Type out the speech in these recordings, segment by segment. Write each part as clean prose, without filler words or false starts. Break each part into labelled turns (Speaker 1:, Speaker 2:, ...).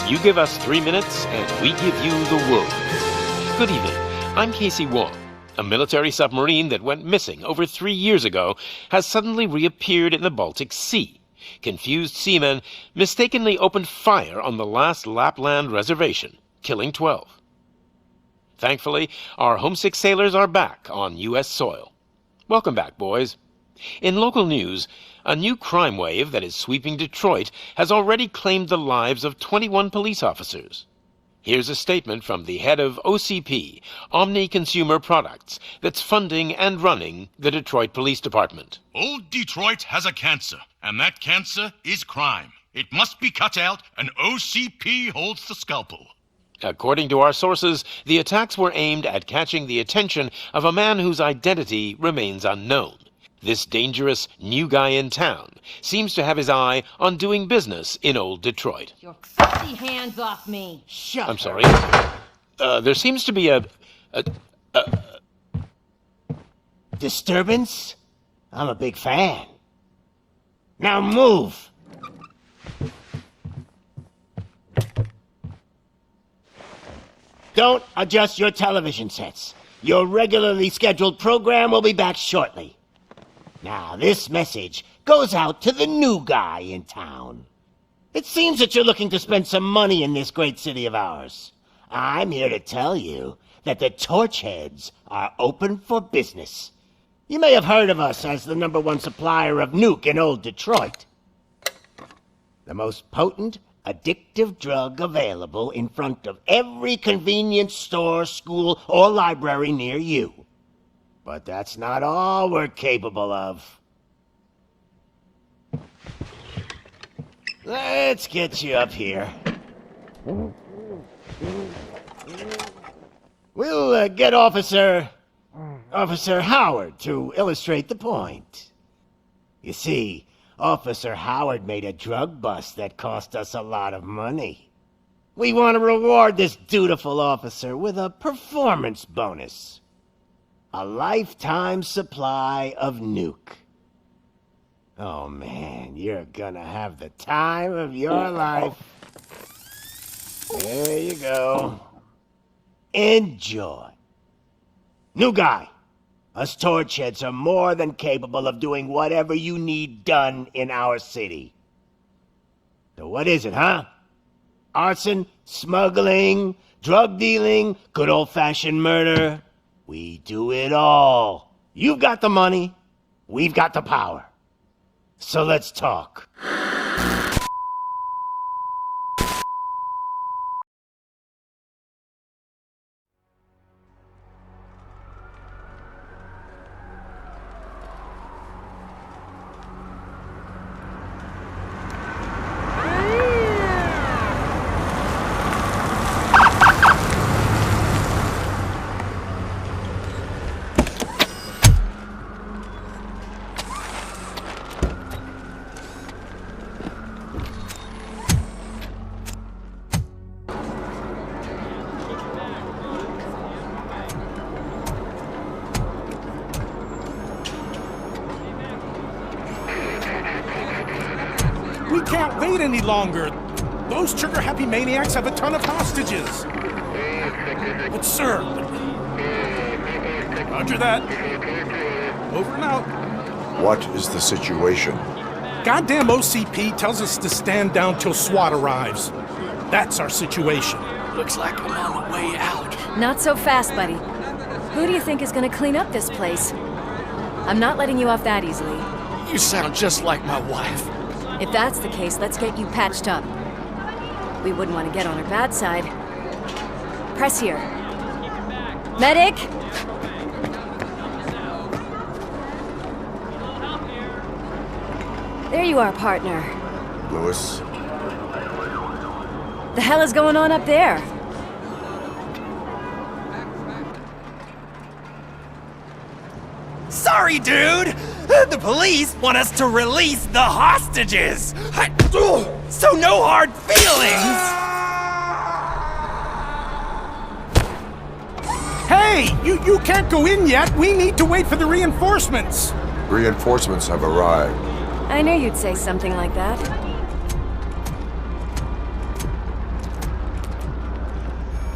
Speaker 1: You give us 3 minutes, and we give you the world. Good evening. I'm Casey Wong. A military submarine that went missing over 3 years ago has suddenly reappeared in the Baltic Sea. Confused seamen mistakenly opened fire on the last Lapland reservation, killing 12. Thankfully, our homesick sailors are back on U.S. soil. Welcome back, boys. In local news, a new crime wave that is sweeping Detroit has already claimed the lives of 21 police officers. Here's a statement from the head of OCP, Omni Consumer Products, that's funding and running the Detroit Police Department.
Speaker 2: Old Detroit has a cancer, and that cancer is crime. It must be cut out, and OCP holds the scalpel.
Speaker 1: According to our sources, the attacks were aimed at catching the attention of a man whose identity remains unknown. This dangerous new guy in town seems to have his eye on doing business in old Detroit.
Speaker 3: Your filthy hands off me! Shut
Speaker 1: I'm sorry. There seems to be a
Speaker 4: disturbance? I'm a big fan. Now move! Don't adjust your television sets. Your regularly scheduled program will be back shortly. Now, this message goes out to the new guy in town. It seems that you're looking to spend some money in this great city of ours. I'm here to tell you that the Torchheads are open for business. You may have heard of us as the #1 supplier of nuke in old Detroit. The most potent, addictive drug available in front of every convenience store, school, or library near you. But that's not all we're capable of. Let's get you up here. We'll get Officer Howard to illustrate the point. You see, Officer Howard made a drug bust that cost us a lot of money. We want to reward this dutiful officer with a performance bonus. A lifetime supply of nuke. Oh man, you're gonna have the time of your life. There you go. Enjoy. New guy. Us Torchheads are more than capable of doing whatever you need done in our city. So what is it, huh? Arson, smuggling, drug dealing, good old-fashioned murder. We do it all. You've got the money, we've got the power. So let's talk.
Speaker 5: We can't wait any longer. Those trigger-happy maniacs have a ton of hostages. But sir... Roger that. Over and out.
Speaker 6: What is the situation?
Speaker 5: Goddamn OCP tells us to stand down till SWAT arrives. That's our situation.
Speaker 7: Looks like I'm on the way out.
Speaker 8: Not so fast, buddy. Who do you think is gonna clean up this place? I'm not letting you off that easily.
Speaker 7: You sound just like my wife.
Speaker 8: If that's the case, let's get you patched up. We wouldn't want to get on her bad side. Press here. Medic! There you are, partner.
Speaker 6: Lewis?
Speaker 8: The hell is going on up there?
Speaker 9: Sorry, dude! The police want us to release the hostages! So no hard feelings!
Speaker 5: Hey! You can't go in yet! We need to wait for the reinforcements!
Speaker 6: Reinforcements have arrived.
Speaker 8: I knew you'd say something like that.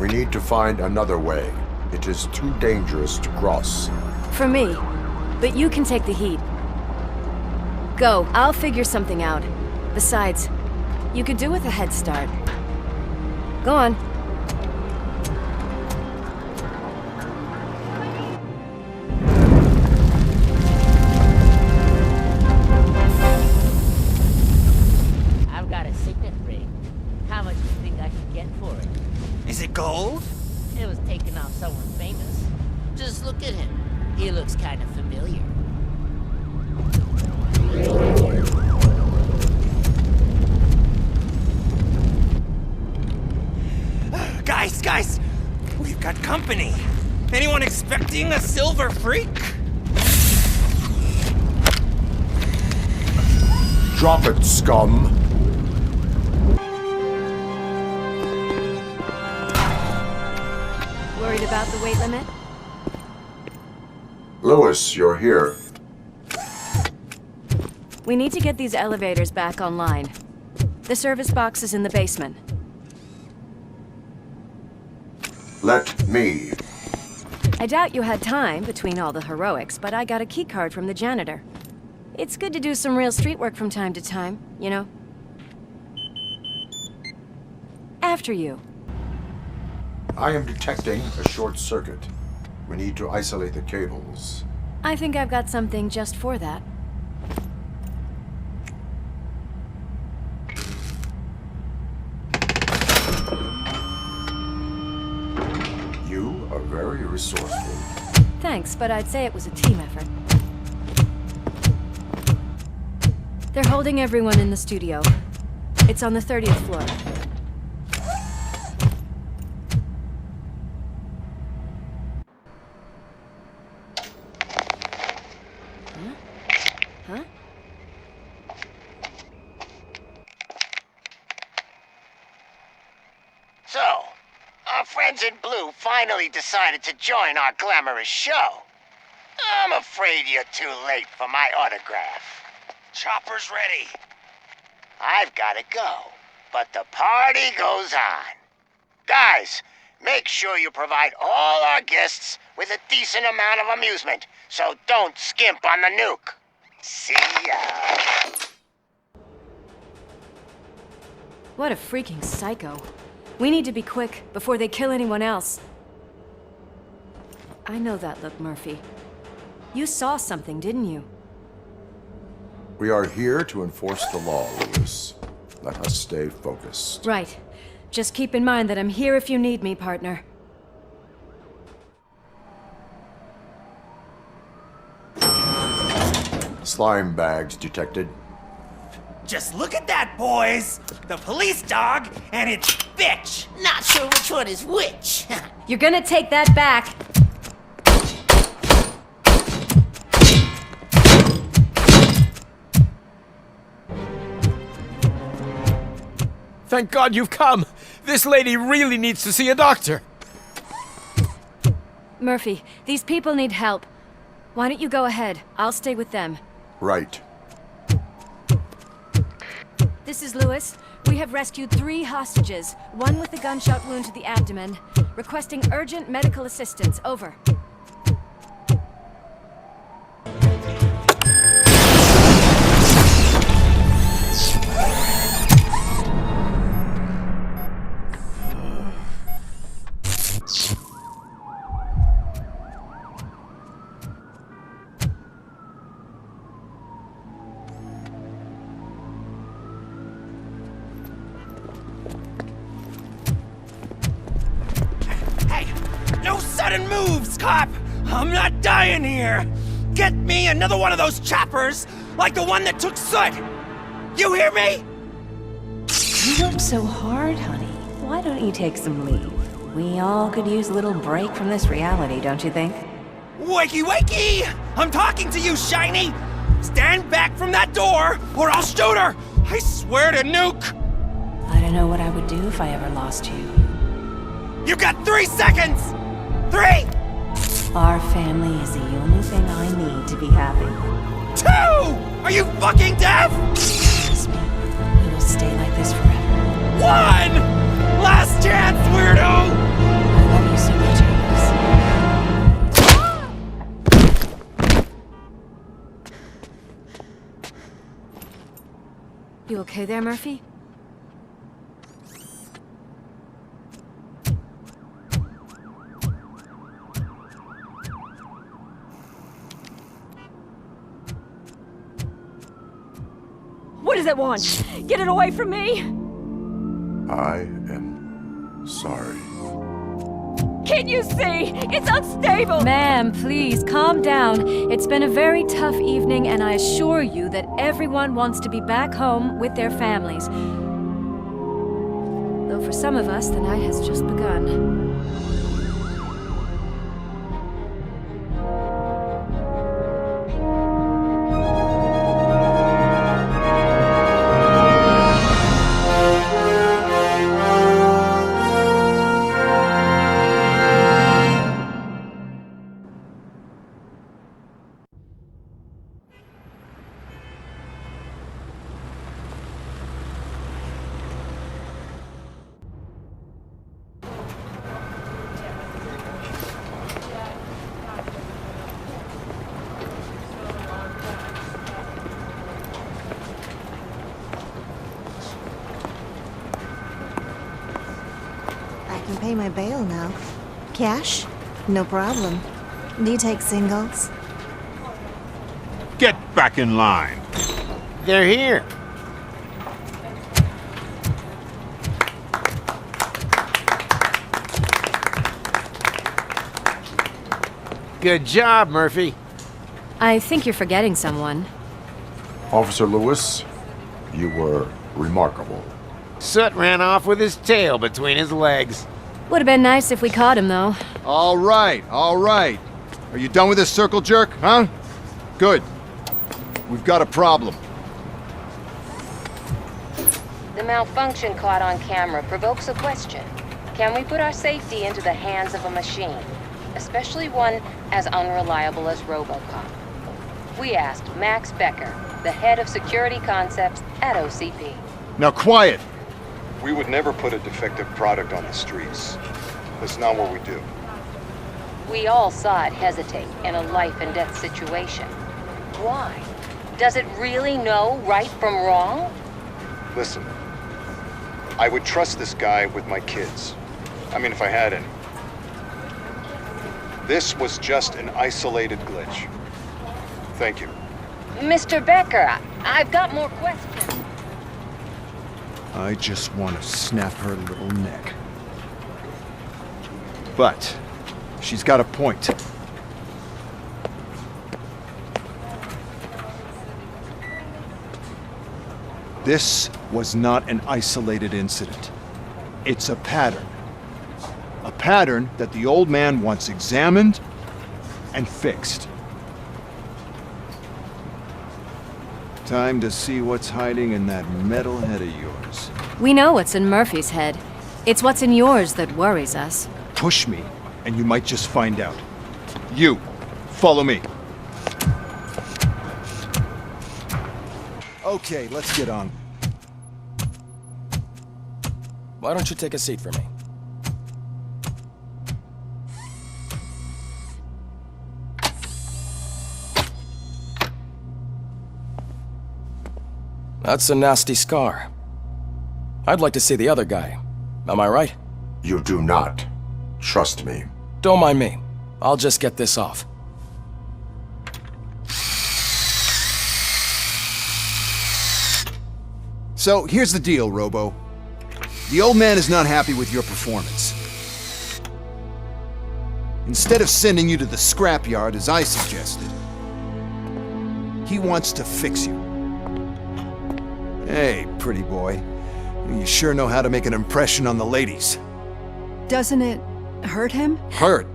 Speaker 6: We need to find another way. It is too dangerous to cross.
Speaker 8: For me. But you can take the heat. Go, I'll figure something out. Besides, you could do with a head start. Go on.
Speaker 10: I've got a signet ring. How much do you think I can get for it?
Speaker 9: Is it gold?
Speaker 10: It was taken off someone famous. Just look at him. He looks kind of familiar.
Speaker 9: Guys! We've got company. Anyone expecting a silver freak?
Speaker 6: Drop it, scum!
Speaker 8: Worried about the weight limit?
Speaker 6: Lewis, you're here.
Speaker 8: We need to get these elevators back online. The service box is in the basement.
Speaker 6: Let me.
Speaker 8: I doubt you had time between all the heroics, but I got a keycard from the janitor. It's good to do some real street work from time to time, you know? After you.
Speaker 6: I am detecting a short circuit. We need to isolate the cables.
Speaker 8: I think I've got something just for that.
Speaker 6: You are very resourceful.
Speaker 8: Thanks, but I'd say it was a team effort. They're holding everyone in the studio. It's on the 30th floor. Huh?
Speaker 4: So, our friends in blue finally decided to join our glamorous show. I'm afraid you're too late for my autograph.
Speaker 9: Chopper's ready.
Speaker 4: I've gotta go, but the party goes on. Guys, make sure you provide all our guests with a decent amount of amusement, so don't skimp on the nuke. See ya.
Speaker 8: What a freaking psycho. We need to be quick before they kill anyone else. I know that look, Murphy. You saw something, didn't you?
Speaker 6: We are here to enforce the law, Lewis. Let us stay focused.
Speaker 8: Right. Just keep in mind that I'm here if you need me, partner.
Speaker 6: Slime bags detected.
Speaker 9: Just look at that, boys! The police dog and its bitch!
Speaker 10: Not sure which one is which.
Speaker 8: You're gonna take that back.
Speaker 7: Thank God you've come! This lady really needs to see a doctor!
Speaker 8: Murphy, these people need help. Why don't you go ahead? I'll stay with them.
Speaker 6: Right.
Speaker 8: This is Lewis. We have rescued 3 hostages, one with a gunshot wound to the abdomen. Requesting urgent medical assistance. Over.
Speaker 9: No sudden moves, cop! I'm not dying here! Get me another one of those choppers, like the one that took Soot! You hear me?
Speaker 11: You work so hard, honey. Why don't you take some leave? We all could use a little break from this reality, don't you think?
Speaker 9: Wakey wakey! I'm talking to you, Shiny! Stand back from that door, or I'll shoot her! I swear to nuke!
Speaker 11: I don't know what I would do if I ever lost you.
Speaker 9: You got 3 seconds! 3!
Speaker 11: Our family is the only thing I need to be happy.
Speaker 9: 2! Are you fucking deaf?
Speaker 11: Trust me, we will stay like this forever.
Speaker 9: 1! Last chance, weirdo!
Speaker 8: You okay there, Murphy?
Speaker 3: What does it want? Get it away from me!
Speaker 6: I am sorry.
Speaker 3: Can't you see? It's unstable!
Speaker 8: Ma'am, please, calm down. It's been a very tough evening, and I assure you that everyone wants to be back home with their families. Though for some of us, the night has just begun.
Speaker 12: I can pay my bail now. Cash? No problem. Do you take singles?
Speaker 2: Get back in line.
Speaker 4: They're here.
Speaker 7: Good job, Murphy.
Speaker 8: I think you're forgetting someone.
Speaker 6: Officer Lewis, you were remarkable.
Speaker 7: Soot ran off with his tail between his legs.
Speaker 8: Would have been nice if we caught him, though.
Speaker 13: All right, all right. Are you done with this circle jerk, huh? Good. We've got a problem.
Speaker 11: The malfunction caught on camera provokes a question. Can we put our safety into the hands of a machine? Especially one as unreliable as RoboCop. We asked Max Becker, the head of security concepts at OCP.
Speaker 13: Now quiet!
Speaker 14: We would never put a defective product on the streets. That's not what we do.
Speaker 11: We all saw it hesitate in a life and death situation. Why? Does it really know right from wrong?
Speaker 14: Listen, I would trust this guy with my kids. I mean, if I had any. This was just an isolated glitch. Thank you.
Speaker 11: Mr. Becker, I've got more questions.
Speaker 13: I just want to snap her little neck. But she's got a point. This was not an isolated incident. It's a pattern. A pattern that the old man wants examined and fixed. Time to see what's hiding in that metal head of yours.
Speaker 8: We know what's in Murphy's head. It's what's in yours that worries us.
Speaker 13: Push me, and you might just find out. You, follow me. Okay, let's get on.
Speaker 7: Why don't you take a seat for me? That's a nasty scar. I'd like to see the other guy. Am I right?
Speaker 6: You do not. Trust me.
Speaker 7: Don't mind me. I'll just get this off.
Speaker 13: So, here's the deal, Robo. The old man is not happy with your performance. Instead of sending you to the scrapyard as I suggested, he wants to fix you. Hey, pretty boy. You sure know how to make an impression on the ladies.
Speaker 15: Doesn't it hurt him?
Speaker 13: Hurt?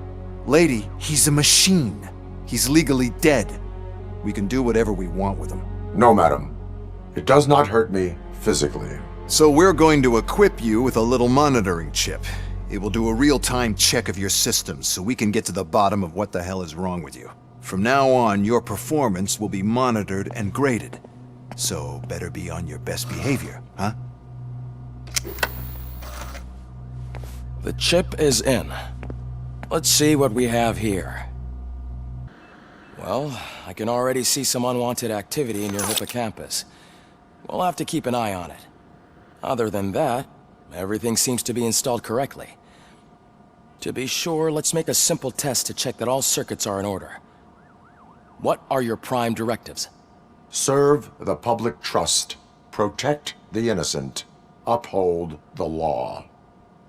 Speaker 13: Lady, he's a machine. He's legally dead. We can do whatever we want with him.
Speaker 6: No, madam. It does not hurt me physically.
Speaker 13: So we're going to equip you with a little monitoring chip. It will do a real-time check of your systems so we can get to the bottom of what the hell is wrong with you. From now on, your performance will be monitored and graded. So better be on your best behavior, huh?
Speaker 7: The chip is in. Let's see what we have here. Well, I can already see some unwanted activity in your hippocampus. We'll have to keep an eye on it. Other than that, everything seems to be installed correctly. To be sure, let's make a simple test to check that all circuits are in order. What are your prime directives?
Speaker 6: Serve the public trust. Protect the innocent. Uphold the law.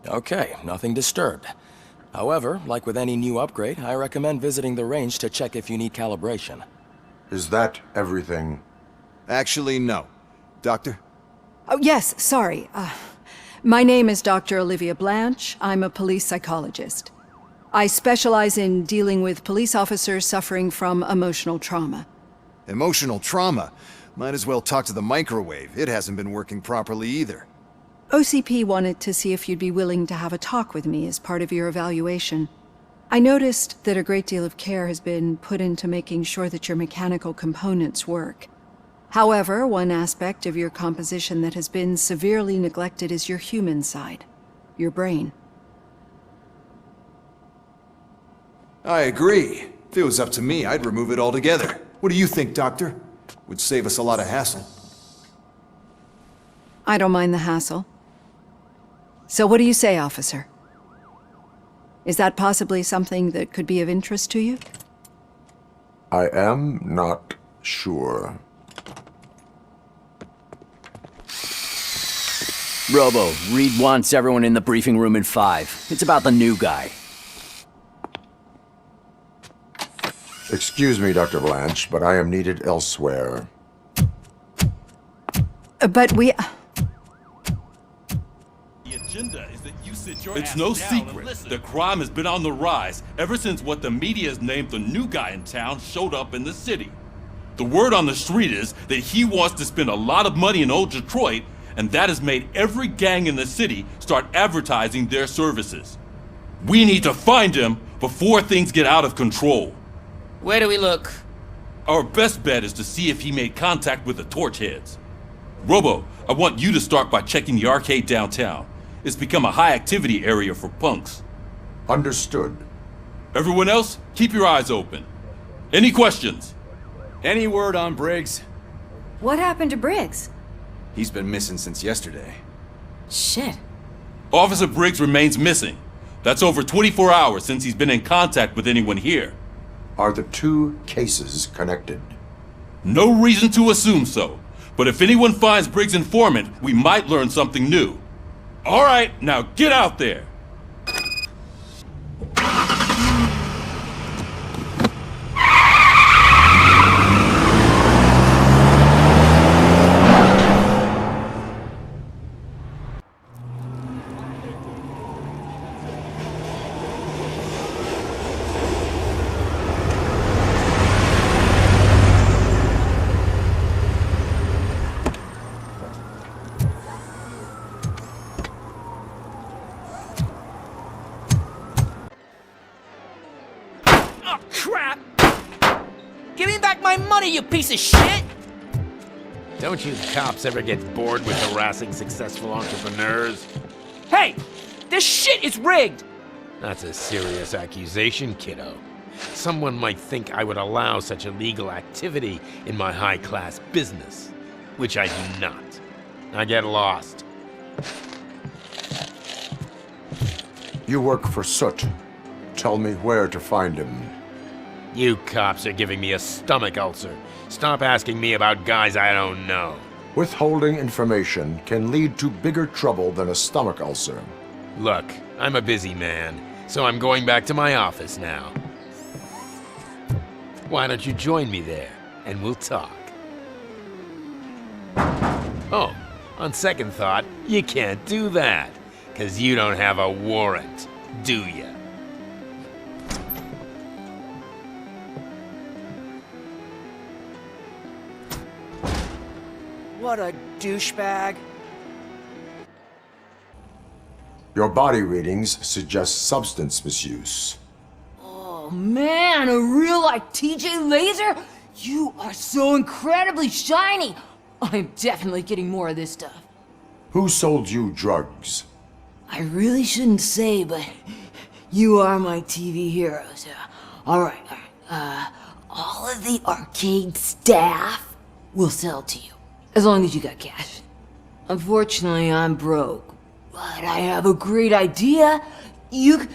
Speaker 7: Okay, nothing disturbed. However, like with any new upgrade, I recommend visiting the range to check if you need calibration.
Speaker 6: Is that everything?
Speaker 13: Actually, no. Doctor?
Speaker 15: Oh, yes, sorry. My name is Dr. Olivia Blanche. I'm a police psychologist. I specialize in dealing with police officers suffering from emotional trauma.
Speaker 13: Emotional trauma? Might as well talk to the microwave. It hasn't been working properly either.
Speaker 15: OCP wanted to see if you'd be willing to have a talk with me as part of your evaluation. I noticed that a great deal of care has been put into making sure that your mechanical components work. However, one aspect of your composition that has been severely neglected is your human side, your brain.
Speaker 13: I agree. If it was up to me, I'd remove it altogether. What do you think, Doctor? Would save us a lot of hassle.
Speaker 15: I don't mind the hassle. So what do you say, officer? Is that possibly something that could be of interest to you?
Speaker 6: I am not sure.
Speaker 16: Robo, Reed wants everyone in the briefing room in 5. It's about the new guy.
Speaker 6: Excuse me, Dr. Blanche, but I am needed elsewhere.
Speaker 15: But we...
Speaker 17: It's no secret. The crime has been on the rise ever since what the media has named the new guy in town showed up in the city. The word on the street is that he wants to spend a lot of money in old Detroit, and that has made every gang in the city start advertising their services. We need to find him before things get out of control.
Speaker 10: Where do we look?
Speaker 17: Our best bet is to see if he made contact with the Torchheads. Robo, I want you to start by checking the arcade downtown. It's become a high-activity area for punks.
Speaker 6: Understood.
Speaker 17: Everyone else, keep your eyes open. Any questions?
Speaker 18: Any word on Briggs?
Speaker 8: What happened to Briggs?
Speaker 18: He's been missing since yesterday.
Speaker 8: Shit.
Speaker 17: Officer Briggs remains missing. That's over 24 hours since he's been in contact with anyone here.
Speaker 6: Are the two cases connected?
Speaker 17: No reason to assume so. But if anyone finds Briggs' informant, we might learn something new. All right, now get out there!
Speaker 9: Oh, crap! Give me back my money, you piece of shit!
Speaker 1: Don't you cops ever get bored with harassing successful entrepreneurs?
Speaker 9: Hey! This shit is rigged!
Speaker 1: That's a serious accusation, kiddo. Someone might think I would allow such illegal activity in my high-class business, which I do not. I get lost.
Speaker 6: You work for Soot. Tell me where to find him.
Speaker 1: You cops are giving me a stomach ulcer. Stop asking me about guys I don't know.
Speaker 6: Withholding information can lead to bigger trouble than a stomach ulcer.
Speaker 1: Look, I'm a busy man, so I'm going back to my office now. Why don't you join me there, and we'll talk. Oh, on second thought, you can't do that, 'cause you don't have a warrant, do ya?
Speaker 9: What a douchebag.
Speaker 6: Your body readings suggest substance misuse.
Speaker 10: Oh man, a real like TJ Laser? You are so incredibly shiny! I'm definitely getting more of this stuff.
Speaker 6: Who sold you drugs?
Speaker 10: I really shouldn't say, but you are my TV heroes. Alright. All of the arcade staff will sell to you. As long as you got cash. Unfortunately, I'm broke. But I have a great idea. You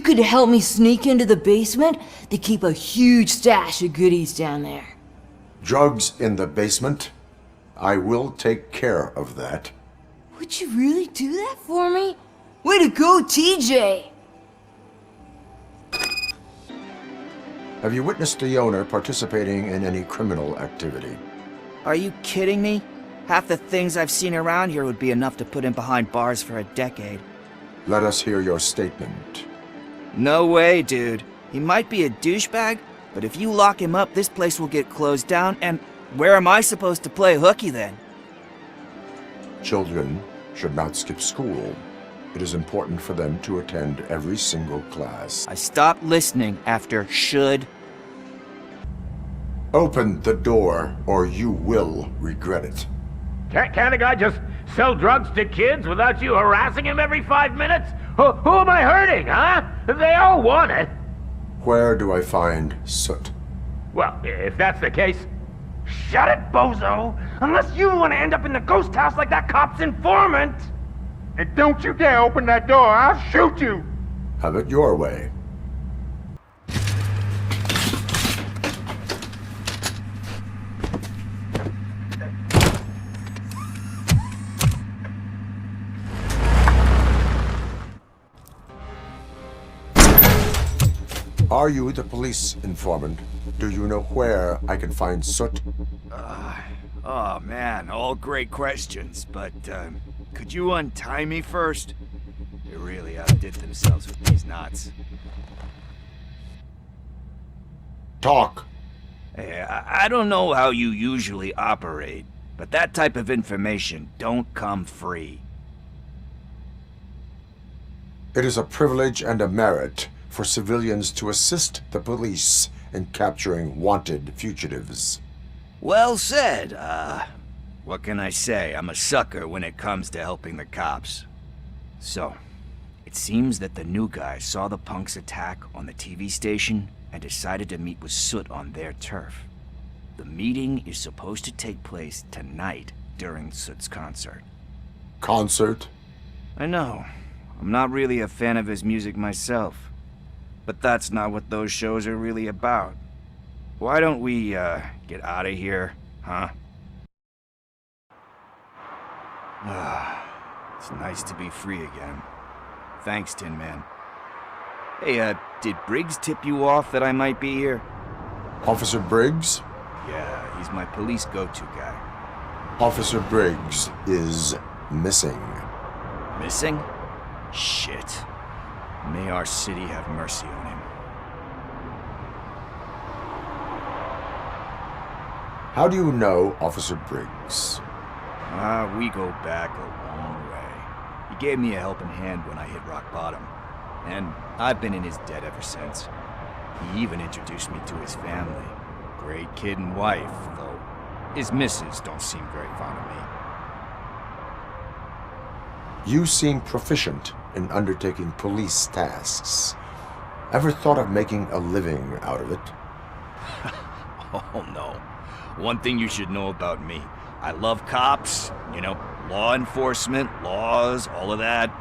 Speaker 10: could help me sneak into the basement? They keep a huge stash of goodies down there.
Speaker 6: Drugs in the basement? I will take care of that.
Speaker 10: Would you really do that for me? Way to go, TJ!
Speaker 6: Have you witnessed the owner participating in any criminal activity?
Speaker 9: Are you kidding me? Half the things I've seen around here would be enough to put him behind bars for a decade.
Speaker 6: Let us hear your statement.
Speaker 9: No way, dude. He might be a douchebag, but if you lock him up, this place will get closed down, and where am I supposed to play hooky then?
Speaker 6: Children should not skip school. It is important for them to attend every single class.
Speaker 9: I stopped listening after should.
Speaker 6: Open the door, or you will regret it.
Speaker 1: Can't a guy just sell drugs to kids without you harassing him every 5 minutes? Who am I hurting, huh? They all want it.
Speaker 6: Where do I find Soot?
Speaker 1: Well, if that's the case, shut it, bozo! Unless you want to end up in the ghost house like that cop's informant! And don't you dare open that door, I'll shoot you!
Speaker 6: Have it your way. Are you the police informant? Do you know where I can find Soot?
Speaker 9: Oh man, all great questions, but could you untie me first? They really outdid themselves with these knots.
Speaker 6: Talk.
Speaker 9: Hey, I don't know how you usually operate, but that type of information don't come free.
Speaker 6: It is a privilege and a merit for civilians to assist the police in capturing wanted fugitives.
Speaker 9: Well said. What can I say? I'm a sucker when it comes to helping the cops. So, it seems that the new guy saw the punk's attack on the TV station and decided to meet with Soot on their turf. The meeting is supposed to take place tonight during Soot's concert.
Speaker 6: Concert?
Speaker 9: I know. I'm not really a fan of his music myself. But that's not what those shows are really about. Why don't we, get out of here, huh? It's nice to be free again. Thanks, Tin Man. Hey, did Briggs tip you off that I might be here?
Speaker 6: Officer Briggs?
Speaker 9: Yeah, he's my police go-to guy.
Speaker 6: Officer Briggs is missing.
Speaker 9: Missing? Shit. May our city have mercy on him.
Speaker 6: How do you know Officer Briggs?
Speaker 9: We go back a long way. He gave me a helping hand when I hit rock bottom, and I've been in his debt ever since. He even introduced me to his family. Great kid and wife, though his missus don't seem very fond of me.
Speaker 6: You seem proficient in undertaking police tasks. Ever thought of making a living out of it?
Speaker 9: Oh no. One thing you should know about me. I love cops, you know, law enforcement, laws, all of that.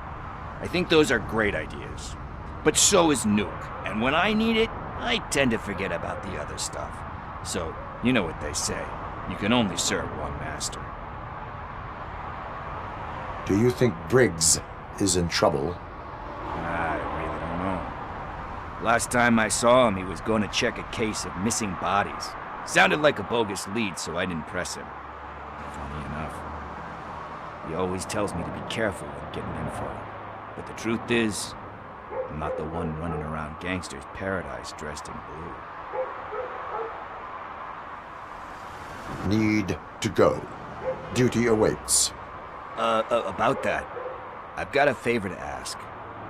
Speaker 9: I think those are great ideas. But so is Nuke, and when I need it, I tend to forget about the other stuff. So, you know what they say. You can only serve one master.
Speaker 6: Do you think Briggs is in trouble?
Speaker 9: I really don't know. Last time I saw him, he was going to check a case of missing bodies. Sounded like a bogus lead, so I didn't press him. Funny enough. He always tells me to be careful when getting info. But the truth is, I'm not the one running around gangster's paradise dressed in blue.
Speaker 6: Need to go. Duty awaits.
Speaker 9: About that, I've got a favor to ask.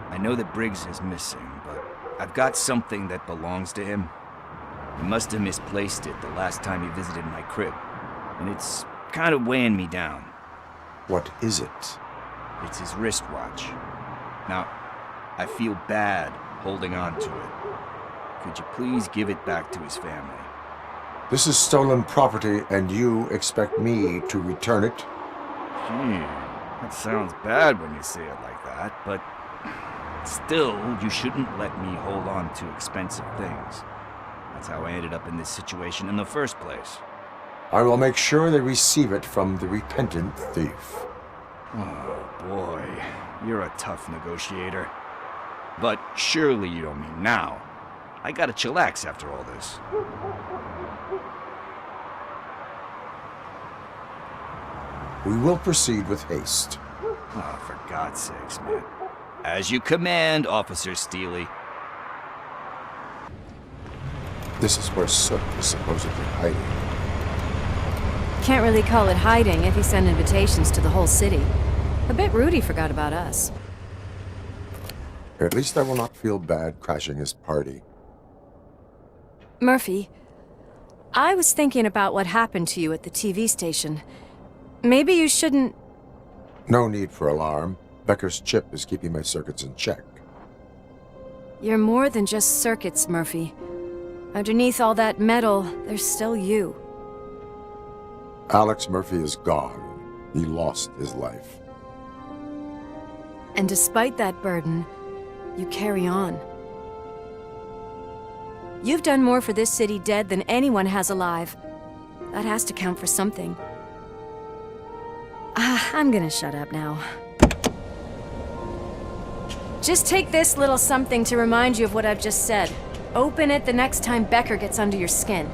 Speaker 9: I know that Briggs is missing, but I've got something that belongs to him. He must have misplaced it the last time he visited my crib, and it's kind of weighing me down.
Speaker 6: What is it?
Speaker 9: It's his wristwatch. Now, I feel bad holding on to it. Could you please give it back to his family?
Speaker 6: This is stolen property, and you expect me to return it?
Speaker 9: Gee, that sounds bad when you say it like that, but still, you shouldn't let me hold on to expensive things. That's how I ended up in this situation in the first place.
Speaker 6: I will make sure they receive it from the repentant thief.
Speaker 9: Oh boy, you're a tough negotiator. But surely you don't mean now. I gotta chillax after all this.
Speaker 6: We will proceed with haste.
Speaker 9: Oh, for God's sakes, man. As you command, Officer Steely.
Speaker 6: This is where Soot is supposedly hiding.
Speaker 8: Can't really call it hiding if he sent invitations to the whole city. A bit rude he forgot about us.
Speaker 6: At least I will not feel bad crashing his party.
Speaker 8: Murphy, I was thinking about what happened to you at the TV station. Maybe you shouldn't...
Speaker 6: No need for alarm. Becker's chip is keeping my circuits in check.
Speaker 8: You're more than just circuits, Murphy. Underneath all that metal, there's still you.
Speaker 6: Alex Murphy is gone. He lost his life.
Speaker 8: And despite that burden, you carry on. You've done more for this city dead than anyone has alive. That has to count for something. I'm gonna shut up now. Just take this little something to remind you of what I've just said. Open it the next time Becker gets under your skin.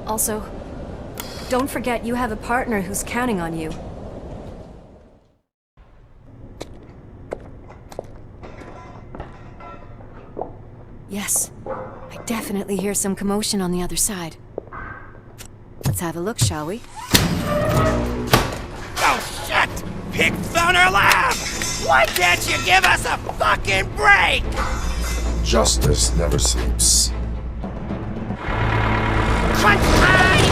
Speaker 8: Also, don't forget you have a partner who's counting on you. Yes, I definitely hear some commotion on the other side. Let's have a look, shall we?
Speaker 4: Oh, shit! Pig Thunder Lab! Why can't you give us a fucking break?
Speaker 6: Justice never sleeps.
Speaker 4: Crunch time!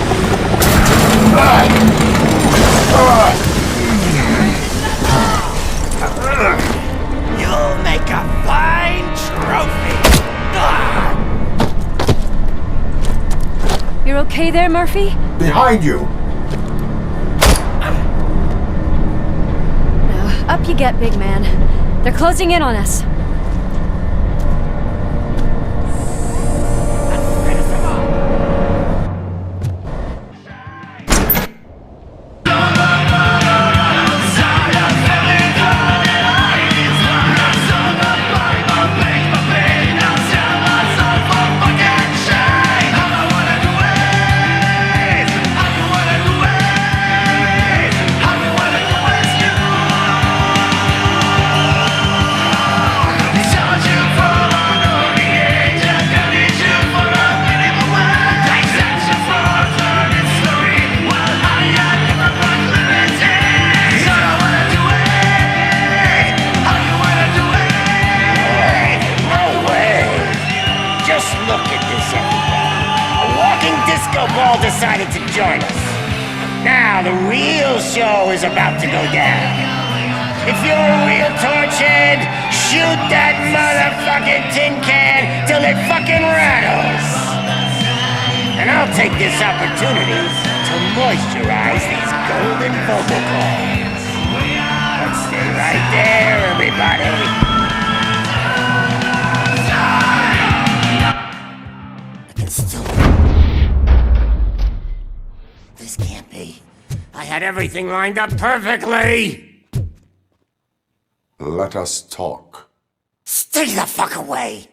Speaker 4: You'll make a fine trophy!
Speaker 8: You're okay there, Murphy?
Speaker 6: Behind you!
Speaker 8: Now, up you get, big man. They're closing in on us.
Speaker 4: Decided to join us. Now the real show is about to go down. If you're a real torchhead, shoot that motherfucking tin can till it fucking rattles. And I'll take this opportunity to moisturize these golden vocal cords. Let's stay right there, everybody. I can still... This can't be. I had everything lined up perfectly!
Speaker 6: Let us talk.
Speaker 4: Stay the fuck away!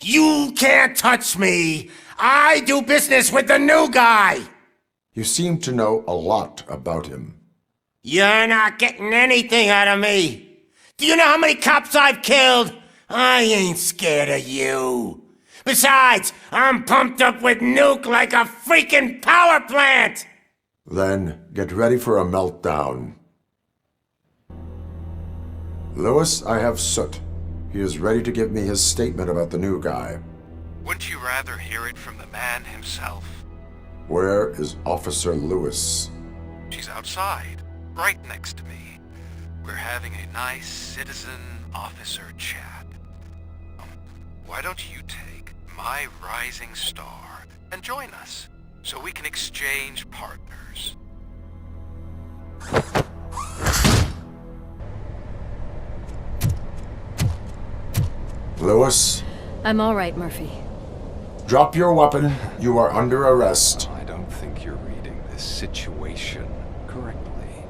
Speaker 4: You can't touch me! I do business with the new guy!
Speaker 6: You seem to know a lot about him.
Speaker 4: You're not getting anything out of me! Do you know how many cops I've killed? I ain't scared of you. Besides, I'm pumped up with nuke like a freaking power plant!
Speaker 6: Then get ready for a meltdown. Lewis, I have Soot. He is ready to give me his statement about the new guy.
Speaker 19: Wouldn't you rather hear it from the man himself?
Speaker 6: Where is Officer Lewis?
Speaker 19: She's outside, right next to me. We're having a nice citizen-officer chat. Why don't you take my rising star and join us so we can exchange partners.
Speaker 6: Lewis,
Speaker 8: I'm all right, Murphy.
Speaker 6: drop your weapon. You are under arrest.
Speaker 20: I don't think you're reading this situation correctly.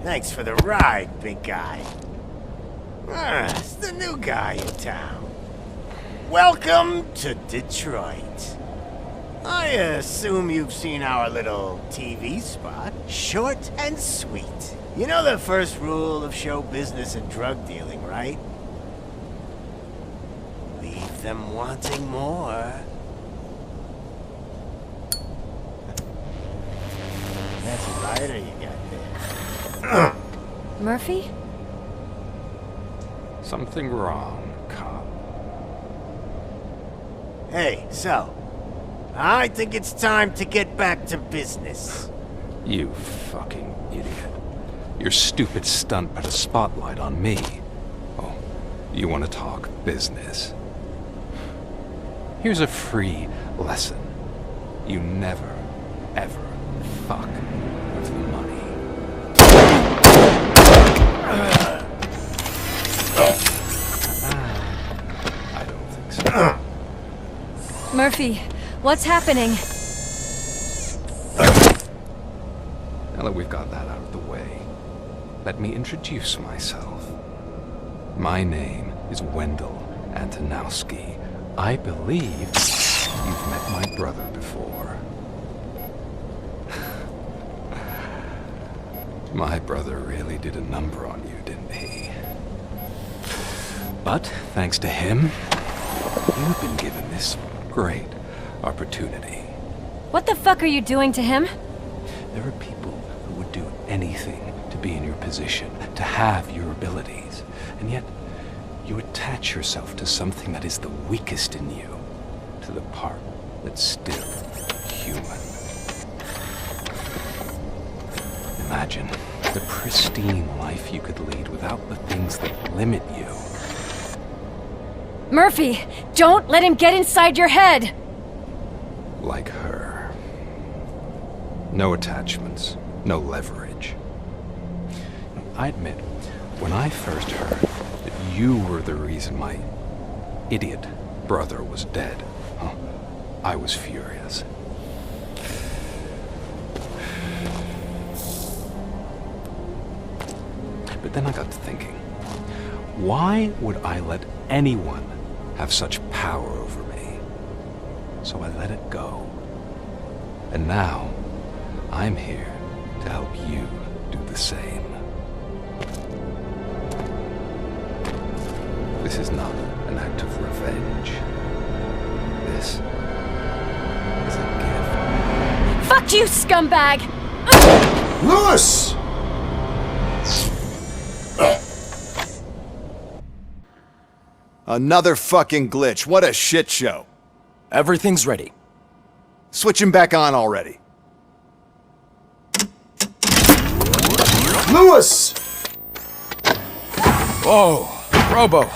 Speaker 4: Thanks for the ride, big guy. It's the new guy in town. Welcome to Detroit. I assume you've seen our little TV spot. Short and sweet. You know the first rule of show business and drug dealing, right? Leave them wanting more. That's a rider you got there.
Speaker 8: Murphy?
Speaker 20: Something wrong, cop.
Speaker 4: Hey, so, I think it's time to get back to business.
Speaker 20: You fucking idiot. Your stupid stunt put a spotlight on me. Oh, you want to talk business? Here's a free lesson. You never, ever fuck with the money. I don't think so.
Speaker 8: Murphy, what's happening?
Speaker 20: Now that we've got that out of the way, let me introduce myself. My name is Wendell Antonowski. I believe you've met my brother before. My brother really did a number on you, didn't he? But thanks to him, you've been given this great opportunity.
Speaker 8: What the fuck are you doing to him?
Speaker 20: There are people who would do anything to be in your position, to have your abilities, and yet you attach yourself to something that is the weakest in you, to the part that's still human. Imagine the pristine life you could lead without the things that limit you.
Speaker 8: Murphy, don't let him get inside your head!
Speaker 20: Like her. No attachments, no leverage. I admit, when I first heard that you were the reason my idiot brother was dead, I was furious. But then I got to thinking, why would I let anyone have such power over me? So I let it go. And now, I'm here to help you do the same. This is not an act of revenge. This is a gift.
Speaker 8: Fuck you, scumbag!
Speaker 6: Lewis!
Speaker 13: Another fucking glitch. What a shit show.
Speaker 7: Everything's ready.
Speaker 13: Switch him back on already.
Speaker 6: Lewis!
Speaker 7: Whoa, Robo.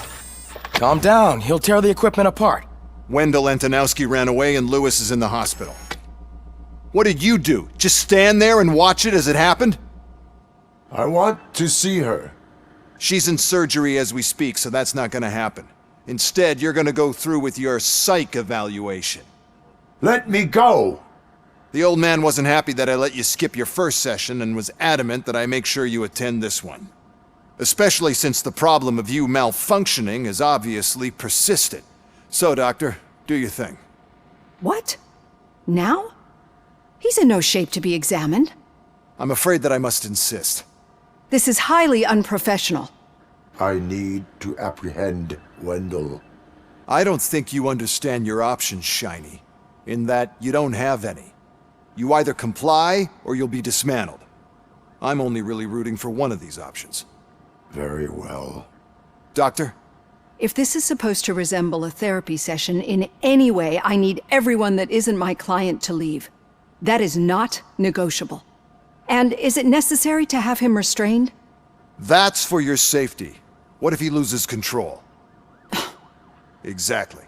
Speaker 7: Calm down. He'll tear the equipment apart.
Speaker 13: Wendell Antonowski ran away and Lewis is in the hospital. What did you do? Just stand there and watch it as it happened?
Speaker 6: I want to see her.
Speaker 13: She's in surgery as we speak, so that's not gonna happen. Instead, you're gonna go through with your psych evaluation.
Speaker 6: Let me go!
Speaker 13: The old man wasn't happy that I let you skip your first session and was adamant that I make sure you attend this one. Especially since the problem of you malfunctioning is obviously persistent. So, Doctor, do your thing.
Speaker 15: What? Now? He's in no shape to be examined.
Speaker 13: I'm afraid that I must insist.
Speaker 15: This is highly unprofessional.
Speaker 6: I need to apprehend Wendell.
Speaker 13: I don't think you understand your options, Shiny. In that you don't have any. You either comply or you'll be dismantled. I'm only really rooting for one of these options.
Speaker 6: Very well.
Speaker 13: Doctor?
Speaker 15: If this is supposed to resemble a therapy session in any way, I need everyone that isn't my client to leave. That is not negotiable. And is it necessary to have him restrained?
Speaker 13: That's for your safety. What if he loses control? Exactly.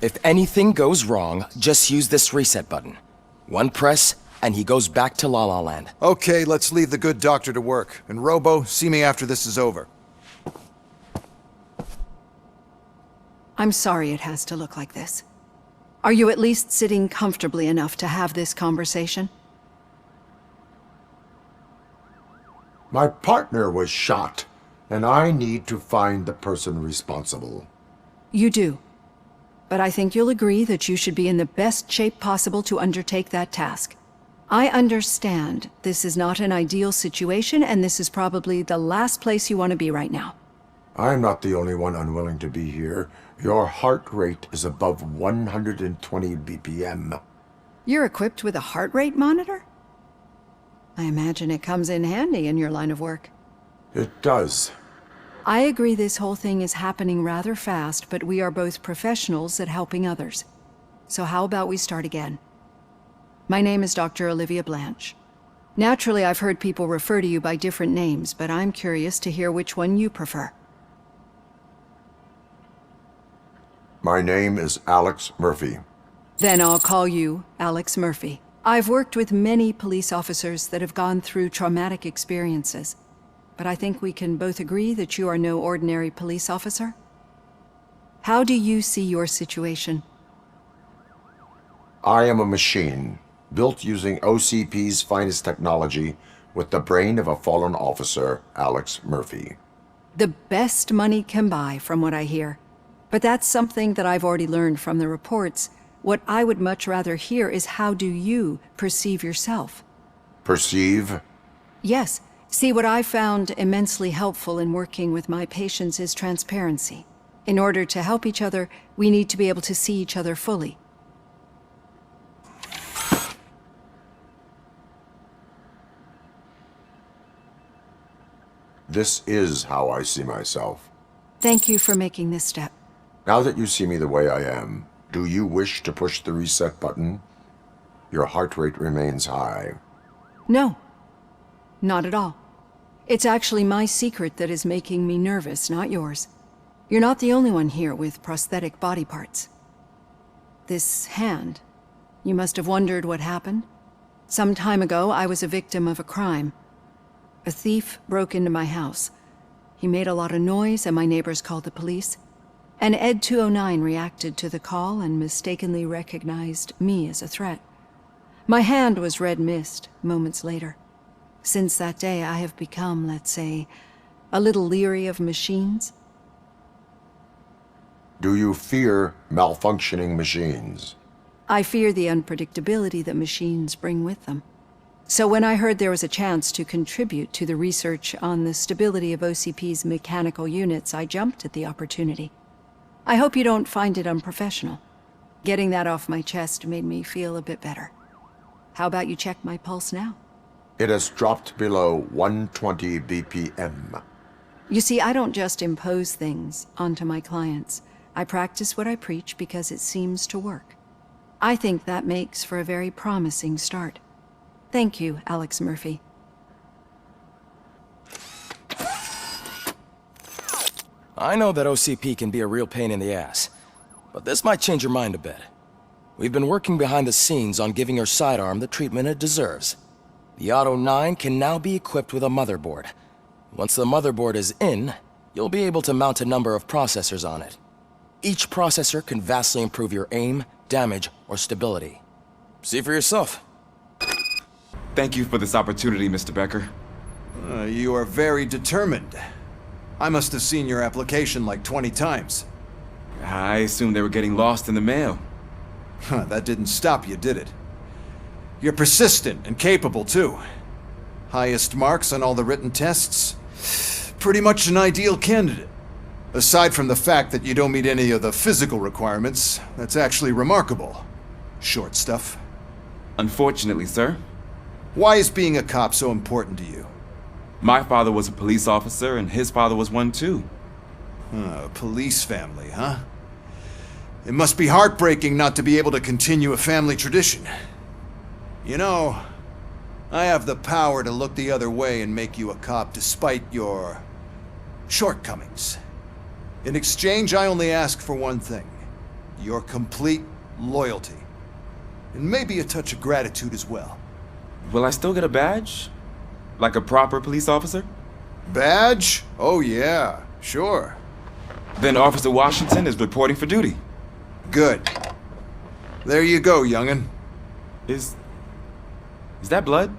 Speaker 7: If anything goes wrong, just use this reset button. One press, and he goes back to La La Land.
Speaker 13: Okay, let's leave the good doctor to work. And Robo, see me after this is over.
Speaker 15: I'm sorry it has to look like this. Are you at least sitting comfortably enough to have this conversation?
Speaker 6: My partner was shot, and I need to find the person responsible.
Speaker 15: You do. But I think you'll agree that you should be in the best shape possible to undertake that task. I understand this is not an ideal situation, and this is probably the last place you want to be right now.
Speaker 6: I'm not the only one unwilling to be here. Your heart rate is above 120 BPM.
Speaker 15: You're equipped with a heart rate monitor? I imagine it comes in handy in your line of work.
Speaker 6: It does.
Speaker 15: I agree this whole thing is happening rather fast, but we are both professionals at helping others. So how about we start again? My name is Dr. Olivia Blanche. Naturally, I've heard people refer to you by different names, but I'm curious to hear which one you prefer.
Speaker 6: My name is Alex Murphy.
Speaker 15: Then I'll call you Alex Murphy. I've worked with many police officers that have gone through traumatic experiences, but I think we can both agree that you are no ordinary police officer. How do you see your situation?
Speaker 6: I am a machine, built using OCP's finest technology, with the brain of a fallen officer, Alex Murphy.
Speaker 15: The best money can buy, from what I hear. But that's something that I've already learned from the reports. What I would much rather hear is how do you perceive yourself?
Speaker 6: Perceive?
Speaker 15: Yes. See, what I found immensely helpful in working with my patients is transparency. In order to help each other, we need to be able to see each other fully.
Speaker 6: This is how I see myself.
Speaker 15: Thank you for making this step.
Speaker 6: Now that you see me the way I am, do you wish to push the reset button? Your heart rate remains high.
Speaker 15: No. Not at all. It's actually my secret that is making me nervous, not yours. You're not the only one here with prosthetic body parts. This hand, you must have wondered what happened. Some time ago, I was a victim of a crime. A thief broke into my house. He made a lot of noise and my neighbors called the police. And Ed 209 reacted to the call and mistakenly recognized me as a threat. My hand was red mist moments later. Since that day, I have become, let's say, a little leery of machines.
Speaker 6: Do you fear malfunctioning machines?
Speaker 15: I fear the unpredictability that machines bring with them. So when I heard there was a chance to contribute to the research on the stability of OCP's mechanical units, I jumped at the opportunity. I hope you don't find it unprofessional. Getting that off my chest made me feel a bit better. How about you check my pulse now?
Speaker 6: It has dropped below 120 BPM.
Speaker 15: You see, I don't just impose things onto my clients. I practice what I preach because it seems to work. I think that makes for a very promising start. Thank you, Alex Murphy.
Speaker 7: I know that OCP can be a real pain in the ass, but this might change your mind a bit. We've been working behind the scenes on giving her sidearm the treatment it deserves. The Auto 9 can now be equipped with a motherboard. Once the motherboard is in, you'll be able to mount a number of processors on it. Each processor can vastly improve your aim, damage, or stability. See for yourself.
Speaker 18: Thank you for this opportunity, Mr. Becker.
Speaker 13: You are very determined. I must have seen your application like 20 times.
Speaker 18: I assumed they were getting lost in the mail.
Speaker 13: That didn't stop you, did it? You're persistent and capable, too. Highest marks on all the written tests. Pretty much an ideal candidate. Aside from the fact that you don't meet any of the physical requirements, that's actually remarkable. Short stuff.
Speaker 18: Unfortunately, sir.
Speaker 13: Why is being a cop so important to you?
Speaker 18: My father was a police officer, and his father was one too.
Speaker 13: A police family, huh? It must be heartbreaking not to be able to continue a family tradition. You know, I have the power to look the other way and make you a cop despite your shortcomings. In exchange, I only ask for one thing. Your complete loyalty. And maybe a touch of gratitude as well.
Speaker 18: Will I still get a badge? Like a proper police officer?
Speaker 13: Badge? Oh yeah, sure.
Speaker 18: Then Officer Washington is reporting for duty.
Speaker 13: Good. There you go, young'un.
Speaker 18: Is that blood?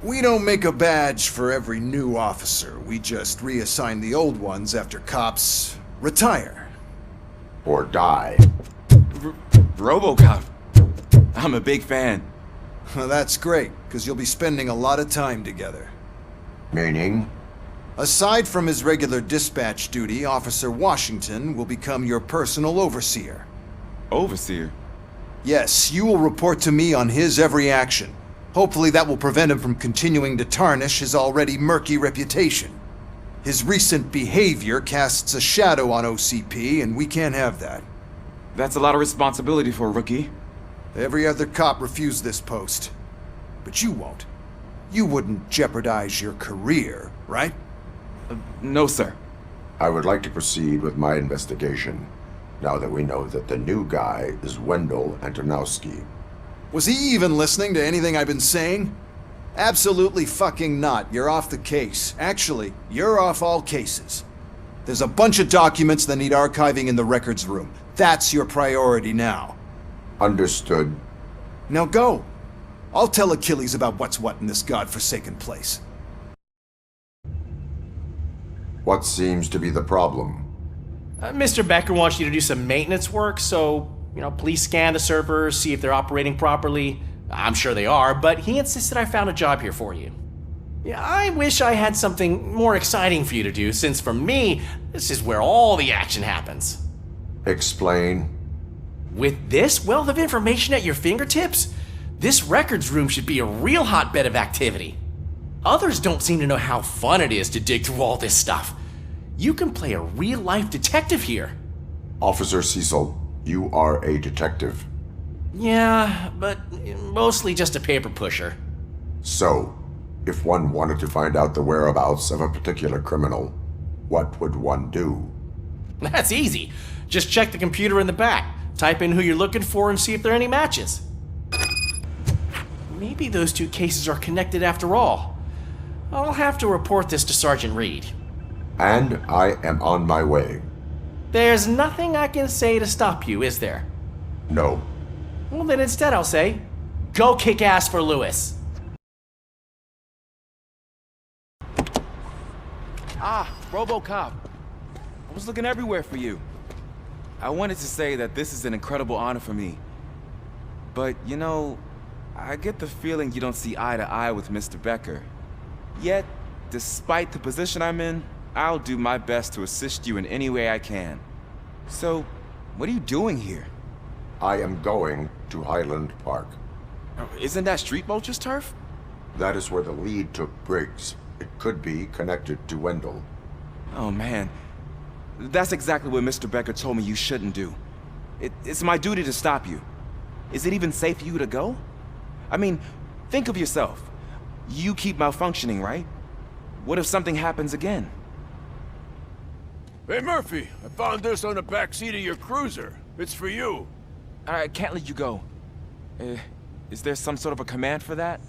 Speaker 13: We don't make a badge for every new officer. We just reassign the old ones after cops retire.
Speaker 6: Or die.
Speaker 18: RoboCop. I'm a big fan.
Speaker 13: Well, that's great, because you'll be spending a lot of time together.
Speaker 6: Meaning?
Speaker 13: Aside from his regular dispatch duty, Officer Washington will become your personal overseer.
Speaker 18: Overseer?
Speaker 13: Yes, you will report to me on his every action. Hopefully that will prevent him from continuing to tarnish his already murky reputation. His recent behavior casts a shadow on OCP, and we can't have that.
Speaker 18: That's a lot of responsibility for a rookie.
Speaker 13: Every other cop refused this post. But you won't. You wouldn't jeopardize your career, right?
Speaker 18: No, sir.
Speaker 6: I would like to proceed with my investigation, now that we know that the new guy is Wendell Antonowski.
Speaker 13: Was he even listening to anything I've been saying? Absolutely fucking not. You're off the case. Actually, you're off all cases. There's a bunch of documents that need archiving in the records room. That's your priority now.
Speaker 6: Understood.
Speaker 13: Now go. I'll tell Achilles about what's what in this godforsaken place.
Speaker 6: What seems to be the problem?
Speaker 21: Mr. Becker wants you to do some maintenance work, so, please scan the servers, see if they're operating properly. I'm sure they are, but he insisted I found a job here for you. Yeah, I wish I had something more exciting for you to do, since for me, this is where all the action happens.
Speaker 6: Explain.
Speaker 21: With this wealth of information at your fingertips, this records room should be a real hotbed of activity. Others don't seem to know how fun it is to dig through all this stuff. You can play a real-life detective here.
Speaker 6: Officer Cecil, you are a detective.
Speaker 21: Yeah, but mostly just a paper pusher.
Speaker 6: So, if one wanted to find out the whereabouts of a particular criminal, what would one do?
Speaker 21: That's easy. Just check the computer in the back, type in who you're looking for, and see if there are any matches. Maybe those two cases are connected after all. I'll have to report this to Sergeant Reed.
Speaker 6: And I am on my way.
Speaker 21: There's nothing I can say to stop you, is there?
Speaker 6: No.
Speaker 21: Well, then instead I'll say, go kick ass for Lewis.
Speaker 18: Ah, RoboCop. I was looking everywhere for you. I wanted to say that this is an incredible honor for me. But, I get the feeling you don't see eye to eye with Mr. Becker. Yet, despite the position I'm in, I'll do my best to assist you in any way I can. So, what are you doing here?
Speaker 6: I am going to Highland Park.
Speaker 18: Isn't that Street Vulture's turf?
Speaker 6: That is where the lead took Briggs. It could be connected to Wendell.
Speaker 18: Oh man, that's exactly what Mr. Becker told me you shouldn't do. It's my duty to stop you. Is it even safe for you to go? I mean, think of yourself. You keep malfunctioning, right? What if something happens again?
Speaker 22: Hey, Murphy, I found this on the back seat of your cruiser. It's for you.
Speaker 18: I can't let you go. Is there some sort of a command for that?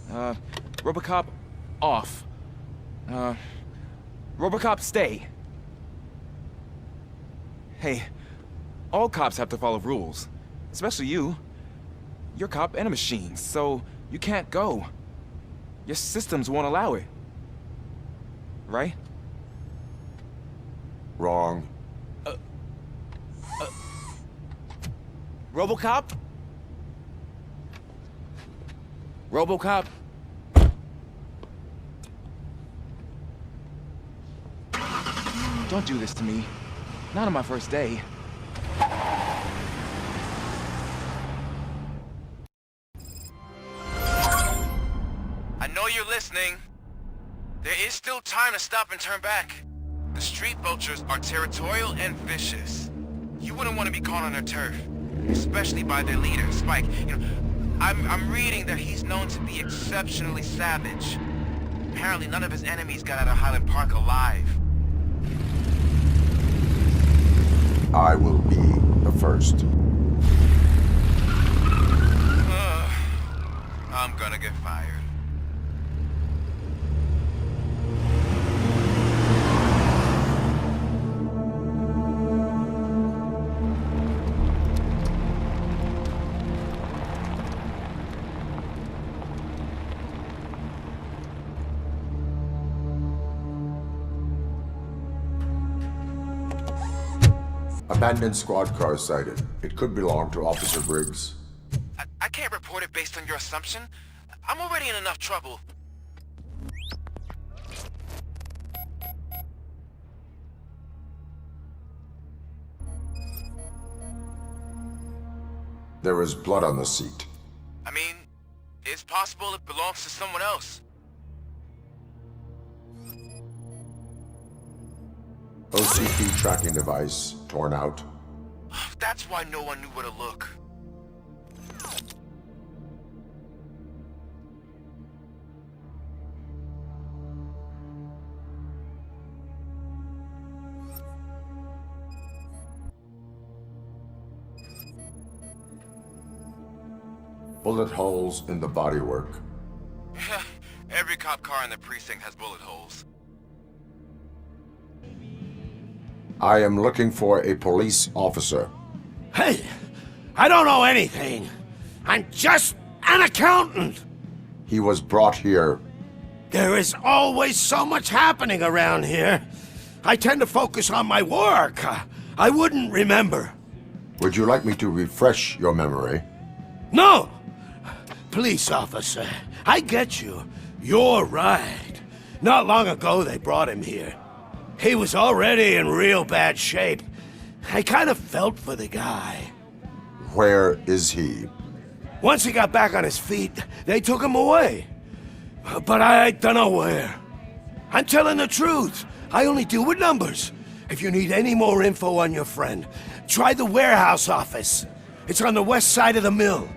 Speaker 18: RoboCop, off. RoboCop, stay. Hey, all cops have to follow rules. Especially you. You're a cop and a machine, so you can't go. Your systems won't allow it. Right?
Speaker 6: Wrong.
Speaker 9: RoboCop? RoboCop?
Speaker 18: Don't do this to me. Not on my first day.
Speaker 19: I know you're listening. There is still time to stop and turn back. The street vultures are territorial and vicious. You wouldn't want to be caught on their turf, especially by their leader, Spike. I'm reading that he's known to be exceptionally savage. Apparently none of his enemies got out of Highland Park alive.
Speaker 6: I will be the first.
Speaker 19: I'm gonna get fired.
Speaker 6: Abandoned squad car sighted. It could belong to Officer Briggs.
Speaker 19: I can't report it based on your assumption. I'm already in enough trouble.
Speaker 6: There is blood on the seat.
Speaker 19: I mean, it's possible it belongs to someone else.
Speaker 6: OCP tracking device torn out.
Speaker 19: That's why no one knew where to look.
Speaker 6: Bullet holes in the bodywork.
Speaker 19: Every cop car in the precinct has bullet holes.
Speaker 6: I am looking for a police officer.
Speaker 4: Hey, I don't know anything. I'm just an accountant.
Speaker 6: He was brought here.
Speaker 4: There is always so much happening around here. I tend to focus on my work. I wouldn't remember.
Speaker 6: Would you like me to refresh your memory?
Speaker 4: No! Police officer, I get you. You're right. Not long ago they brought him here. He was already in real bad shape. I kind of felt for the guy.
Speaker 6: Where is he?
Speaker 4: Once he got back on his feet, they took him away. But I don't know where. I'm telling the truth. I only deal with numbers. If you need any more info on your friend, try the warehouse office. It's on the west side of the mill.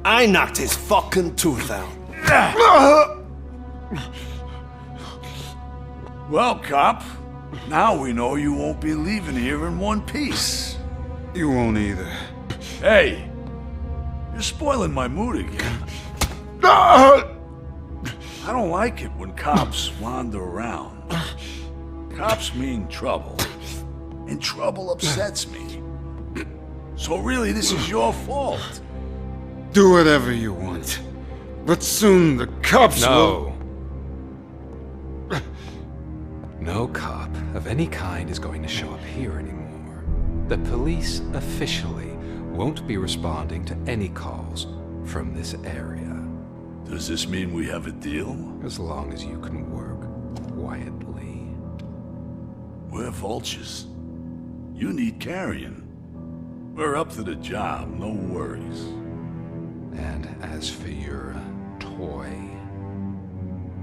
Speaker 4: I knocked his fucking tooth out.
Speaker 3: Well, cop, now we know you won't be leaving here in one piece.
Speaker 20: You won't either.
Speaker 3: Hey, you're spoiling my mood again. I don't like it when cops wander around. Cops mean trouble, and trouble upsets me. So really, this is your fault.
Speaker 20: Do whatever you want. But soon the cops will... No cop of any kind is going to show up here anymore. The police officially won't be responding to any calls from this area.
Speaker 3: Does this mean we have a deal?
Speaker 20: As long as you can work quietly.
Speaker 3: We're vultures. You need carrion. We're up to the job, no worries.
Speaker 20: And as for your toy...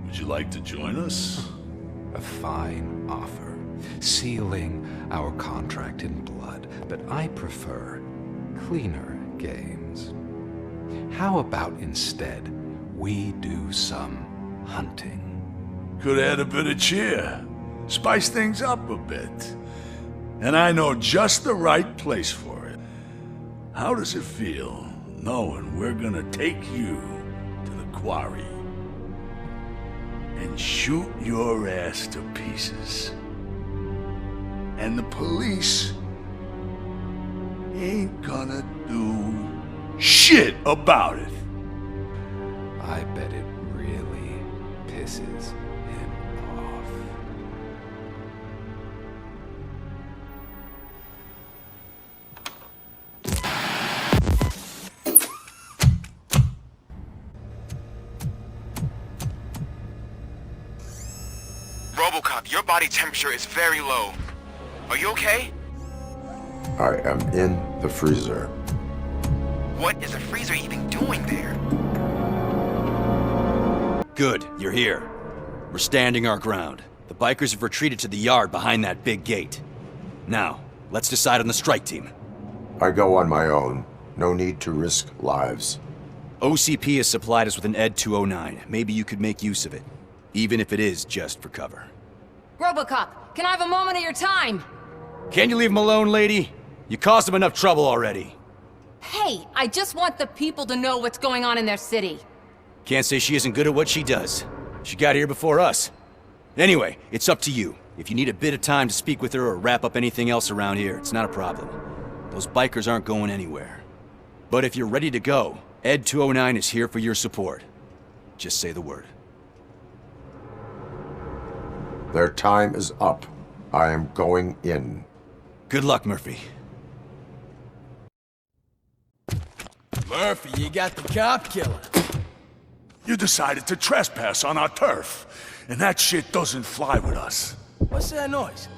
Speaker 3: Would you like to join us?
Speaker 20: A fine offer, sealing our contract in blood, but I prefer cleaner games. How about instead we do some hunting?
Speaker 3: Could add a bit of cheer, spice things up a bit. And I know just the right place for it. How does it feel knowing we're gonna take you to the quarry and shoot your ass to pieces? And the police ain't gonna do shit about it.
Speaker 20: I bet it really pisses him off.
Speaker 19: RoboCop, your body temperature is very low. Are you okay?
Speaker 6: I am in the freezer.
Speaker 19: What is a freezer even doing there?
Speaker 9: Good, you're here. We're standing our ground. The bikers have retreated to the yard behind that big gate. Now, let's decide on the strike team.
Speaker 6: I go on my own. No need to risk lives.
Speaker 9: OCP has supplied us with an ED 209. Maybe you could make use of it, even if it is just for cover.
Speaker 5: RoboCop, can I have a moment of your time?
Speaker 9: Can you leave him alone, lady? You caused him enough trouble already.
Speaker 5: Hey, I just want the people to know what's going on in their city.
Speaker 9: Can't say she isn't good at what she does. She got here before us. Anyway, it's up to you. If you need a bit of time to speak with her or wrap up anything else around here, it's not a problem. Those bikers aren't going anywhere. But if you're ready to go, ED 209 is here for your support. Just say the word.
Speaker 6: Their time is up. I am going in.
Speaker 9: Good luck, Murphy.
Speaker 12: Murphy, you got the cop killer.
Speaker 3: You decided to trespass on our turf, and that shit doesn't fly with us.
Speaker 12: What's that noise?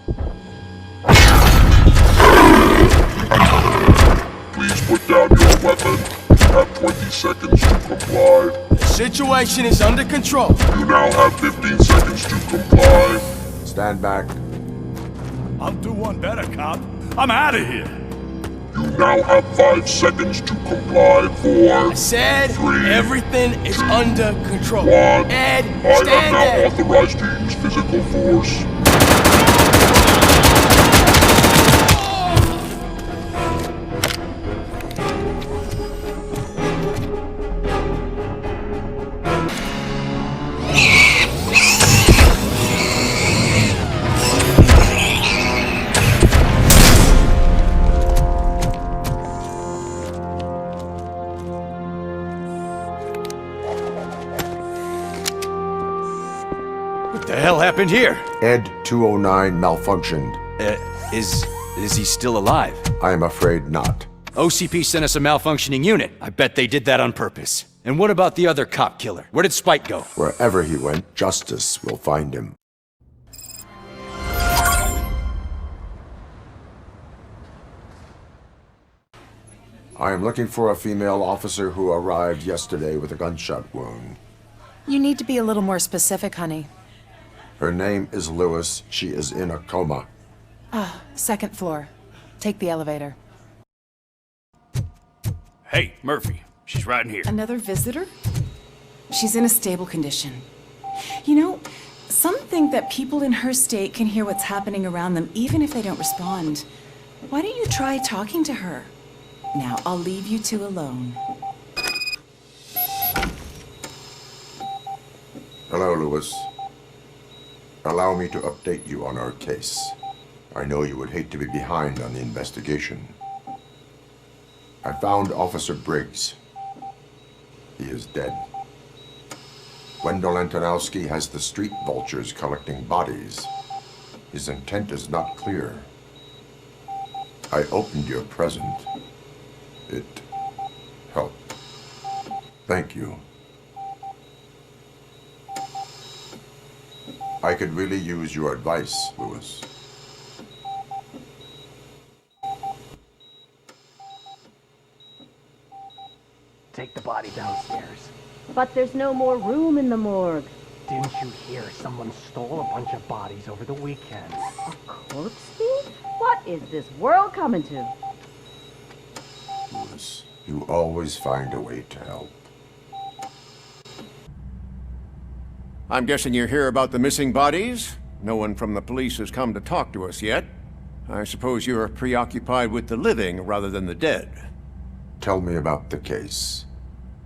Speaker 23: Please put down your weapon. You have 20 seconds to comply.
Speaker 12: The situation is under control.
Speaker 23: You now have 15 seconds to comply.
Speaker 6: Stand back.
Speaker 3: I'll do one better, cop. I'm out of here.
Speaker 23: You now have 5 seconds to comply. 4,
Speaker 12: I said
Speaker 23: 3,
Speaker 12: everything is under control.
Speaker 23: 1.
Speaker 12: Ed,
Speaker 23: I
Speaker 12: stand
Speaker 23: am now
Speaker 12: there.
Speaker 23: authorized to use physical force.
Speaker 9: What the hell happened here?
Speaker 6: ED 209 malfunctioned.
Speaker 9: Is he still alive?
Speaker 6: I am afraid not.
Speaker 9: OCP sent us a malfunctioning unit. I bet they did that on purpose. And what about the other cop killer? Where did Spike go?
Speaker 6: Wherever he went, justice will find him. I am looking for a female officer who arrived yesterday with a gunshot wound.
Speaker 24: You need to be a little more specific, honey.
Speaker 6: Her name is Lewis. She is in a coma.
Speaker 24: Ah, second floor. Take the elevator.
Speaker 2: Hey, Murphy. She's right in here.
Speaker 24: Another visitor? She's in a stable condition. You know, some think that people in her state can hear what's happening around them even if they don't respond. Why don't you try talking to her? Now, I'll leave you two alone.
Speaker 6: Hello, Lewis. Allow me to update you on our case. I know you would hate to be behind on the investigation. I found Officer Briggs. He is dead. Wendell Antonowski has the street vultures collecting bodies. His intent is not clear. I opened your present. It helped. Thank you. I could really use your advice, Lewis.
Speaker 25: Take the body downstairs.
Speaker 26: But there's no more room in the morgue.
Speaker 25: Didn't you hear someone stole a bunch of bodies over the weekend?
Speaker 26: A corpse thief? What is this world coming to?
Speaker 6: Lewis, you always find a way to help.
Speaker 27: I'm guessing you're here about the missing bodies? No one from the police has come to talk to us yet. I suppose you're preoccupied with the living rather than the dead.
Speaker 6: Tell me about the case.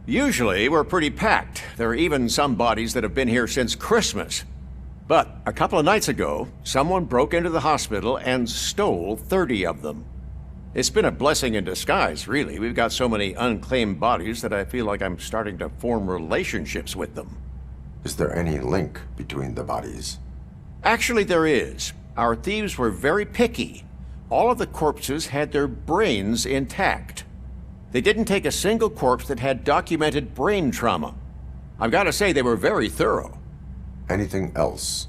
Speaker 27: Usually, we're pretty packed. There are even some bodies that have been here since Christmas. But a couple of nights ago, someone broke into the hospital and stole 30 of them. It's been a blessing in disguise, really. We've got so many unclaimed bodies that I feel like I'm starting to form relationships with them.
Speaker 6: Is there any link between the bodies?
Speaker 27: Actually, there is. Our thieves were very picky. All of the corpses had their brains intact. They didn't take a single corpse that had documented brain trauma. I've got to say, they were very thorough.
Speaker 6: Anything else?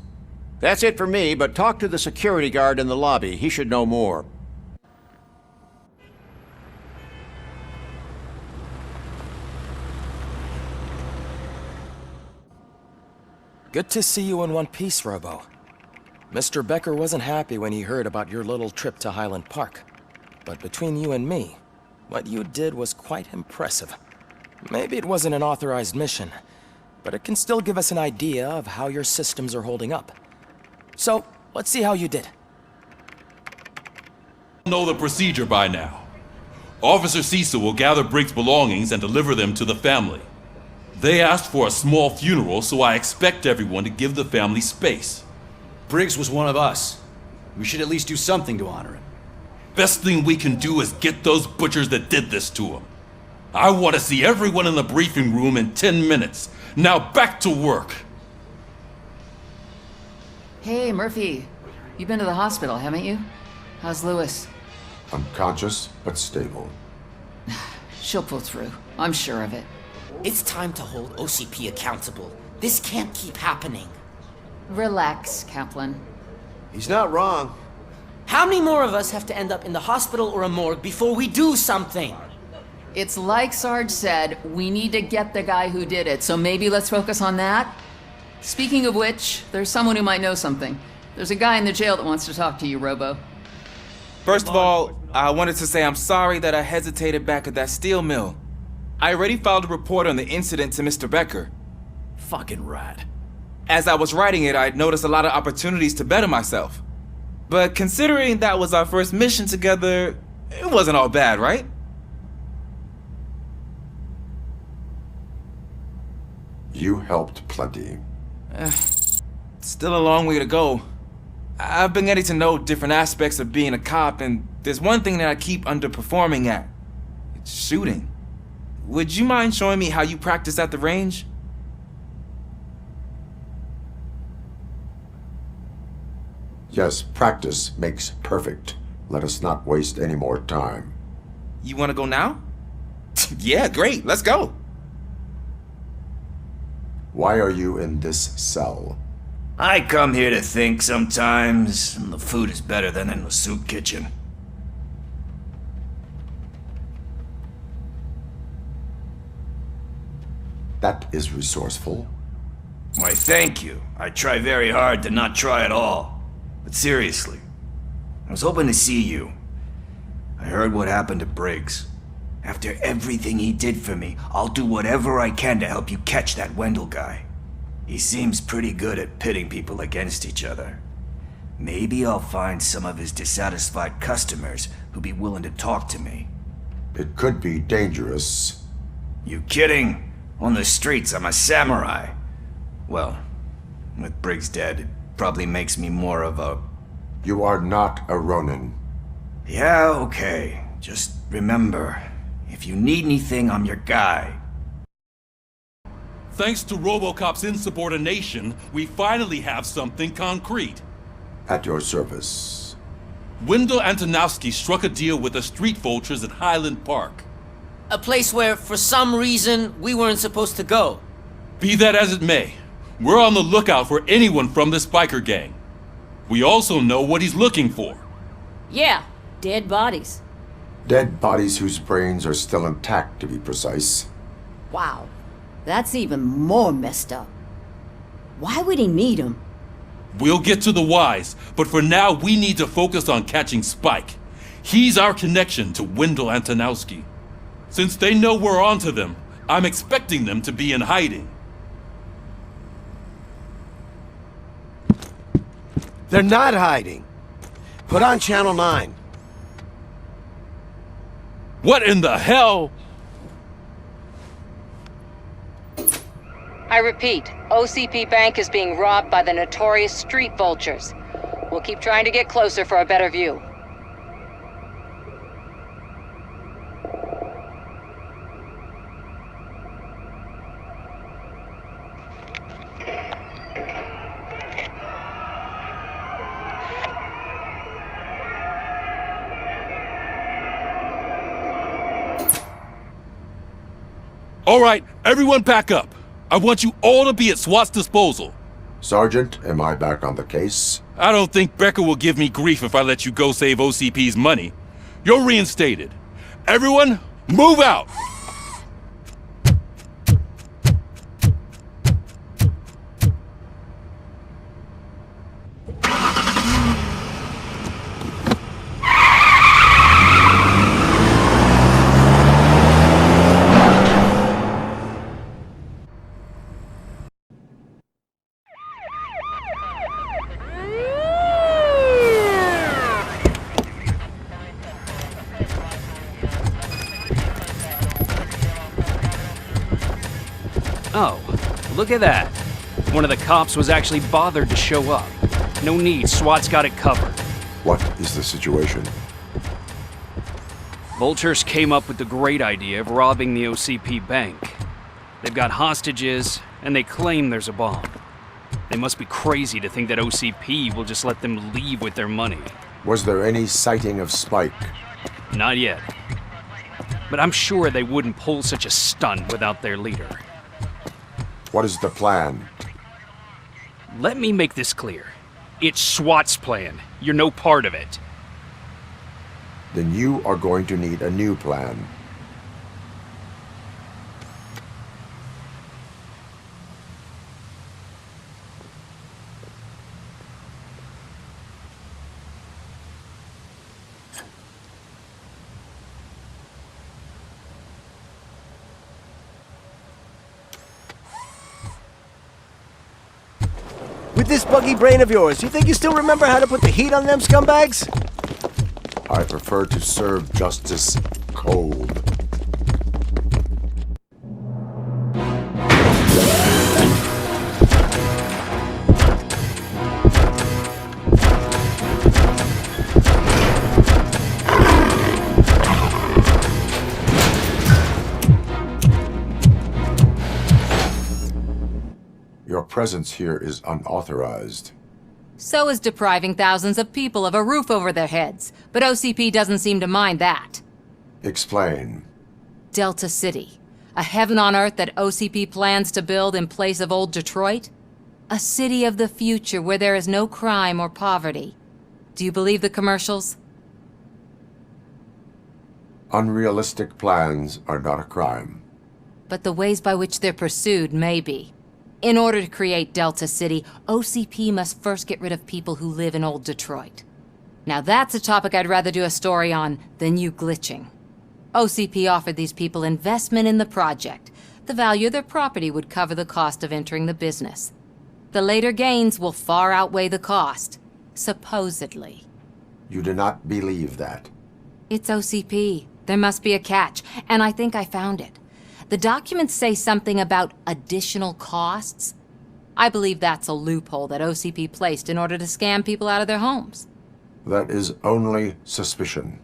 Speaker 27: That's it for me, but talk to the security guard in the lobby. He should know more.
Speaker 7: Good to see you in one piece, Robo. Mr. Becker wasn't happy when he heard about your little trip to Highland Park. But between you and me, what you did was quite impressive. Maybe it wasn't an authorized mission, but it can still give us an idea of how your systems are holding up. So, let's see how you did.
Speaker 1: Know the procedure by now. Officer Cecil will gather Briggs' belongings and deliver them to the family. They asked for a small funeral, so I expect everyone to give the family space.
Speaker 8: Briggs was one of us. We should at least do something to honor him.
Speaker 1: Best thing we can do is get those butchers that did this to him. I want to see everyone in the briefing room in 10 minutes. Now back to work.
Speaker 10: Hey, Murphy. You've been to the hospital, haven't you? How's Lewis?
Speaker 6: Unconscious, but stable.
Speaker 10: She'll pull through. I'm sure of it.
Speaker 11: It's time to hold OCP accountable. This can't keep happening.
Speaker 10: Relax, Kaplan.
Speaker 11: He's not wrong. How many more of us have to end up in the hospital or a morgue before we do something?
Speaker 10: It's like Sarge said, we need to get the guy who did it, so maybe let's focus on that? Speaking of which, there's someone who might know something. There's a guy in the jail that wants to talk to you, Robo.
Speaker 18: First of all, I wanted to say I'm sorry that I hesitated back at that steel mill. I already filed a report on the incident to Mr. Becker.
Speaker 8: Fucking rat.
Speaker 18: As I was writing it, I'd noticed a lot of opportunities to better myself. But considering that was our first mission together, it wasn't all bad, right?
Speaker 6: You helped plenty.
Speaker 18: Still a long way to go. I've been getting to know different aspects of being a cop, and there's one thing that I keep underperforming at. It's shooting. Would you mind showing me how you practice at the range?
Speaker 6: Yes, practice makes perfect. Let us not waste any more time.
Speaker 18: You want to go now? Yeah, great. Let's go.
Speaker 6: Why are you in this cell?
Speaker 9: I come here to think sometimes, and the food is better than in the soup kitchen.
Speaker 6: That is resourceful.
Speaker 9: Why, thank you. I try very hard to not try at all. But seriously, I was hoping to see you. I heard what happened to Briggs. After everything he did for me, I'll do whatever I can to help you catch that Wendell guy. He seems pretty good at pitting people against each other. Maybe I'll find some of his dissatisfied customers who'd be willing to talk to me.
Speaker 6: It could be dangerous.
Speaker 9: You kidding? On the streets, I'm a samurai. Well, with Briggs dead, it probably makes me more of a...
Speaker 6: You are not a Ronin.
Speaker 9: Yeah, okay. Just remember, if you need anything, I'm your guy.
Speaker 1: Thanks to RoboCop's insubordination, we finally have something concrete.
Speaker 6: At your service.
Speaker 1: Wendell Antonowski struck a deal with the street vultures at Highland Park.
Speaker 11: A place where, for some reason, we weren't supposed to go.
Speaker 1: Be that as it may, we're on the lookout for anyone from this biker gang. We also know what he's looking for.
Speaker 26: Yeah, dead bodies.
Speaker 6: Dead bodies whose brains are still intact, to be precise.
Speaker 26: Wow, that's even more messed up. Why would he need them?
Speaker 1: We'll get to the whys, but for now we need to focus on catching Spike. He's our connection to Wendell Antonowski. Since they know we're onto them, I'm expecting them to be in hiding.
Speaker 12: They're not hiding. Put on Channel 9.
Speaker 1: What in the hell?
Speaker 5: I repeat, OCP Bank is being robbed by the notorious street vultures. We'll keep trying to get closer for a better view.
Speaker 1: All right, everyone back up. I want you all to be at SWAT's disposal.
Speaker 6: Sergeant, am I back on the case?
Speaker 1: I don't think Becker will give me grief if I let you go save OCP's money. You're reinstated. Everyone, move out!
Speaker 13: Oh, look at that. One of the cops was actually bothered to show up. No need, SWAT's got it covered.
Speaker 6: What is the situation?
Speaker 13: Vultures came up with the great idea of robbing the OCP bank. They've got hostages, and they claim there's a bomb. They must be crazy to think that OCP will just let them leave with their money.
Speaker 6: Was there any sighting of Spike?
Speaker 13: Not yet. But I'm sure they wouldn't pull such a stunt without their leader.
Speaker 6: What is the plan?
Speaker 13: Let me make this clear. It's SWAT's plan. You're no part of it.
Speaker 6: Then you are going to need a new plan.
Speaker 12: With this buggy brain of yours, you think you still remember how to put the heat on them scumbags?
Speaker 6: I prefer to serve justice cold. Your presence here is unauthorized.
Speaker 5: So is depriving thousands of people of a roof over their heads. But OCP doesn't seem to mind that.
Speaker 6: Explain.
Speaker 5: Delta City. A heaven on earth that OCP plans to build in place of old Detroit? A city of the future where there is no crime or poverty. Do you believe the commercials?
Speaker 6: Unrealistic plans are not a crime.
Speaker 5: But the ways by which they're pursued may be. In order to create Delta City, OCP must first get rid of people who live in old Detroit. Now that's a topic I'd rather do a story on than you glitching. OCP offered these people investment in the project. The value of their property would cover the cost of entering the business. The later gains will far outweigh the cost, supposedly.
Speaker 6: You do not believe that.
Speaker 5: It's OCP. There must be a catch, and I think I found it. The documents say something about additional costs. I believe that's a loophole that OCP placed in order to scam people out of their homes.
Speaker 6: That is only suspicion.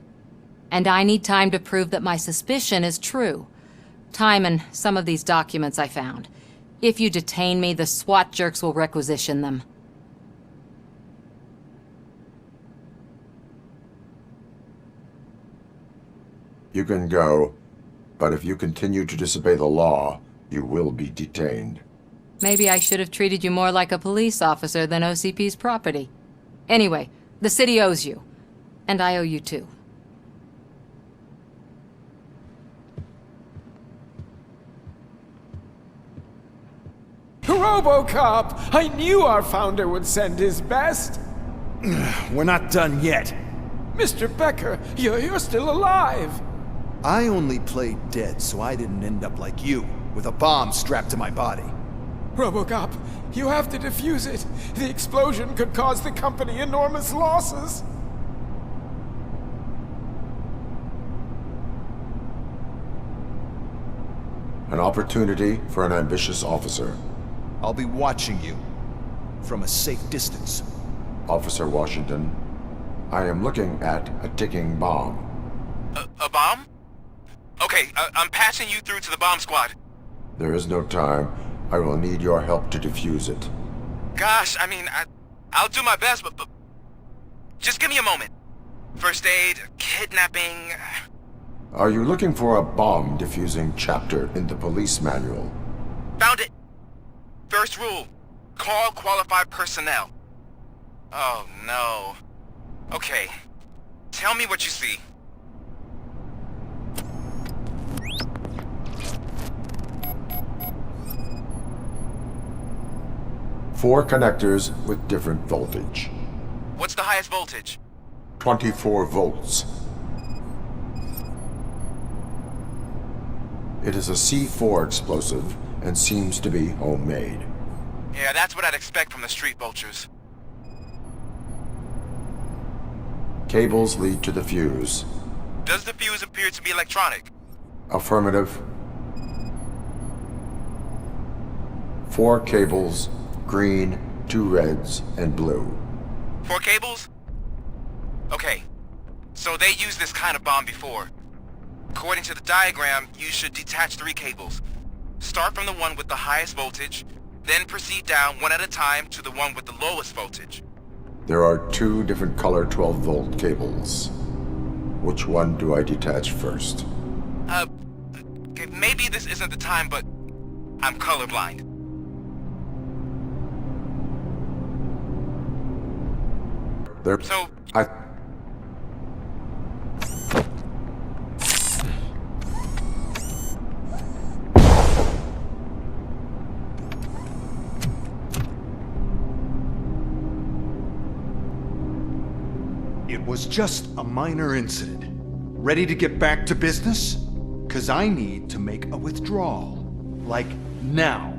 Speaker 5: And I need time to prove that my suspicion is true. Time and some of these documents I found. If you detain me, the SWAT jerks will requisition them.
Speaker 6: You can go, but if you continue to disobey the law, you will be detained.
Speaker 5: Maybe I should have treated you more like a police officer than OCP's property. Anyway, the city owes you. And I owe you too.
Speaker 14: RoboCop! I knew our founder would send his best!
Speaker 3: We're not done yet.
Speaker 14: Mr. Becker, you're still alive!
Speaker 3: I only played dead so I didn't end up like you, with a bomb strapped to my body.
Speaker 14: RoboCop, you have to defuse it. The explosion could cause the company enormous losses.
Speaker 6: An opportunity for an ambitious officer.
Speaker 3: I'll be watching you, from a safe distance.
Speaker 6: Officer Washington, I am looking at a ticking bomb.
Speaker 19: A bomb? Okay, I'm passing you through to the bomb squad.
Speaker 6: There is no time. I will need your help to defuse it.
Speaker 19: Gosh, I mean, I'll do my best, but just give me a moment. First aid, kidnapping...
Speaker 6: Are you looking for a bomb defusing chapter in the police manual?
Speaker 19: Found it! First rule, Call qualified personnel. Oh, no. Okay. Tell me what you see.
Speaker 6: Four connectors with different voltage.
Speaker 19: What's the highest voltage?
Speaker 6: 24 volts. It is a C4 explosive and seems to be homemade.
Speaker 19: Yeah, that's what I'd expect from the street vultures.
Speaker 6: Cables lead to the fuse.
Speaker 19: Does the fuse appear to be electronic?
Speaker 6: Affirmative. 4 cables, green, 2 reds, and blue.
Speaker 19: 4 cables? Okay. So they used this kind of bomb before. According to the diagram, you should detach 3 cables. Start from the one with the highest voltage, then proceed down one at a time to the one with the lowest voltage.
Speaker 6: There are 2 different color 12-volt cables. Which one do I detach first?
Speaker 19: Okay, maybe this isn't the time, but I'm colorblind. So...
Speaker 4: It was just a minor incident. Ready to get back to business? 'Cause I need to make a withdrawal. Like, now.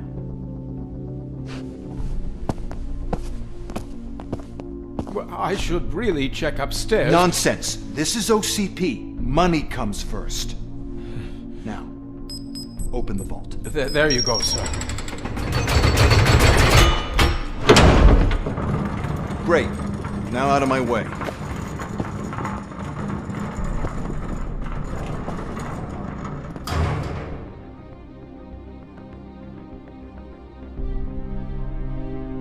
Speaker 14: Well, I should really check upstairs.
Speaker 4: Nonsense. This is OCP. Money comes first. Now, open the vault.
Speaker 14: There you go, sir.
Speaker 4: Great. Now out of my way.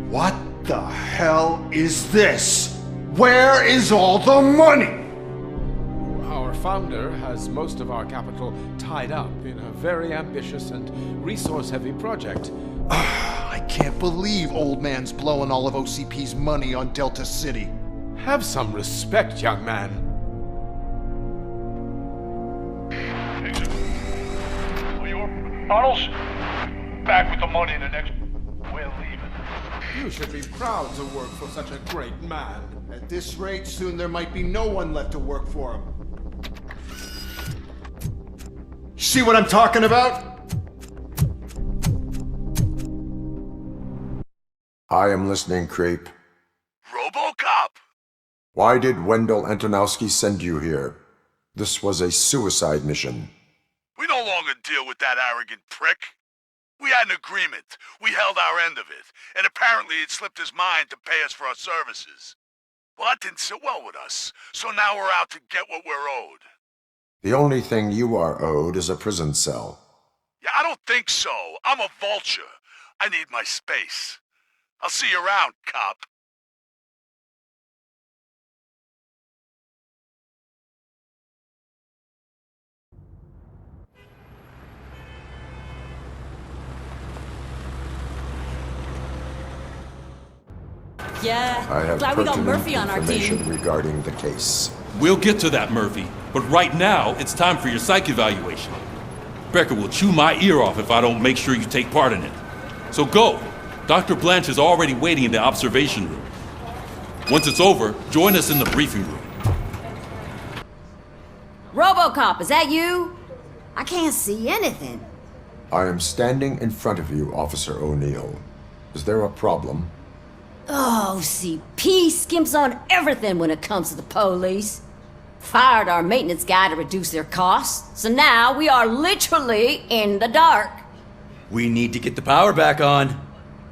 Speaker 4: What the hell is this? Where is all the money?
Speaker 14: Our founder has most of our capital tied up in a very ambitious and resource-heavy project.
Speaker 4: I can't believe old man's blowing all of OCP's money on Delta City.
Speaker 14: Have some respect, young man.
Speaker 3: Arnold's back with the money in the next... We're leaving.
Speaker 14: You should be proud to work for such a great man.
Speaker 4: At this rate, soon there might be no one left to work for him. See what I'm talking about?
Speaker 6: I am listening, Creep.
Speaker 3: RoboCop!
Speaker 6: Why did Wendell Antonowski send you here? This was a suicide mission.
Speaker 3: We no longer deal with that arrogant prick. We had an agreement. We held our end of it. And apparently it slipped his mind to pay us for our services. Well, that didn't sit well with us. So now we're out to get what we're owed.
Speaker 6: The only thing you are owed is a prison cell.
Speaker 3: Yeah, I don't think so. I'm a vulture. I need my space. I'll see you around, cop.
Speaker 26: Yeah,
Speaker 6: I have
Speaker 26: glad we got
Speaker 6: pertinent
Speaker 26: Murphy on our
Speaker 6: information
Speaker 26: team.
Speaker 6: regarding the case.
Speaker 1: We'll get to that, Murphy. But right now, it's time for your psych evaluation. Becker will chew my ear off if I don't make sure you take part in it. So go. Dr. Blanche is already waiting in the observation room. Once it's over, join us in the briefing room.
Speaker 26: RoboCop, is that you? I can't see anything.
Speaker 6: I am standing in front of you, Officer O'Neill. Is there a problem?
Speaker 26: Oh, OCP skimps on everything when it comes to the police. Fired our maintenance guy to reduce their costs, so now we are literally in the dark.
Speaker 8: We need to get the power back on.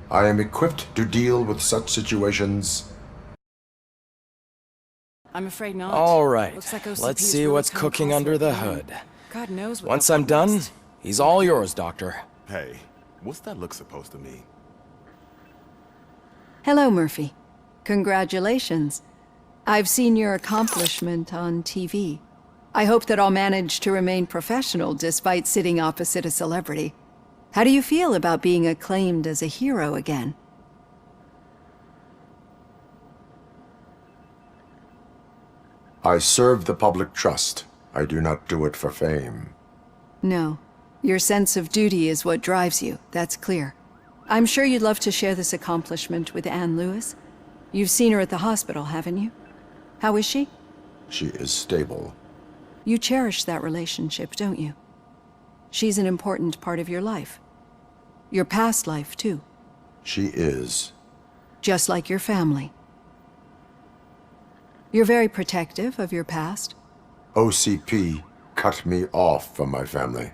Speaker 6: I am equipped to deal with such situations.
Speaker 24: I'm afraid not.
Speaker 7: All right,
Speaker 24: Looks like OCP
Speaker 7: let's
Speaker 24: is
Speaker 7: see
Speaker 24: really
Speaker 7: what's
Speaker 24: come
Speaker 7: cooking
Speaker 24: close
Speaker 7: under
Speaker 24: with
Speaker 7: the
Speaker 24: the plan.
Speaker 7: hood.
Speaker 24: God knows what
Speaker 7: Once
Speaker 24: they'll
Speaker 7: I'm
Speaker 24: put
Speaker 7: done,
Speaker 24: next.
Speaker 7: he's all yours, Doctor.
Speaker 15: Hey, what's that look supposed to mean?
Speaker 16: Hello, Murphy. Congratulations. I've seen your accomplishment on TV. I hope that I'll manage to remain professional despite sitting opposite a celebrity. How do you feel about being acclaimed as a hero again?
Speaker 6: I serve the public trust. I do not do it for fame.
Speaker 16: No. Your sense of duty is what drives you, that's clear. I'm sure you'd love to share this accomplishment with Anne Lewis. You've seen her at the hospital, haven't you? How is she?
Speaker 6: She is stable.
Speaker 16: You cherish that relationship, don't you? She's an important part of your life. Your past life, too.
Speaker 6: She is.
Speaker 16: Just like your family. You're very protective of your past.
Speaker 6: OCP cut me off from my family.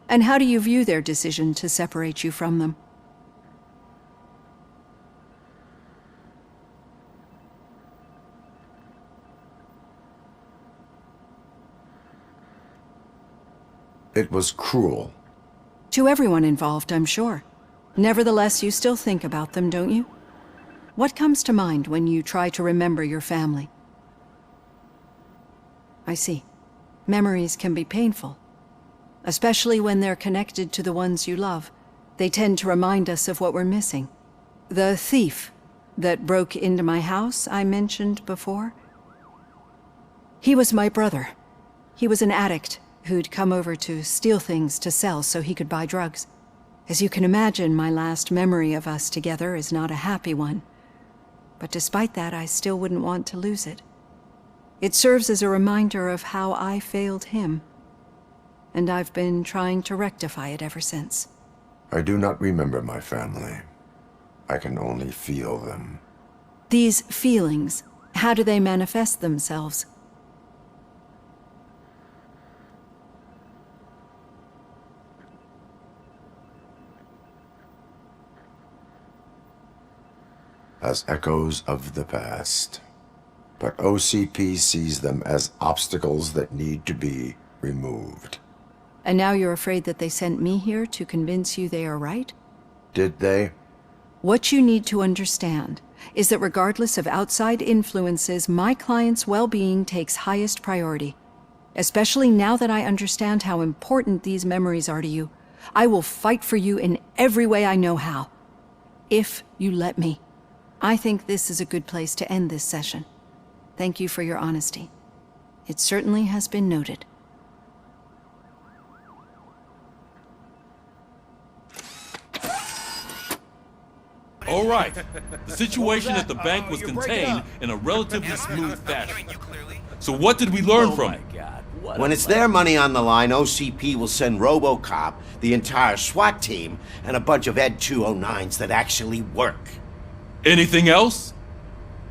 Speaker 16: And how do you view their decision to separate you from them?
Speaker 6: It was cruel.
Speaker 16: To everyone involved, I'm sure. Nevertheless, you still think about them, don't you? What comes to mind when you try to remember your family? I see. Memories can be painful. Especially when they're connected to the ones you love. They tend to remind us of what we're missing. The thief that broke into my house I mentioned before? He was my brother. He was an addict who'd come over to steal things to sell so he could buy drugs. As you can imagine, my last memory of us together is not a happy one. But despite that, I still wouldn't want to lose it. It serves as a reminder of how I failed him. And I've been trying to rectify it ever since.
Speaker 6: I do not remember my family. I can only feel them.
Speaker 16: These feelings, how do they manifest themselves?
Speaker 6: As echoes of the past. But OCP sees them as obstacles that need to be removed.
Speaker 16: And now you're afraid that they sent me here to convince you they are right?
Speaker 6: Did they?
Speaker 16: What you need to understand is that regardless of outside influences, my client's well-being takes highest priority. Especially now that I understand how important these memories are to you, I will fight for you in every way I know how. If you let me. I think this is a good place to end this session. Thank you for your honesty. It certainly has been noted.
Speaker 1: All right. The situation at the bank was contained in a relatively smooth fashion. So what did we learn from it?
Speaker 2: When it's their money on the line, OCP will send RoboCop, the entire SWAT team, and a bunch of Ed 209s that actually work.
Speaker 1: Anything else?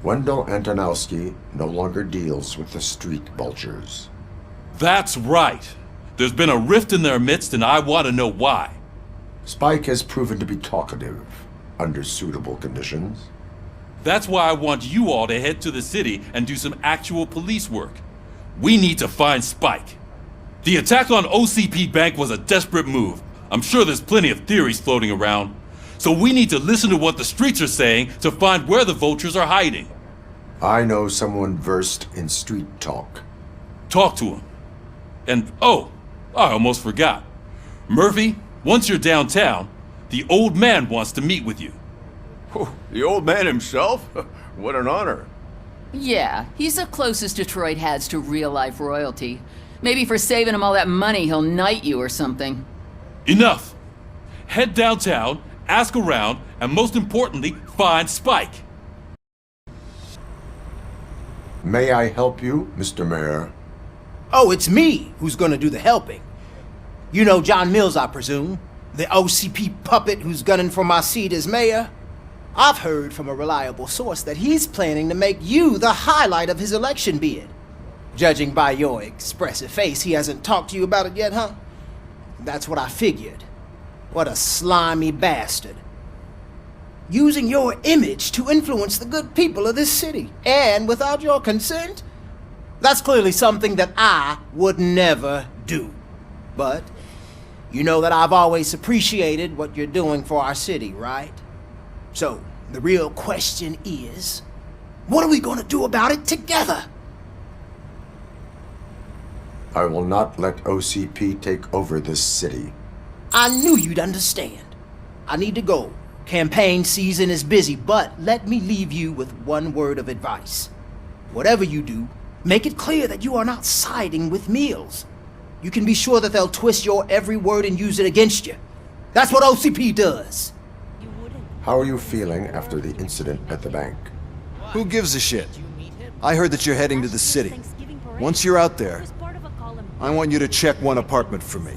Speaker 6: Wendell Antonowski no longer deals with the street vultures.
Speaker 1: That's right. There's been a rift in their midst, and I want to know why.
Speaker 6: Spike has proven to be talkative under suitable conditions.
Speaker 1: That's why I want you all to head to the city and do some actual police work. We need to find Spike. The attack on OCP Bank was a desperate move. I'm sure there's plenty of theories floating around. So we need to listen to what the streets are saying to find where the vultures are hiding.
Speaker 6: I know someone versed in street talk.
Speaker 1: Talk to him. And oh, I almost forgot. Murphy, once you're downtown, the old man wants to meet with you.
Speaker 27: Oh, the old man himself? What an honor.
Speaker 10: Yeah, he's the closest Detroit has to real-life royalty. Maybe for saving him all that money, he'll knight you or something.
Speaker 1: Enough. Head downtown, ask around, and most importantly, find Spike.
Speaker 6: May I help you, Mr. Mayor?
Speaker 11: Oh, it's me who's gonna do the helping. You know John Mills, I presume? The OCP puppet who's gunning for my seat as mayor? I've heard from a reliable source that he's planning to make you the highlight of his election bid. Judging by your expressive face, he hasn't talked to you about it yet, huh? That's what I figured. What a slimy bastard. Using your image to influence the good people of this city, and without your consent? That's clearly something that I would never do. But you know that I've always appreciated what you're doing for our city, right? So, the real question is, what are we gonna do about it together?
Speaker 6: I will not let OCP take over this city.
Speaker 11: I knew you'd understand. I need to go. Campaign season is busy, but let me leave you with one word of advice. Whatever you do, Make it clear that you are not siding with Mills. You can be sure that they'll twist your every word and use it against you. That's what OCP does.
Speaker 6: How are you feeling after the incident at the bank?
Speaker 17: Who gives a shit? I heard that you're heading to the city. Once you're out there, I want you to check one apartment for me.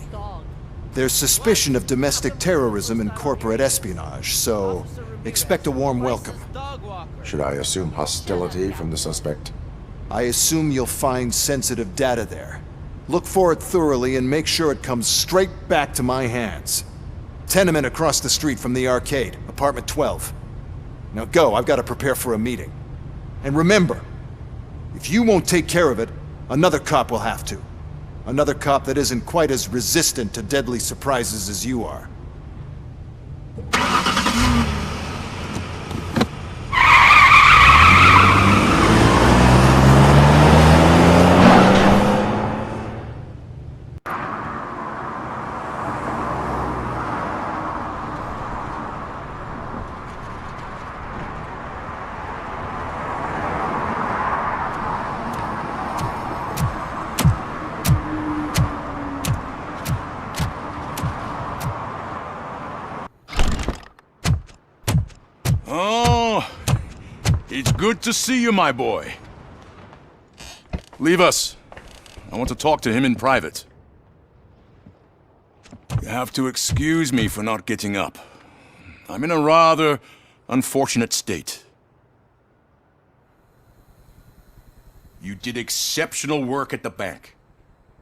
Speaker 17: There's suspicion of domestic terrorism and corporate espionage, so expect a warm welcome.
Speaker 6: Should I assume hostility from the suspect?
Speaker 17: I assume you'll find sensitive data there. Look for it thoroughly and make sure it comes straight back to my hands. Tenement across the street from the arcade, apartment 12. Now go, I've got to prepare for a meeting. And remember, if you won't take care of it, another cop will have to. Another cop that isn't quite as resistant to deadly surprises as you are.
Speaker 18: Oh, it's good to see you, my boy. Leave us. I want to talk to him in private. You have to excuse me for not getting up. I'm in a rather unfortunate state. You did exceptional work at the bank.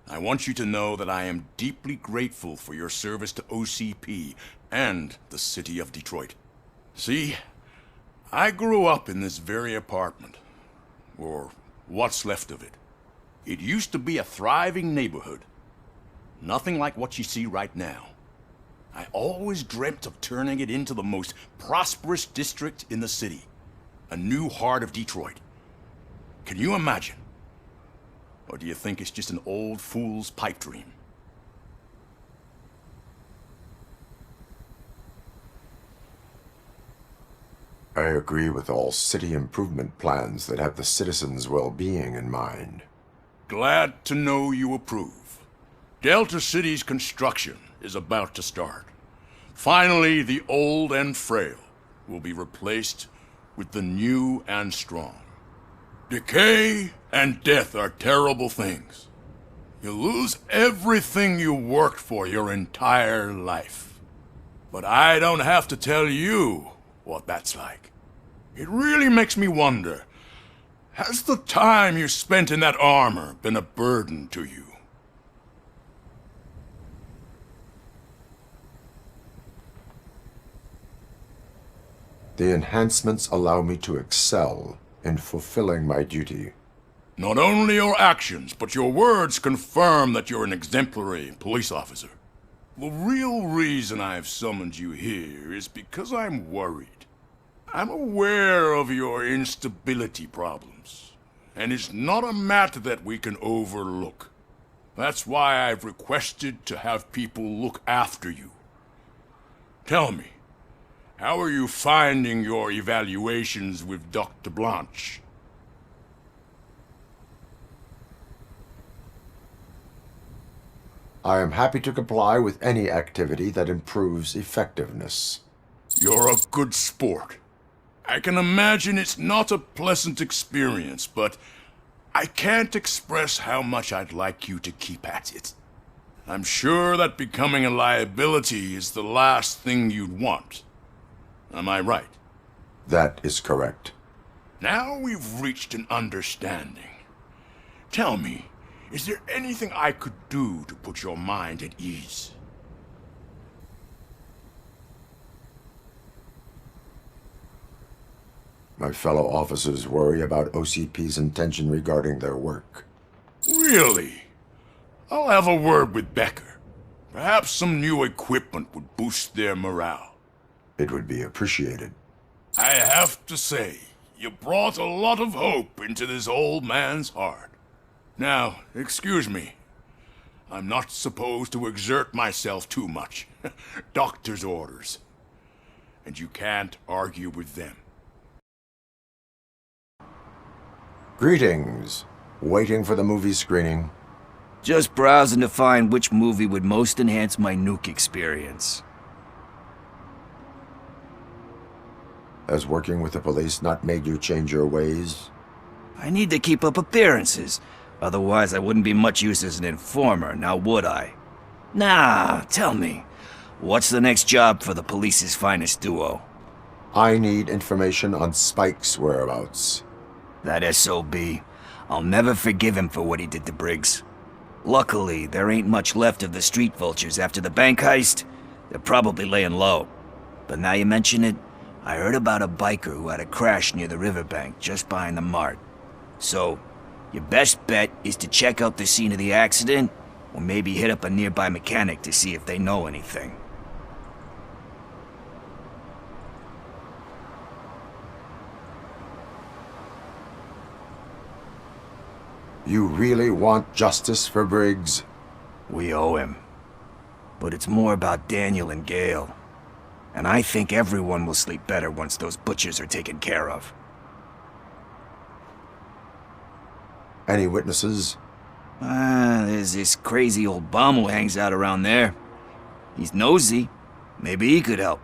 Speaker 18: I want you to know that I am deeply grateful for your service to OCP and the city of Detroit. See, I grew up in this very apartment, or what's left of it. It used to be a thriving neighborhood. Nothing like what you see right now. I always dreamt of turning it into the most prosperous district in the city. A new heart of Detroit. Can you imagine? Or do you think it's just an old fool's pipe dream?
Speaker 6: I agree with all city improvement plans that have the citizens' well-being in mind.
Speaker 18: Glad to know you approve. Delta City's construction is about to start. Finally, the old and frail will be replaced with the new and strong. Decay and death are terrible things. You lose everything you worked for your entire life. But I don't have to tell you what that's like. It really makes me wonder, has the time you spent in that armor been a burden to you?
Speaker 6: The enhancements allow me to excel in fulfilling my duty.
Speaker 18: Not only your actions, but your words confirm that you're an exemplary police officer. The real reason I've summoned you here is because I'm worried. I'm aware of your instability problems, and it's not a matter that we can overlook. That's why I've requested to have people look after you. Tell me, how are you finding your evaluations with Dr. Blanche?
Speaker 6: I am happy to comply with any activity that improves effectiveness.
Speaker 18: You're a good sport. I can imagine it's not a pleasant experience, but I can't express how much I'd like you to keep at it. I'm sure that becoming a liability is the last thing you'd want. Am I right?
Speaker 6: That is correct.
Speaker 18: Now we've reached an understanding. Tell me, is there anything I could do to put your mind at ease?
Speaker 6: My fellow officers worry about OCP's intention regarding their work.
Speaker 18: Really? I'll have a word with Becker. Perhaps some new equipment would boost their morale.
Speaker 6: It would be appreciated.
Speaker 18: I have to say, you brought a lot of hope into this old man's heart. Now, excuse me. I'm not supposed to exert myself too much. Doctor's orders. And you can't argue with them.
Speaker 6: Greetings. Waiting for the movie screening.
Speaker 9: Just browsing to find which movie would most enhance my nuke experience.
Speaker 6: Has working with the police not made you change your ways?
Speaker 9: I need to keep up appearances. Otherwise, I wouldn't be much use as an informer, now would I? Nah, tell me. What's the next job for the police's finest duo?
Speaker 6: I need information on Spike's whereabouts.
Speaker 9: That SOB. I'll never forgive him for what he did to Briggs. Luckily, there ain't much left of the street vultures after the bank heist. They're probably laying low. But now you mention it, I heard about a biker who had a crash near the riverbank just behind the mart. So, your best bet is to check out the scene of the accident, or maybe hit up a nearby mechanic to see if they know anything.
Speaker 6: You really want justice for Briggs?
Speaker 9: We owe him. But it's more about Daniel and Gale. And I think everyone will sleep better once those butchers are taken care of.
Speaker 6: Any witnesses?
Speaker 9: There's this crazy old bum who hangs out around there. He's nosy. Maybe he could help.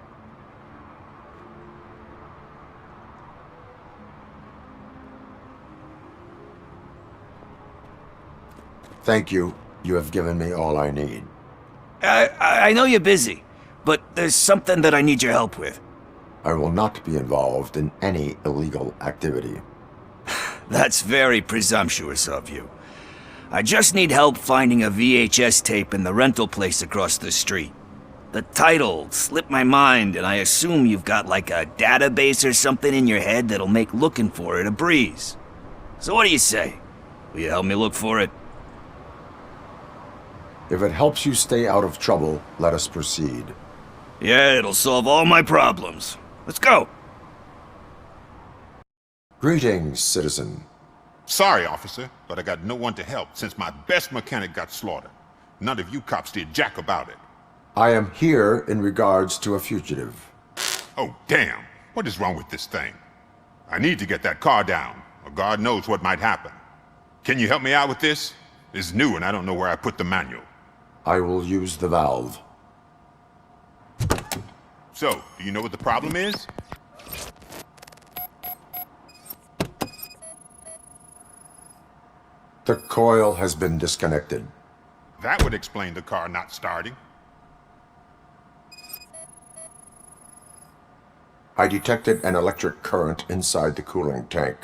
Speaker 6: Thank you. You have given me all I need.
Speaker 9: I know you're busy, but there's something that I need your help with.
Speaker 6: I will not be involved in any illegal activity.
Speaker 9: That's very presumptuous of you. I just need help finding a VHS tape in the rental place across the street. The title slipped my mind, and I assume you've got like a database or something in your head that'll make looking for it a breeze. So what do you say? Will you help me look for it?
Speaker 6: If it helps you stay out of trouble, let us proceed.
Speaker 9: Yeah, it'll solve all my problems. Let's go!
Speaker 6: Greetings, citizen.
Speaker 13: Sorry, officer, but I got no one to help since my best mechanic got slaughtered. None of you cops did jack about it.
Speaker 6: I am here in regards to a fugitive.
Speaker 13: Oh, damn. What is wrong with this thing? I need to get that car down, or God knows what might happen. Can you help me out with this? It's new and I don't know where I put the manual.
Speaker 6: I will use the valve.
Speaker 13: So, do you know what the problem is?
Speaker 6: The coil has been disconnected.
Speaker 13: That would explain the car not starting.
Speaker 6: I detected an electric current inside the cooling tank.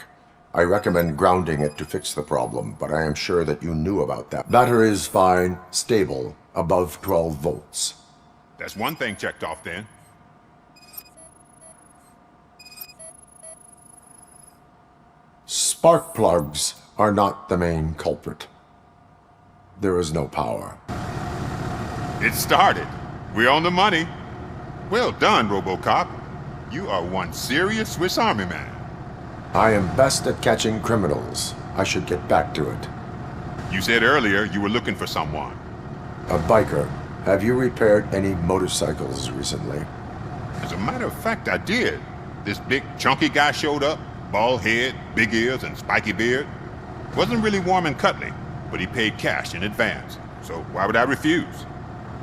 Speaker 6: I recommend grounding it to fix the problem, but I am sure that you knew about that. Battery is fine, stable, above 12 volts.
Speaker 13: That's one thing checked off then.
Speaker 6: Spark plugs are not the main culprit. There is no power.
Speaker 13: It started. We're on the money. Well done, RoboCop. You are one serious Swiss Army man.
Speaker 6: I am best at catching criminals. I should get back to it.
Speaker 13: You said earlier you were looking for someone.
Speaker 6: A biker. Have you repaired any motorcycles recently?
Speaker 13: As a matter of fact, I did. This big, chunky guy showed up. Bald head, big ears, and spiky beard. Wasn't really warm and cuddly, but he paid cash in advance. So why would I refuse?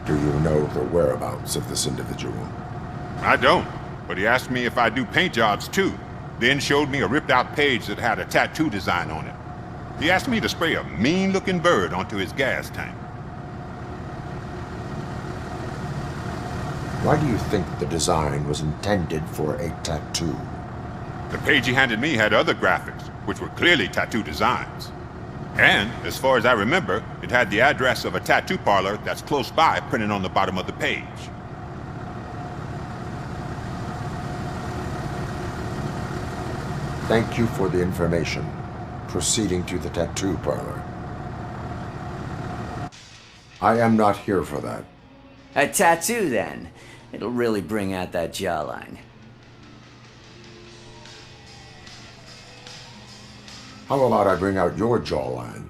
Speaker 6: Do you know the whereabouts of this individual?
Speaker 13: I don't, but he asked me if I do paint jobs too. Then showed me a ripped-out page that had a tattoo design on it. He asked me to spray a mean-looking bird onto his gas tank.
Speaker 6: Why do you think the design was intended for a tattoo?
Speaker 13: The page he handed me had other graphics, which were clearly tattoo designs. And, as far as I remember, it had the address of a tattoo parlor that's close by printed on the bottom of the page.
Speaker 6: Thank you for the information. Proceeding to the tattoo parlor. I am not here for that.
Speaker 20: A tattoo, then. It'll really bring out that jawline.
Speaker 6: How about I bring out your jawline?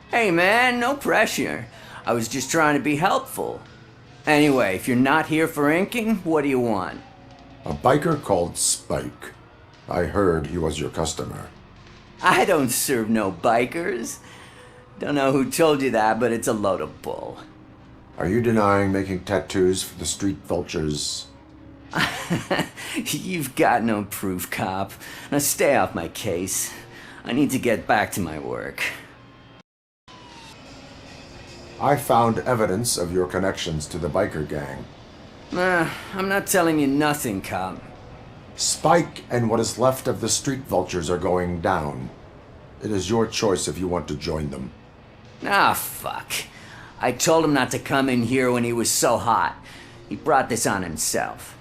Speaker 20: Hey, man, no pressure. I was just trying to be helpful. Anyway, if you're not here for inking, what do you want?
Speaker 6: A biker called Spike. I heard he was your customer.
Speaker 20: I don't serve no bikers. Don't know who told you that, but it's a load of bull.
Speaker 6: Are you denying making tattoos for the street vultures?
Speaker 20: You've got no proof, cop. Now stay off my case. I need to get back to my work.
Speaker 6: I found evidence of your connections to the biker gang.
Speaker 20: I'm not telling you nothing, cop.
Speaker 6: Spike and what is left of the street vultures are going down. It is your choice if you want to join them.
Speaker 20: Ah, fuck. I told him not to come in here when he was so hot. He brought this on himself.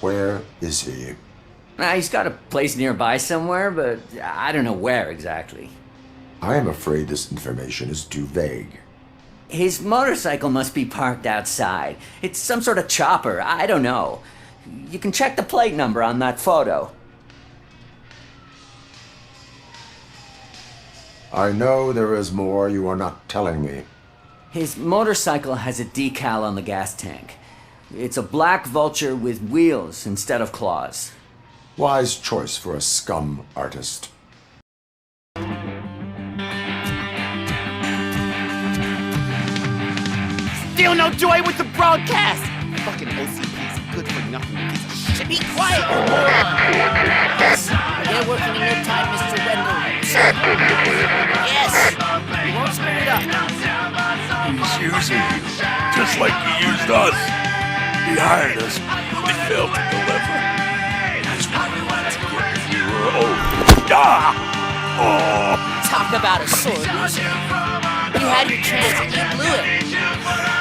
Speaker 6: Where is he?
Speaker 20: He's got a place nearby somewhere, but I don't know where exactly.
Speaker 6: I am afraid this information is too vague.
Speaker 20: His motorcycle must be parked outside. It's some sort of chopper. I don't know. You can check the plate number on that photo.
Speaker 6: I know there is more you are not telling me.
Speaker 20: His motorcycle has a decal on the gas tank. It's a black vulture with wheels instead of claws.
Speaker 6: Wise choice for a scum artist.
Speaker 11: Still no joy with the broadcast! Fucking OCP's good for nothing piece of shit. Be quiet, you moron! Yes, they're working in no time, Mr. Wendell. Sir. Yes, we won't split it up.
Speaker 3: He's using you, just like he used us. He hired us, we failed to deliver. That's why we wanted to get you.
Speaker 11: Talk about a sore loser. You had your chance and you blew it.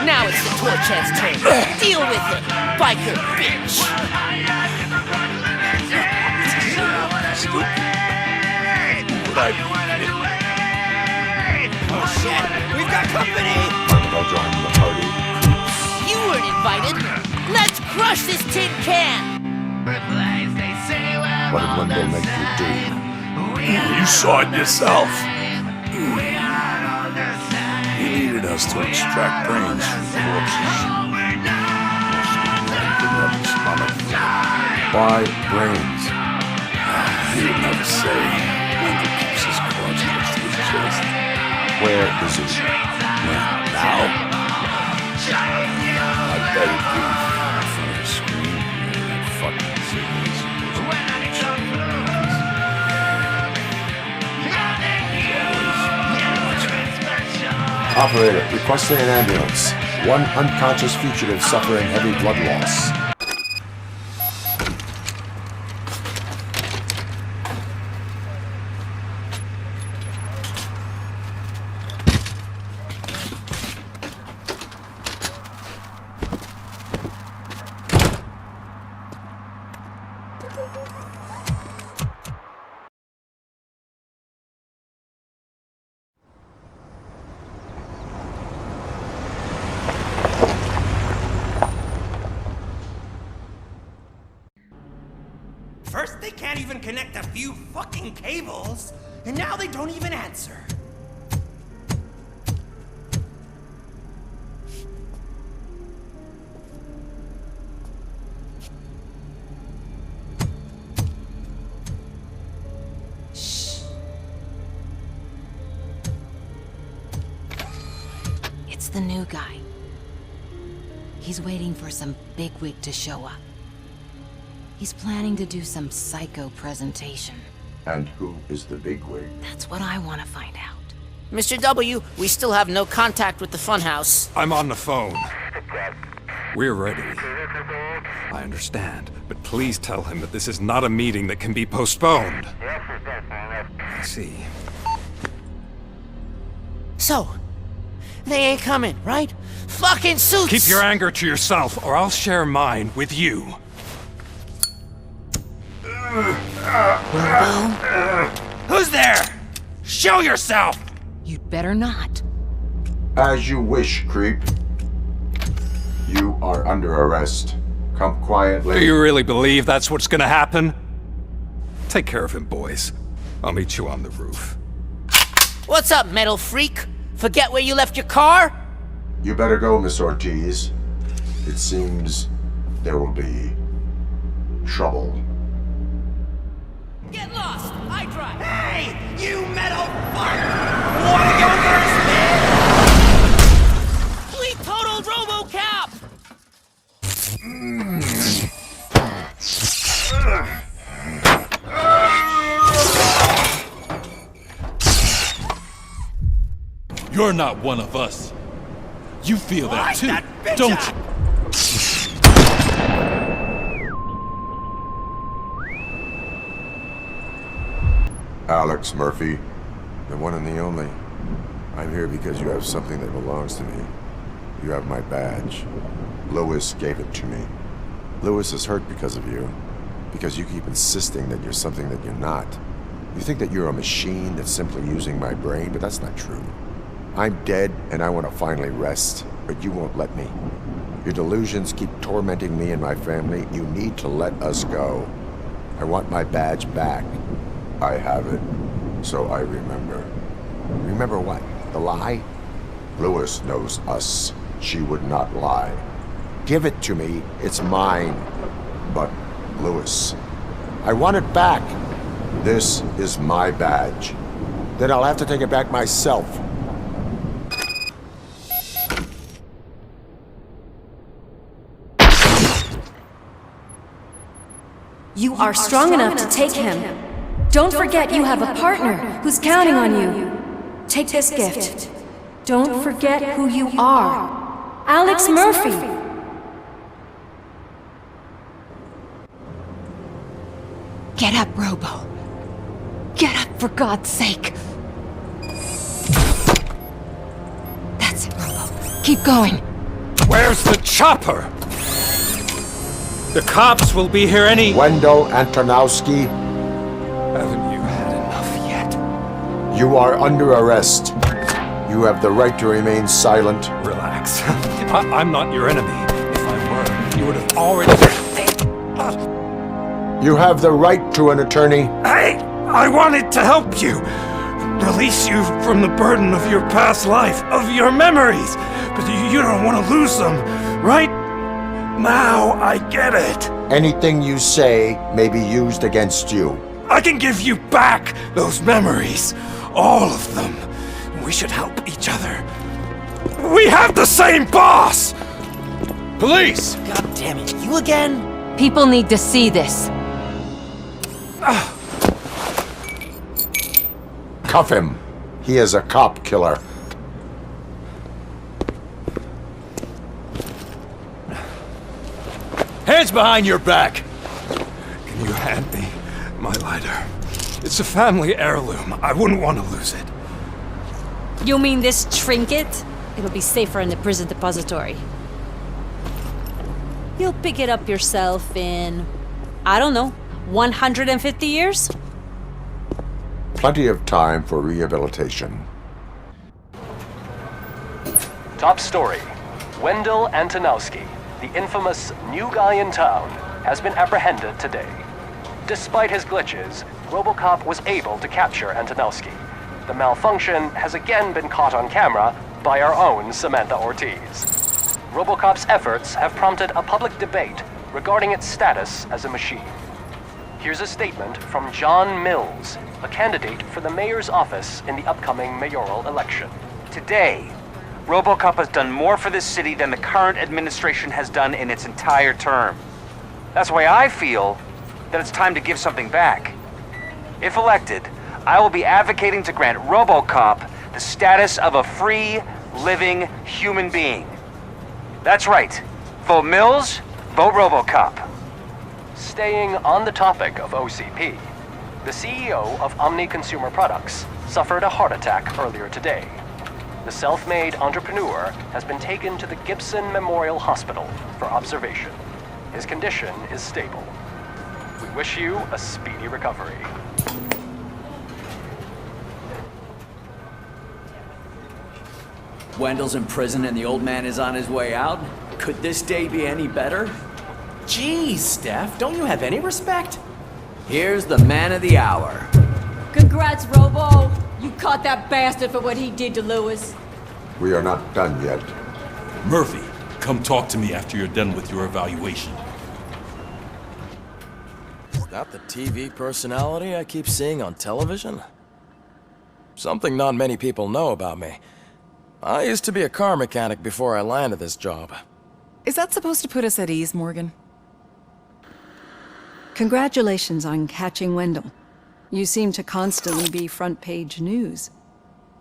Speaker 11: Now it's the Torchhead's turn. Deal with it, biker bitch! Oh shit, we've got company!
Speaker 6: I'll join the party.
Speaker 11: You weren't invited. Let's crush this tin can!
Speaker 6: What did Wendell make you do?
Speaker 3: You saw it yourself. He needed us to extract brains from corpses.
Speaker 6: Why brains?
Speaker 3: He would never say. Wendell keeps his cards close to his chest.
Speaker 6: Where is he?
Speaker 3: Now? I bet it'd be in front of the screen. That fucking sequence.
Speaker 6: Operator, requesting an ambulance. One unconscious fugitive suffering heavy blood loss.
Speaker 11: First, they can't even connect a few fucking cables, and now they don't even answer.
Speaker 26: Shh. It's the new guy. He's waiting for some bigwig to show up. He's planning to do some psycho presentation.
Speaker 6: And who is the bigwig?
Speaker 26: That's what I want to find out.
Speaker 11: Mr. W, we still have no contact with the funhouse.
Speaker 5: I'm on the phone. We're ready. I understand, but please tell him that this is not a meeting that can be postponed. I see.
Speaker 11: So, they ain't coming, right? Fucking suits!
Speaker 5: Keep your anger to yourself, or I'll share mine with you.
Speaker 11: Who's there? Show yourself!
Speaker 26: You'd better not.
Speaker 6: As you wish, creep. You are under arrest. Come quietly.
Speaker 5: Do you really believe that's what's gonna happen? Take care of him, boys. I'll meet you on the roof.
Speaker 11: What's up, metal freak? Forget where you left your car?
Speaker 6: You better go, Miss Ortiz. It seems there will be trouble.
Speaker 11: Get lost! I drive! Hey!
Speaker 12: way, you metal fuck! Wanna go first, man? We totaled RoboCop!
Speaker 1: You're not one of us. You feel that too, don't you?
Speaker 6: Alex Murphy, the one and the only. I'm here because you have something that belongs to me. You have my badge. Lewis gave it to me. Lewis is hurt because of you. Because you keep insisting that you're something that you're not. You think that you're a machine that's simply using my brain, but that's not true. I'm dead, and I want to finally rest, but you won't let me. Your delusions keep tormenting me and my family. You need to let us go. I want my badge back. I have it, so I remember. Remember what? The lie? Lewis knows us. She would not lie. Give it to me. It's mine. But, Lewis, I want it back. This is my badge. Then I'll have to take it back myself.
Speaker 14: You are strong enough to take him. Don't forget you have a partner who's counting on you. Take this gift. Don't forget who you are. Alex Murphy.
Speaker 19: Get up, Robo. Get up, for God's sake. That's it, Robo. Keep going.
Speaker 5: Where's the chopper? The cops will be here any...
Speaker 6: Wendell Antonowski.
Speaker 5: Haven't you had enough yet?
Speaker 6: You are under arrest. You have the right to remain silent.
Speaker 5: Relax. I'm not your enemy. If I were, you would have already...
Speaker 6: You have the right to an attorney.
Speaker 5: I wanted to help you. Release you from the burden of your past life, of your memories. But you don't want to lose them, right? Now I get it.
Speaker 6: Anything you say may be used against you.
Speaker 5: I can give you back those memories. All of them. We should help each other. We have the same boss!
Speaker 8: Police! God damn it, you again?
Speaker 19: People need to see this.
Speaker 6: Cuff him. He is a cop killer.
Speaker 8: Hands behind your back!
Speaker 5: Can you hand me my lighter? It's a family heirloom. I wouldn't want to lose it.
Speaker 14: You mean this trinket? It'll be safer in the prison depository. You'll pick it up yourself in, I don't know, 150 years?
Speaker 6: Plenty of time for rehabilitation.
Speaker 21: Top story. Wendell Antonowski, the infamous new guy in town, has been apprehended today. Despite his glitches, RoboCop was able to capture Antonowski. The malfunction has again been caught on camera by our own Samantha Ortiz. RoboCop's efforts have prompted a public debate regarding its status as a machine. Here's a statement from John Mills, a candidate for the mayor's office in the upcoming mayoral election.
Speaker 22: Today, RoboCop has done more for this city than the current administration has done in its entire term. That's why I feel that it's time to give something back. If elected, I will be advocating to grant RoboCop the status of a free, living human being. That's right. Vote Mills, vote RoboCop.
Speaker 21: Staying on the topic of OCP, the CEO of Omni Consumer Products suffered a heart attack earlier today. The self-made entrepreneur has been taken to the Gibson Memorial Hospital for observation. His condition is stable. We wish you a speedy recovery.
Speaker 8: Wendell's in prison and the old man is on his way out? Could this day be any better? Jeez, Steph, don't you have any respect? Here's the man of the hour.
Speaker 26: Congrats, Robo. You caught that bastard for what he did to Lewis.
Speaker 6: We are not done yet.
Speaker 1: Murphy, come talk to me after you're done with your evaluation.
Speaker 7: Is that the TV personality I keep seeing on television? something not many people know about me. I used to be a car mechanic before I landed this job.
Speaker 2: Is that supposed to put us at ease, Morgan?
Speaker 4: Congratulations on catching Wendell. You seem to constantly be front-page news.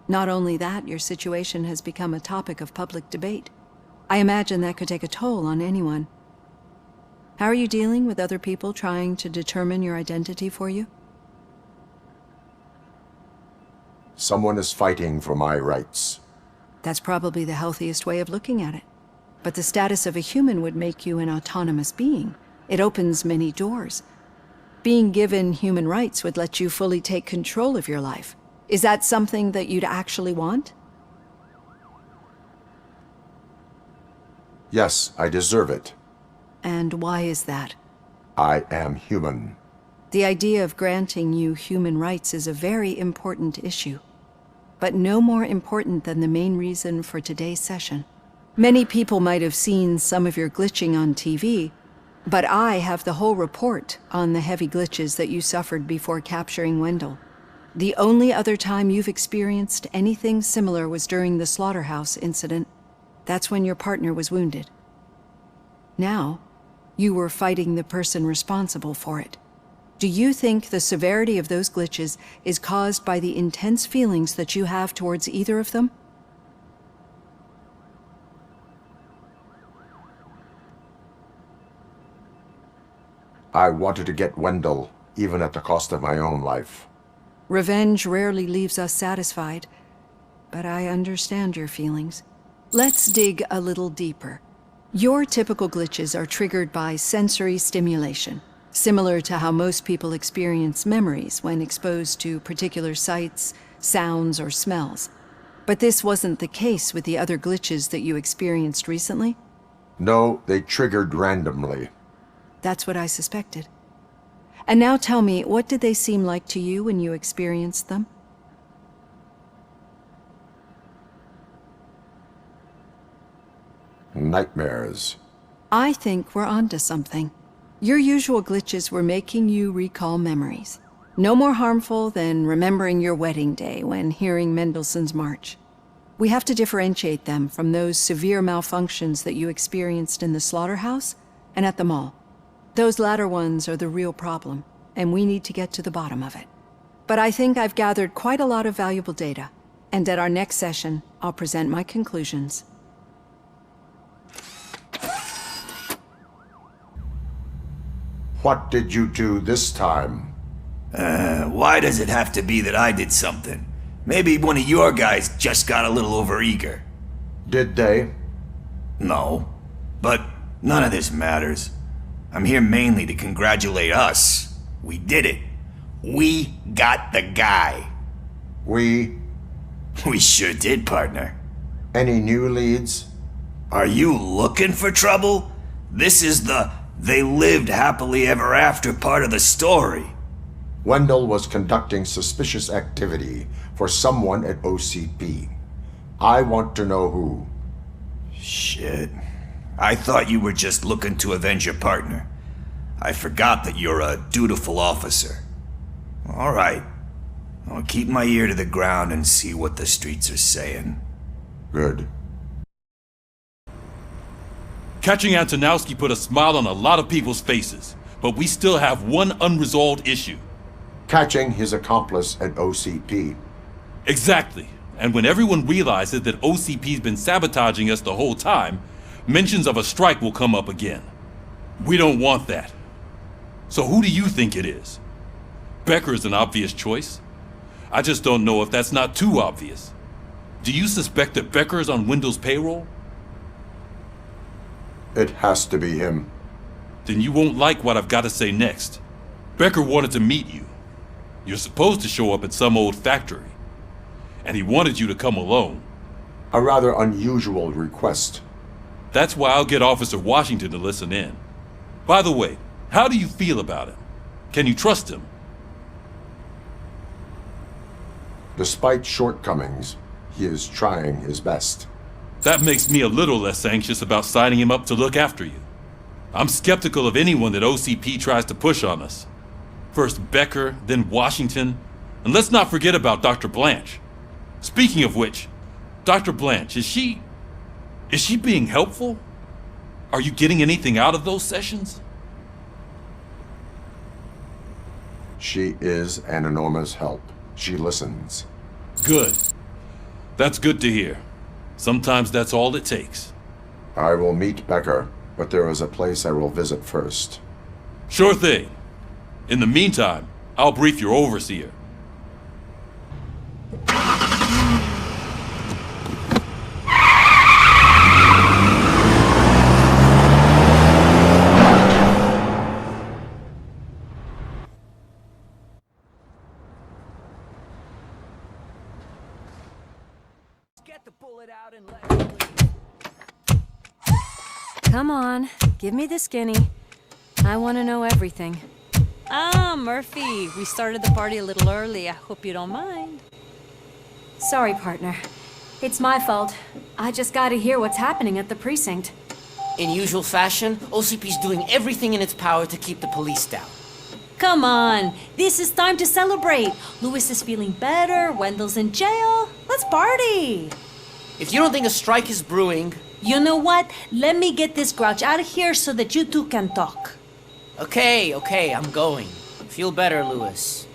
Speaker 4: Not only that, your situation has become a topic of public debate. I imagine that could take a toll on anyone. How are you dealing with other people trying to determine your identity for you?
Speaker 6: Someone is fighting for my rights.
Speaker 4: That's probably the healthiest way of looking at it. But the status of a human would make you an autonomous being. It opens many doors. Being given human rights would let you fully take control of your life. Is that something that you'd actually want?
Speaker 6: Yes, I deserve it.
Speaker 4: And why is that?
Speaker 6: I am human.
Speaker 4: The idea of granting you human rights is a very important issue, but no more important than the main reason for today's session. Many people might have seen some of your glitching on TV, but I have the whole report on the heavy glitches that you suffered before capturing Wendell. The only other time you've experienced anything similar was during the slaughterhouse incident. That's when your partner was wounded. Now, you were fighting the person responsible for it. Do you think the severity of those glitches is caused by the intense feelings that you have towards either of them?
Speaker 6: I wanted to get Wendell, even at the cost of my own life.
Speaker 4: Revenge rarely leaves us satisfied, but I understand your feelings. Let's dig a little deeper. Your typical glitches are triggered by sensory stimulation, similar to how most people experience memories when exposed to particular sights, sounds, or smells. But this wasn't the case with the other glitches that you experienced recently?
Speaker 6: No, they triggered randomly.
Speaker 4: That's what I suspected. And now tell me, what did they seem like to you when you experienced them?
Speaker 6: Nightmares.
Speaker 4: I think we're onto something. Your usual glitches were making you recall memories. No more harmful than remembering your wedding day when hearing Mendelssohn's March. We have to differentiate them from those severe malfunctions that you experienced in the slaughterhouse and at the mall. Those latter ones are the real problem, and we need to get to the bottom of it. But I think I've gathered quite a lot of valuable data, and at our next session, I'll present my conclusions.
Speaker 6: What did you do this time?
Speaker 9: Why does it have to be that I did something? Maybe one of your guys just got a little overeager.
Speaker 6: Did they?
Speaker 9: No, but none of this matters. I'm here mainly to congratulate us. We did it. We got the guy.
Speaker 6: We
Speaker 9: sure did, partner.
Speaker 6: Any new leads?
Speaker 9: Are you looking for trouble? This is the "they lived happily ever after" part of the story.
Speaker 6: Wendell was conducting suspicious activity for someone at OCP. I want to know who.
Speaker 9: Shit. I thought you were just looking to avenge your partner. I forgot that you're a dutiful officer. All right. I'll keep my ear to the ground and see what the streets are saying.
Speaker 6: Good.
Speaker 1: Catching Antonowski put a smile on a lot of people's faces, but we still have one unresolved issue.
Speaker 6: Catching his accomplice at OCP.
Speaker 1: Exactly. And when everyone realizes that OCP's been sabotaging us the whole time, mentions of a strike will come up again. We don't want that. So who do you think it is? Becker is an obvious choice. I just don't know if that's not too obvious. Do you suspect that Becker is on Wendell's payroll?
Speaker 6: It has to be him.
Speaker 1: Then you won't like what I've got to say next. Becker wanted to meet you. You're supposed to show up at some old factory. And he wanted you to come alone.
Speaker 6: A rather unusual request.
Speaker 1: That's why I'll get Officer Washington to listen in. By the way, how do you feel about him? Can you trust him?
Speaker 6: Despite shortcomings, he is trying his best.
Speaker 1: That makes me a little less anxious about signing him up to look after you. I'm skeptical of anyone that OCP tries to push on us. First Becker, then Washington, and let's not forget about Dr. Blanche. Speaking of which, Dr. Blanche, is she being helpful? Are you getting anything out of those sessions?
Speaker 6: She is an enormous help. She listens.
Speaker 1: Good. That's good to hear. Sometimes that's all it takes.
Speaker 6: I will meet Becker, but there is a place I will visit first.
Speaker 1: Sure thing. In the meantime, I'll brief your overseer.
Speaker 14: Come on, give me the skinny. I want to know everything.
Speaker 10: Ah, Murphy, we started the party a little early. I hope you don't mind.
Speaker 14: Sorry, partner. It's my fault. I just gotta hear what's happening at the precinct.
Speaker 11: In usual fashion, OCP's doing everything in its power to keep the police down.
Speaker 10: Come on, this is time to celebrate. Louis is feeling better, Wendell's in jail. Let's party!
Speaker 11: If you don't think a strike is brewing...
Speaker 10: You know what? Let me get this grouch out of here so that you two can talk.
Speaker 11: Okay, I'm going. Feel better, Louis.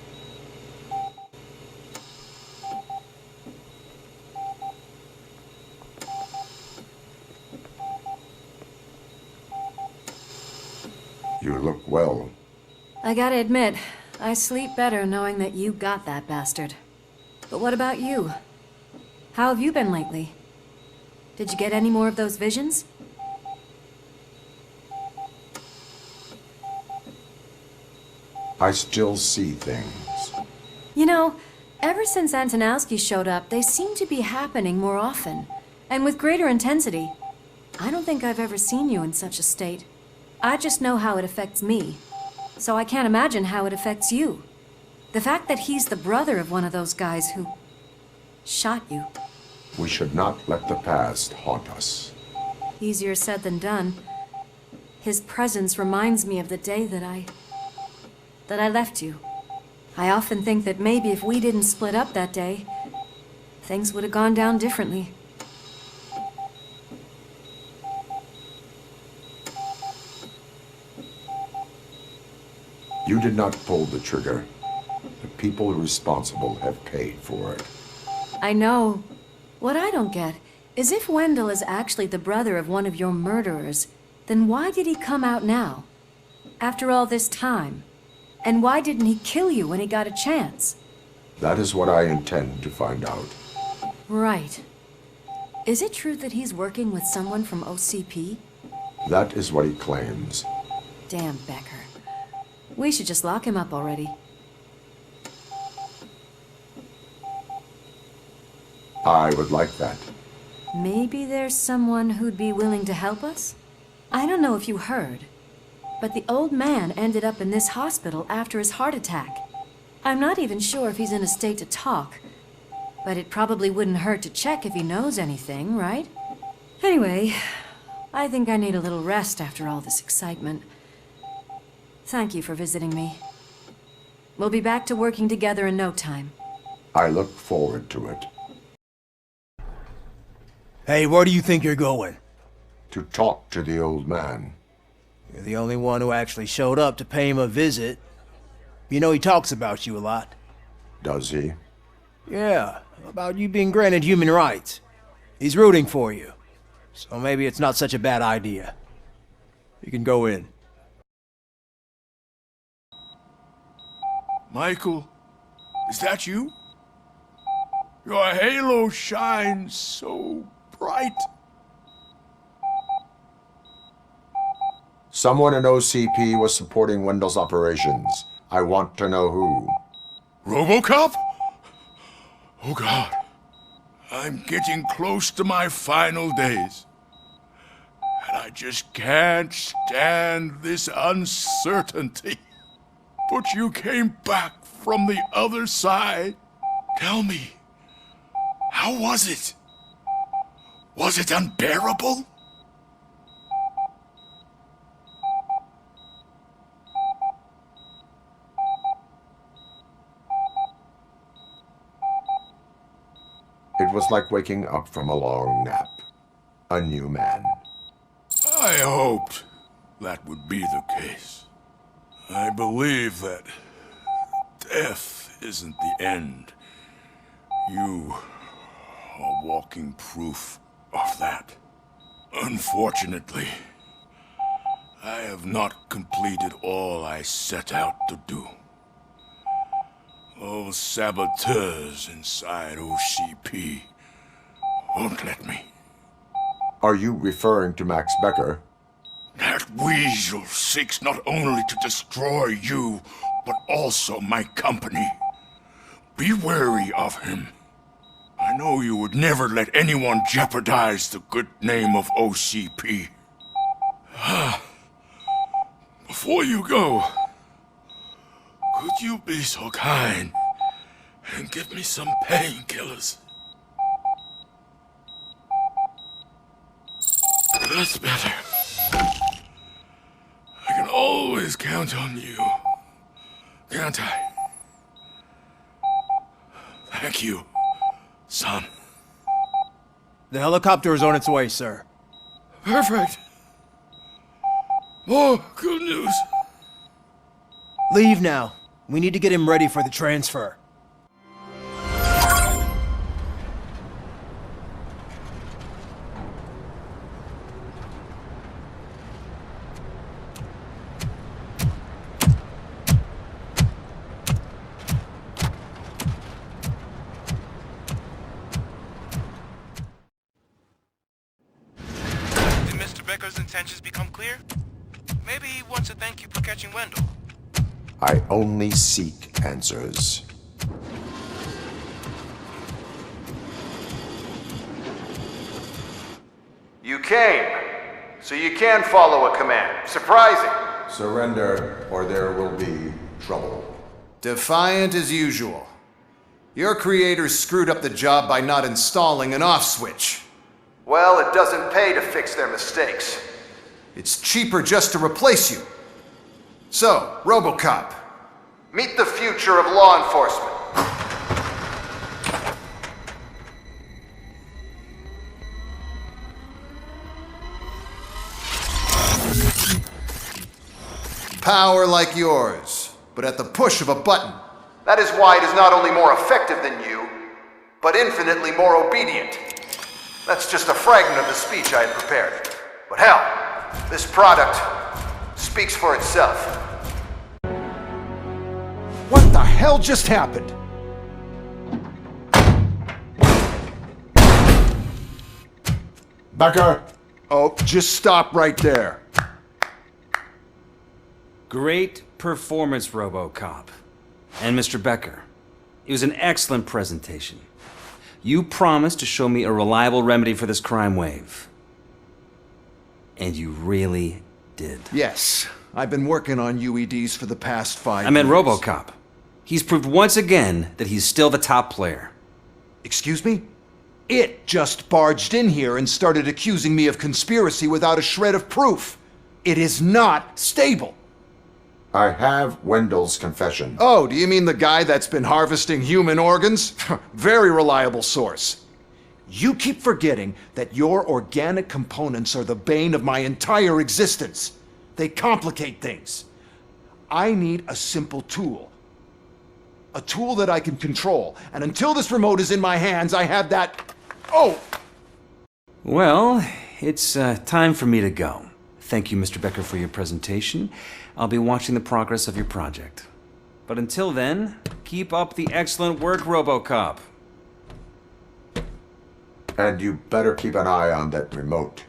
Speaker 6: You look well.
Speaker 14: I gotta admit, I sleep better knowing that you got that bastard. But what about you? How have you been lately? Did you get any more of those visions?
Speaker 6: I still see things.
Speaker 14: You know, ever since Antonowski showed up, they seem to be happening more often, and with greater intensity. I don't think I've ever seen you in such a state. I just know how it affects me, so I can't imagine how it affects you. The fact that he's the brother of one of those guys who shot you.
Speaker 6: We should not let the past haunt us.
Speaker 14: Easier said than done. His presence reminds me of the day that I left you. I often think that maybe if we didn't split up that day, things would have gone down differently.
Speaker 6: You did not pull the trigger. The people responsible have paid for it.
Speaker 14: I know. What I don't get is if Wendell is actually the brother of one of your murderers, then why did he come out now? After all this time? And why didn't he kill you when he got a chance?
Speaker 6: That is what I intend to find out.
Speaker 14: Right. Is it true that he's working with someone from OCP?
Speaker 6: That is what he claims.
Speaker 14: Damn Becker. We should just lock him up already.
Speaker 6: I would like that.
Speaker 14: Maybe there's someone who'd be willing to help us? I don't know if you heard, but the old man ended up in this hospital after his heart attack. I'm not even sure if he's in a state to talk, but it probably wouldn't hurt to check if he knows anything, right? Anyway, I think I need a little rest after all this excitement. Thank you for visiting me. We'll be back to working together in no time.
Speaker 6: I look forward to it.
Speaker 11: Hey, where do you think you're going?
Speaker 6: To talk to the old man.
Speaker 11: You're the only one who actually showed up to pay him a visit. You know he talks about you a lot.
Speaker 6: Does he?
Speaker 11: Yeah, about you being granted human rights. He's rooting for you. So maybe it's not such a bad idea. You can go in.
Speaker 5: Michael, is that you? Your halo shines so bright.
Speaker 6: Someone in OCP was supporting Wendell's operations. I want to know who.
Speaker 5: RoboCop? Oh God. I'm getting close to my final days. And I just can't stand this uncertainty. But you came back from the other side. Tell me, how was it? Was it unbearable?
Speaker 6: It was like waking up from a long nap. A new man.
Speaker 18: I hoped that would be the case. I believe that death isn't the end. You are walking proof of that. Unfortunately, I have not completed all I set out to do. Those saboteurs inside OCP won't let me.
Speaker 6: Are you referring to Max Becker?
Speaker 18: That weasel seeks not only to destroy you, but also my company. Be wary of him. I know you would never let anyone jeopardize the good name of OCP. Before you go, could you be so kind and give me some painkillers? That's better. I can always count on you, can't I? Thank you, son.
Speaker 11: The helicopter is on its way, sir.
Speaker 18: Perfect. More good news.
Speaker 11: Leave now. We need to get him ready for the transfer.
Speaker 5: Becker's intentions become clear? Maybe he wants to thank you for catching Wendell.
Speaker 6: I only seek answers.
Speaker 15: You came, so you can follow a command. Surprising.
Speaker 6: Surrender, or there will be trouble.
Speaker 15: Defiant as usual. Your creators screwed up the job by not installing an off switch. Well, it doesn't pay to fix their mistakes. It's cheaper just to replace you. So, RoboCop, meet the future of law enforcement. Power like yours, but at the push of a button. That is why it is not only more effective than you, but infinitely more obedient. That's just a fragment of the speech I had prepared. But hell, this product speaks for itself.
Speaker 16: What the hell just happened?
Speaker 6: Becker!
Speaker 16: Oh, just stop right there.
Speaker 17: Great performance, RoboCop. And Mr. Becker, it was an excellent presentation. You promised to show me a reliable remedy for this crime wave. And you really did.
Speaker 16: Yes, I've been working on UEDs for the past 5 years.
Speaker 17: I meant RoboCop. He's proved once again that he's still the top player.
Speaker 16: Excuse me? It just barged in here and started accusing me of conspiracy without a shred of proof. It is not stable.
Speaker 6: I have Wendell's confession.
Speaker 16: Oh, do you mean the guy that's been harvesting human organs? Very reliable source. You keep forgetting that your organic components are the bane of my entire existence. They complicate things. I need a simple tool. A tool that I can control. And until this remote is in my hands, I have that... Oh!
Speaker 17: Well, it's time for me to go. Thank you, Mr. Becker, for your presentation. I'll be watching the progress of your project. But until then, keep up the excellent work, RoboCop.
Speaker 6: And you better keep an eye on that remote.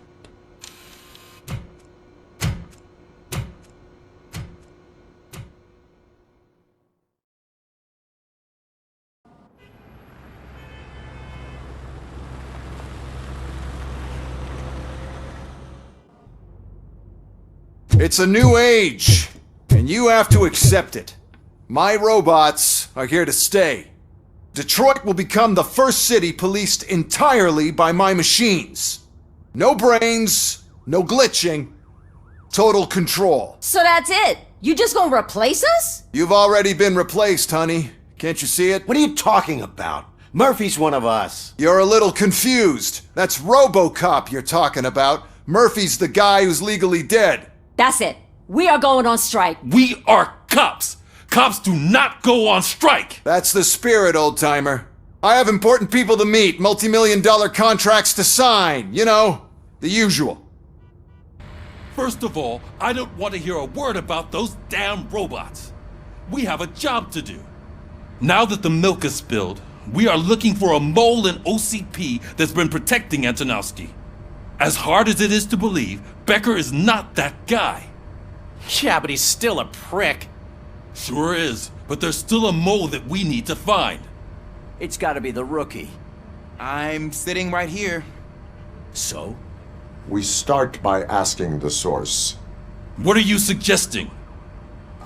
Speaker 16: It's a new age, and you have to accept it. My robots are here to stay. Detroit will become the first city policed entirely by my machines. No brains, no glitching, total control.
Speaker 26: So that's it? You just gonna replace us?
Speaker 16: You've already been replaced, honey. Can't you see it?
Speaker 23: What are you talking about?
Speaker 3: Murphy's one of us.
Speaker 15: You're a little confused. That's RoboCop you're talking about. Murphy's the guy who's legally dead.
Speaker 26: That's it. We are going on strike.
Speaker 1: We are cops. Cops do not go on strike.
Speaker 15: That's the spirit, old-timer. I have important people to meet, multi-million-dollar contracts to sign. You know, the usual.
Speaker 1: First of all, I don't want to hear a word about those damn robots. We have a job to do. Now that the milk is spilled, we are looking for a mole in OCP that's been protecting Antonowski. As hard as it is to believe, Becker is not that guy.
Speaker 3: Yeah, but he's still a prick.
Speaker 1: Sure is, but there's still a mole that we need to find.
Speaker 8: It's gotta be the rookie.
Speaker 3: I'm sitting right here.
Speaker 8: So?
Speaker 6: We start by asking the source.
Speaker 1: What are you suggesting?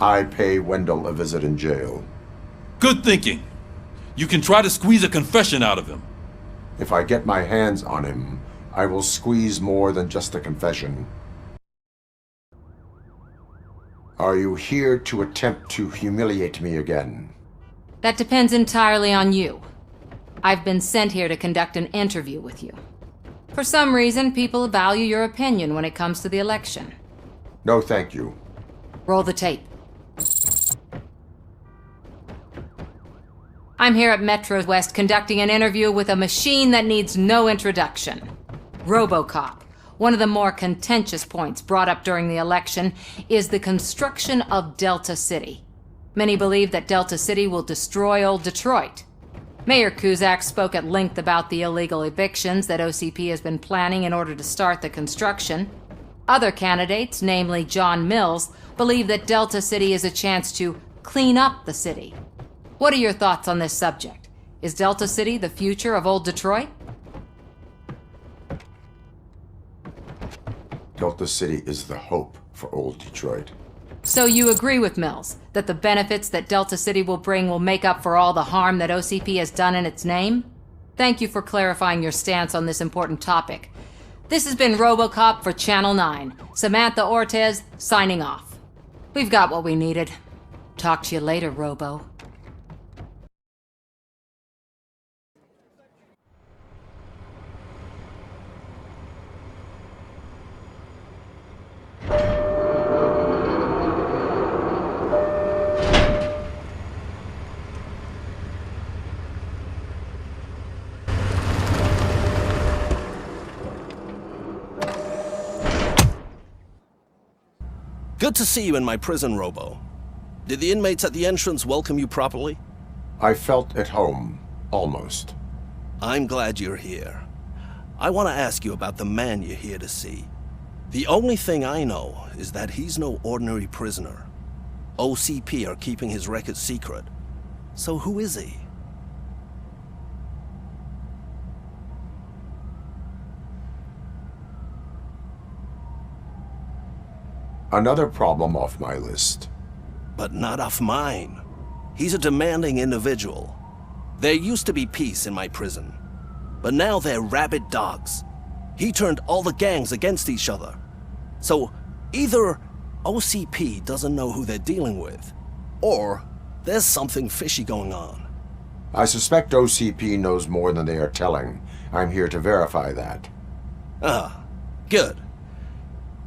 Speaker 6: I pay Wendell a visit in jail.
Speaker 1: Good thinking. You can try to squeeze a confession out of him.
Speaker 6: If I get my hands on him, I will squeeze more than just a confession. Are you here to attempt to humiliate me again?
Speaker 10: That depends entirely on you. I've been sent here to conduct an interview with you. For some reason, people value your opinion when it comes to the election.
Speaker 6: No, thank you.
Speaker 10: Roll the tape. I'm here at Metro West conducting an interview with a machine that needs no introduction. RoboCop. One of the more contentious points brought up during the election is the construction of Delta City. Many believe that Delta City will destroy old Detroit. Mayor Cusack spoke at length about the illegal evictions that OCP has been planning in order to start the construction. Other candidates, namely John Mills, believe that Delta City is a chance to clean up the city. What are your thoughts on this subject? Is Delta City the future of old Detroit?
Speaker 6: Delta City is the hope for old Detroit.
Speaker 10: So you agree with Mills, that the benefits that Delta City will bring will make up for all the harm that OCP has done in its name? Thank you for clarifying your stance on this important topic. This has been RoboCop for Channel 9. Samantha Ortez, signing off. We've got what we needed. Talk to you later, Robo.
Speaker 13: Good to see you in my prison, Robo. Did the inmates at the entrance welcome you properly?
Speaker 6: I felt at home, almost.
Speaker 13: I'm glad you're here. I want to ask you about the man you're here to see. The only thing I know is that he's no ordinary prisoner. OCP are keeping his record secret. So who is he?
Speaker 6: Another problem off my list.
Speaker 13: But not off mine. He's a demanding individual. There used to be peace in my prison, but now they're rabid dogs. He turned all the gangs against each other. So either OCP doesn't know who they're dealing with, or there's something fishy going on.
Speaker 6: I suspect OCP knows more than they are telling. I'm here to verify that.
Speaker 13: Ah, good.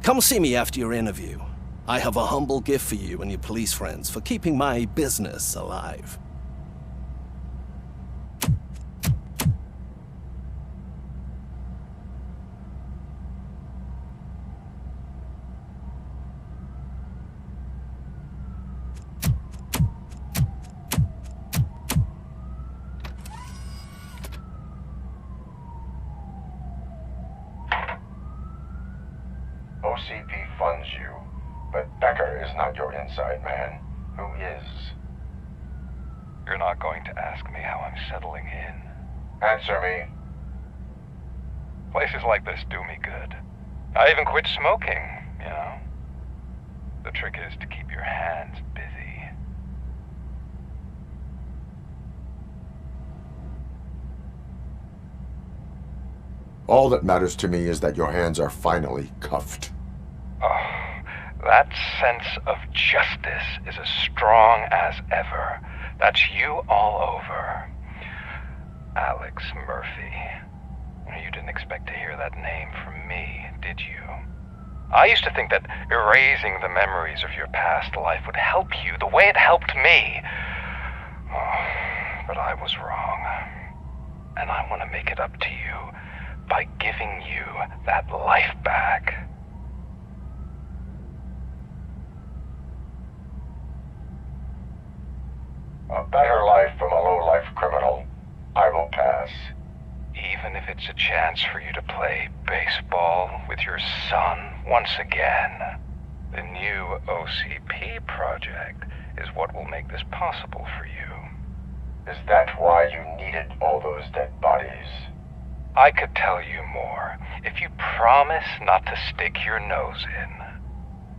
Speaker 13: Come see me after your interview. I have a humble gift for you and your police friends for keeping my business alive.
Speaker 6: OCP funds you, but Becker is not your inside man. Who is?
Speaker 20: You're not going to ask me how I'm settling in.
Speaker 6: Answer me.
Speaker 20: Places like this do me good. I even quit smoking, you know. The trick is to keep your hands busy.
Speaker 6: All that matters to me is that your hands are finally cuffed.
Speaker 20: Oh, that sense of justice is as strong as ever. That's you all over. Alex Murphy. You didn't expect to hear that name from me, did you? I used to think that erasing the memories of your past life would help you the way it helped me. But I was wrong. And I want to make it up to you by giving you that life back.
Speaker 6: A better life from a low-life criminal. I will pass.
Speaker 20: Even if it's a chance for you to play baseball with your son once again. The new OCP project is what will make this possible for you.
Speaker 6: Is that why you needed all those dead bodies?
Speaker 20: I could tell you more if you promise not to stick your nose in.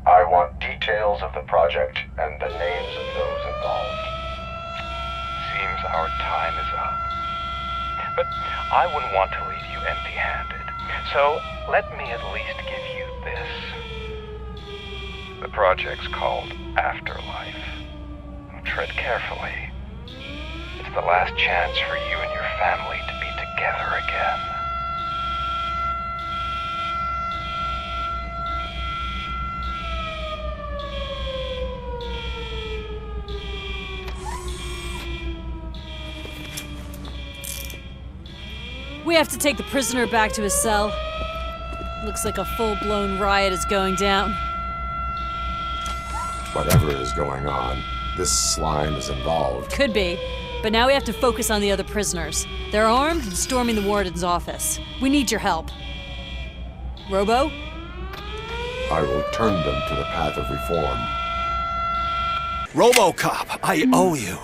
Speaker 6: I want details of the project and the names of those involved.
Speaker 20: Seems our time is up. But I wouldn't want to leave you empty-handed. So let me at least give you this. The project's called Afterlife. Tread carefully. It's the last chance for you and your family to be together again.
Speaker 12: We have to take the prisoner back to his cell. Looks like a full-blown riot is going down.
Speaker 6: Whatever is going on, this slime is involved.
Speaker 12: Could be, but now we have to focus on the other prisoners. They're armed and storming the warden's office. We need your help. Robo?
Speaker 6: I will turn them to the path of reform.
Speaker 13: RoboCop, I owe you.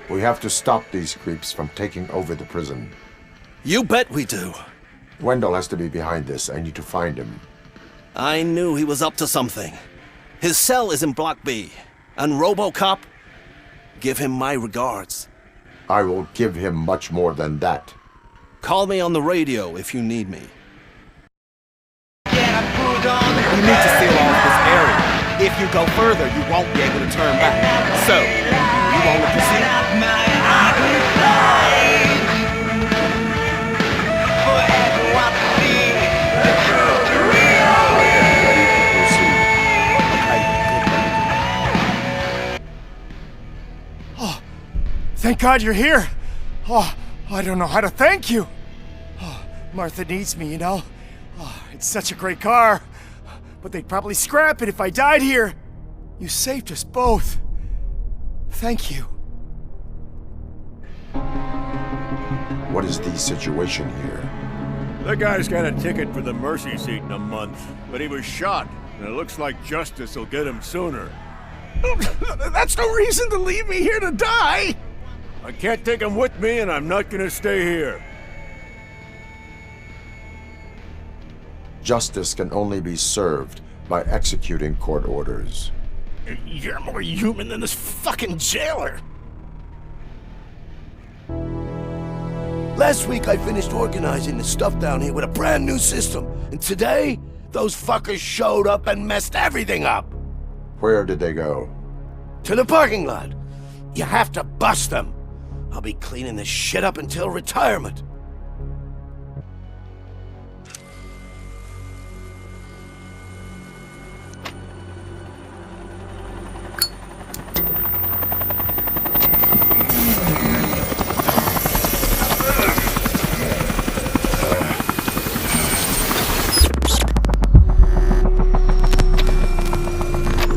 Speaker 6: We have to stop these creeps from taking over the prison.
Speaker 13: You bet we do.
Speaker 6: Wendell has to be behind this. I need to find him.
Speaker 13: I knew he was up to something. His cell is in Block B. And RoboCop, give him my regards.
Speaker 6: I will give him much more than that.
Speaker 13: Call me on the radio if you need me.
Speaker 3: We need to seal off this area. If you go further, you won't be able to turn back. So, you want to proceed?
Speaker 5: Thank God you're here. Oh, I don't know how to thank you. Oh, Martha needs me, you know. Oh, it's such a great car. But they'd probably scrap it if I died here. You saved us both. Thank you.
Speaker 6: What is the situation here?
Speaker 19: The guy's got a ticket for the mercy seat in a month, but he was shot, and it looks like justice will get him sooner.
Speaker 5: That's no reason to leave me here to die.
Speaker 19: I can't take him with me, and I'm not gonna stay here.
Speaker 6: Justice can only be served by executing court orders.
Speaker 5: You're more human than this fucking jailer.
Speaker 22: Last week I finished organizing the stuff down here with a brand new system. And today, those fuckers showed up and messed everything up.
Speaker 6: Where did they go?
Speaker 22: To the parking lot. You have to bust them. I'll be cleaning this shit up until retirement.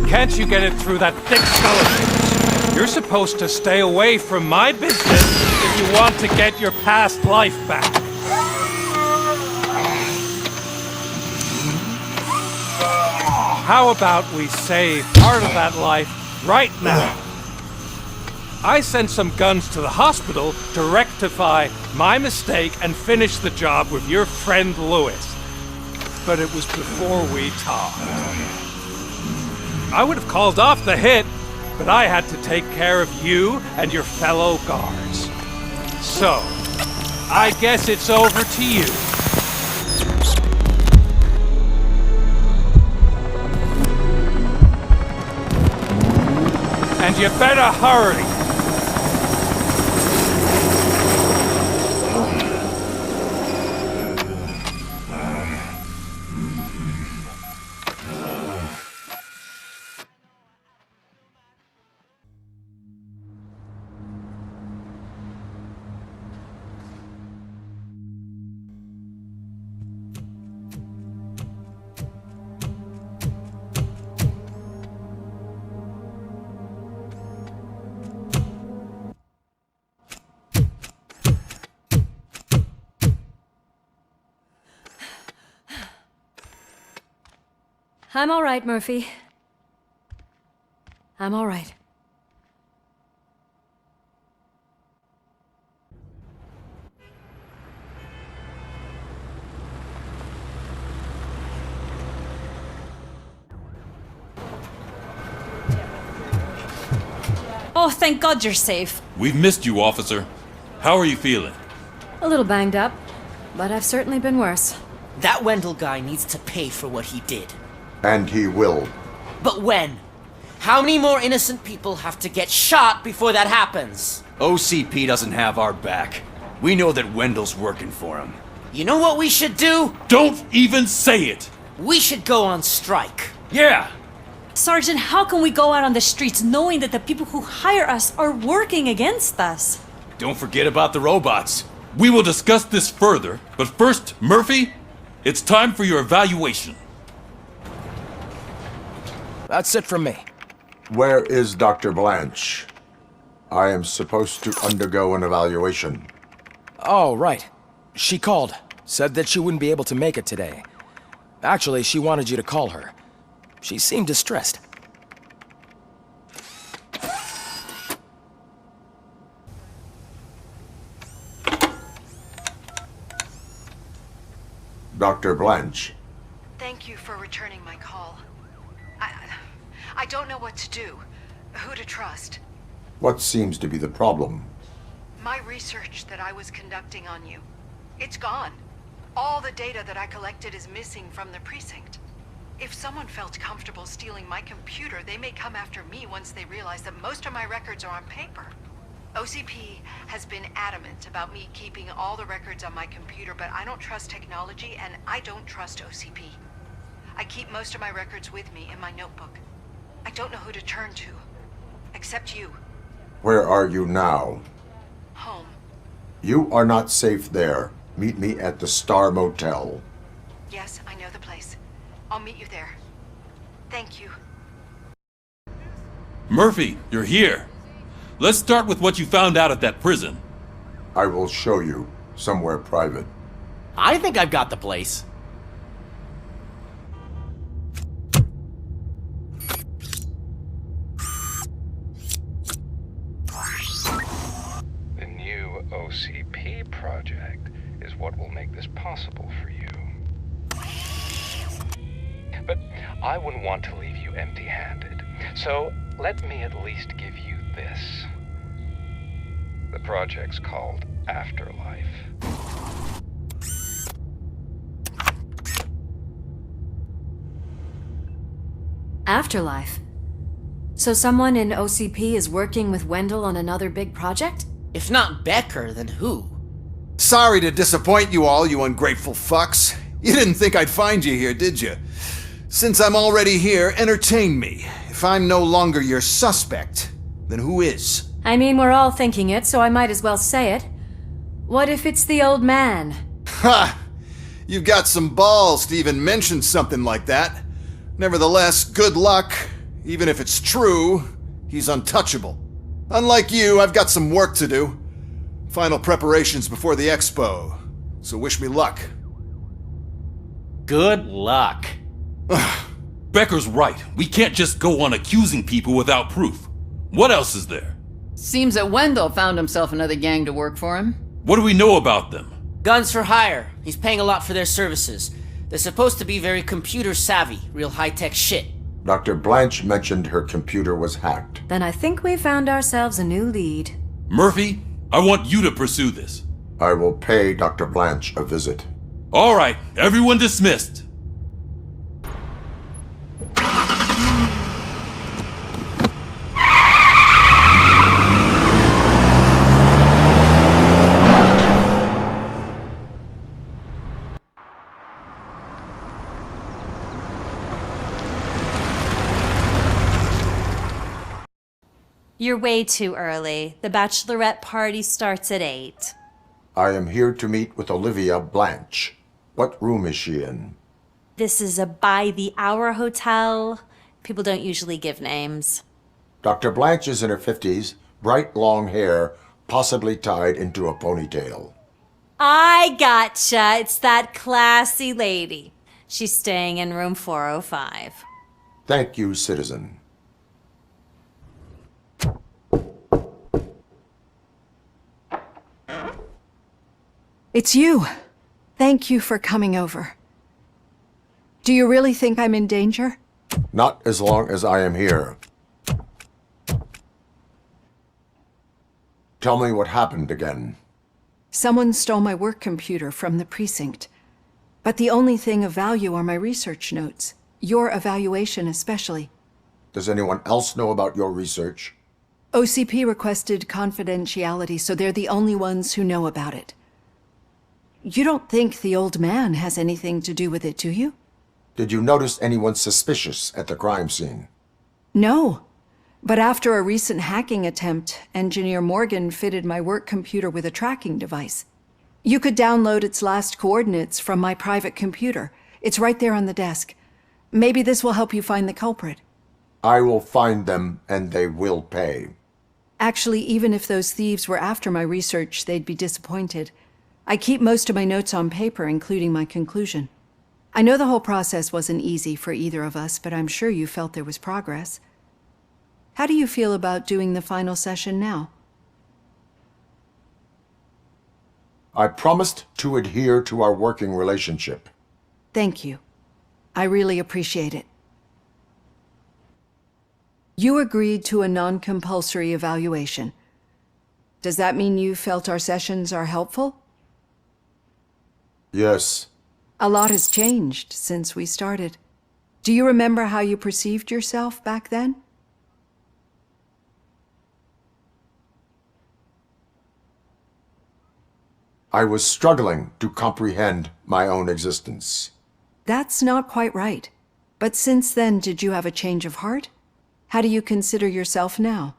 Speaker 5: Can't you get it through that thick skeleton? You're supposed to stay away from my business if you want to get your past life back. How about we save part of that life right now? I sent some guns to the hospital to rectify my mistake and finish the job with your friend Lewis. But it was before we talked. I would have called off the hit, but I had to take care of you and your fellow guards. So, I guess it's over to you. And you better hurry.
Speaker 14: I'm all right, Murphy. I'm all right.
Speaker 12: Oh, thank God you're safe.
Speaker 1: We've missed you, officer. How are you feeling?
Speaker 14: A little banged up, but I've certainly been worse.
Speaker 11: That Wendell guy needs to pay for what he did.
Speaker 6: And he will.
Speaker 11: But when? How many more innocent people have to get shot before that happens?
Speaker 9: OCP doesn't have our back. We know that Wendell's working for him.
Speaker 11: You know what we should do?
Speaker 1: Don't even say it!
Speaker 11: We should go on strike.
Speaker 9: Yeah!
Speaker 12: Sergeant, how can we go out on the streets knowing that the people who hire us are working against us?
Speaker 9: Don't forget about the robots.
Speaker 1: We will discuss this further, but first, Murphy, it's time for your evaluation.
Speaker 2: That's it from me.
Speaker 6: Where is Dr. Blanche? I am supposed to undergo an evaluation.
Speaker 2: Oh, right. She called. Said that she wouldn't be able to make it today. Actually, she wanted you to call her. She seemed distressed.
Speaker 6: Dr. Blanche.
Speaker 4: Thank you for returning my call. I don't know what to do, who to trust.
Speaker 6: What seems to be the problem?
Speaker 4: My research that I was conducting on you, it's gone. All the data that I collected is missing from the precinct. If someone felt comfortable stealing my computer, they may come after me once they realize that most of my records are on paper. OCP has been adamant about me keeping all the records on my computer, but I don't trust technology and I don't trust OCP. I keep most of my records with me in my notebook. I don't know who to turn to, except you.
Speaker 6: Where are you now?
Speaker 4: Home.
Speaker 6: You are not safe there. Meet me at the Star Motel.
Speaker 4: Yes, I know the place. I'll meet you there. Thank you.
Speaker 1: Murphy, you're here. Let's start with what you found out at that prison.
Speaker 6: I will show you, somewhere private.
Speaker 11: I think I've got the place.
Speaker 20: The new OCP project is what will make this possible for you. But I wouldn't want to leave you empty-handed, so let me at least give you this. The project's called Afterlife.
Speaker 14: Afterlife? So someone in OCP is working with Wendell on another big project?
Speaker 11: If not Becker, then who?
Speaker 15: Sorry to disappoint you all, you ungrateful fucks. You didn't think I'd find you here, did you? Since I'm already here, entertain me. If I'm no longer your suspect, then who is?
Speaker 14: I mean, we're all thinking it, so I might as well say it. What if it's the old man?
Speaker 15: Ha! You've got some balls to even mention something like that. Nevertheless, good luck. Even if it's true, he's untouchable. Unlike you, I've got some work to do. Final preparations before the expo. So wish me luck.
Speaker 8: Good luck.
Speaker 1: Becker's right. We can't just go on accusing people without proof. What else is there?
Speaker 7: Seems that Wendell found himself another gang to work for him.
Speaker 1: What do we know about them?
Speaker 11: Guns for hire. He's paying a lot for their services. They're supposed to be very computer savvy, real high-tech shit.
Speaker 6: Dr. Blanche mentioned her computer was hacked.
Speaker 14: Then I think we found ourselves a new lead.
Speaker 1: Murphy, I want you to pursue this.
Speaker 6: I will pay Dr. Blanche a visit.
Speaker 1: All right, everyone dismissed.
Speaker 12: You're way too early. The bachelorette party starts at 8.
Speaker 6: I am here to meet with Olivia Blanche. What room is she in?
Speaker 12: This is a by-the-hour hotel. People don't usually give names.
Speaker 6: Dr. Blanche is in her 50s, bright long hair, possibly tied into a ponytail.
Speaker 12: I gotcha. It's that classy lady. She's staying in room 405.
Speaker 6: Thank you, citizen.
Speaker 4: It's you. Thank you for coming over. Do you really think I'm in danger?
Speaker 6: Not as long as I am here. Tell me what happened again.
Speaker 4: Someone stole my work computer from the precinct. But the only thing of value are my research notes. Your evaluation especially.
Speaker 6: Does anyone else know about your research?
Speaker 4: OCP requested confidentiality, so they're the only ones who know about it. You don't think the old man has anything to do with it, do you?
Speaker 6: Did you notice anyone suspicious at the crime scene?
Speaker 4: No. But after a recent hacking attempt, Engineer Morgan fitted my work computer with a tracking device. You could download its last coordinates from my private computer. It's right there on the desk. Maybe this will help you find the culprit.
Speaker 6: I will find them, and they will pay.
Speaker 4: Actually, even if those thieves were after my research, they'd be disappointed. I keep most of my notes on paper, including my conclusion. I know the whole process wasn't easy for either of us, but I'm sure you felt there was progress. How do you feel about doing the final session now?
Speaker 6: I promised to adhere to our working relationship.
Speaker 4: Thank you. I really appreciate it. You agreed to a non-compulsory evaluation. Does that mean you felt our sessions are helpful?
Speaker 6: Yes.
Speaker 4: A lot has changed since we started. Do you remember how you perceived yourself back then?
Speaker 6: I was struggling to comprehend my own existence.
Speaker 4: That's not quite right. But since then, did you have a change of heart? How do you consider yourself now?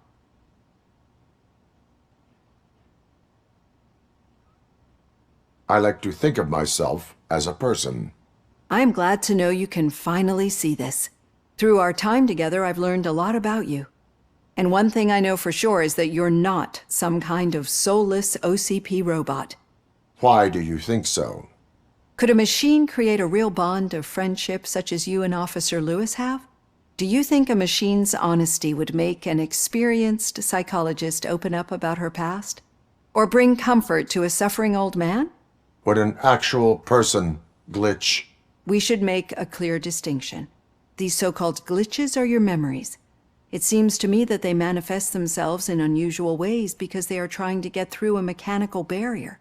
Speaker 6: I like to think of myself as a person.
Speaker 4: I'm glad to know you can finally see this. Through our time together, I've learned a lot about you. And one thing I know for sure is that you're not some kind of soulless OCP robot.
Speaker 6: Why do you think so?
Speaker 4: Could a machine create a real bond of friendship such as you and Officer Lewis have? Do you think a machine's honesty would make an experienced psychologist open up about her past? Or bring comfort to a suffering old man?
Speaker 6: Would an actual person glitch?
Speaker 4: We should make a clear distinction. These so-called glitches are your memories. It seems to me that they manifest themselves in unusual ways because they are trying to get through a mechanical barrier.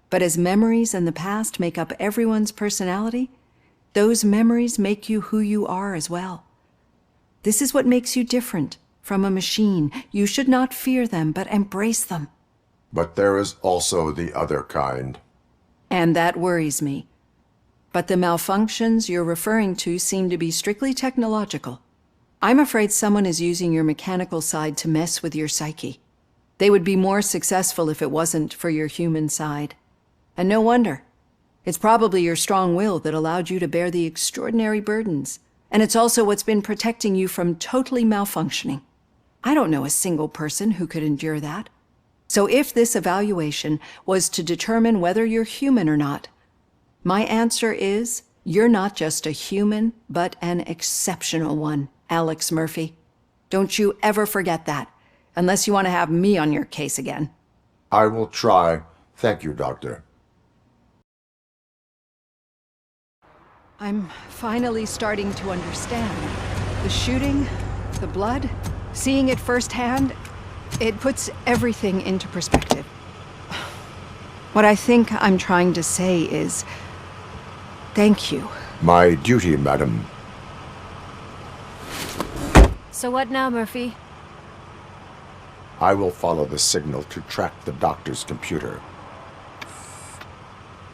Speaker 4: But as memories and the past make up everyone's personality, those memories make you who you are as well. This is what makes you different from a machine. You should not fear them, but embrace them.
Speaker 6: But there is also the other kind.
Speaker 4: And that worries me. But the malfunctions you're referring to seem to be strictly technological. I'm afraid someone is using your mechanical side to mess with your psyche. They would be more successful if it wasn't for your human side. And no wonder. It's probably your strong will that allowed you to bear the extraordinary burdens. And it's also what's been protecting you from totally malfunctioning. I don't know a single person who could endure that. So if this evaluation was to determine whether you're human or not, my answer is you're not just a human, but an exceptional one, Alex Murphy. Don't you ever forget that, unless you want to have me on your case again.
Speaker 6: I will try. Thank you, Doctor.
Speaker 4: I'm finally starting to understand. The shooting, the blood, seeing it firsthand, it puts everything into perspective. What I think I'm trying to say is, thank you.
Speaker 6: My duty, madam.
Speaker 12: So what now, Murphy?
Speaker 6: I will follow the signal to track the doctor's computer.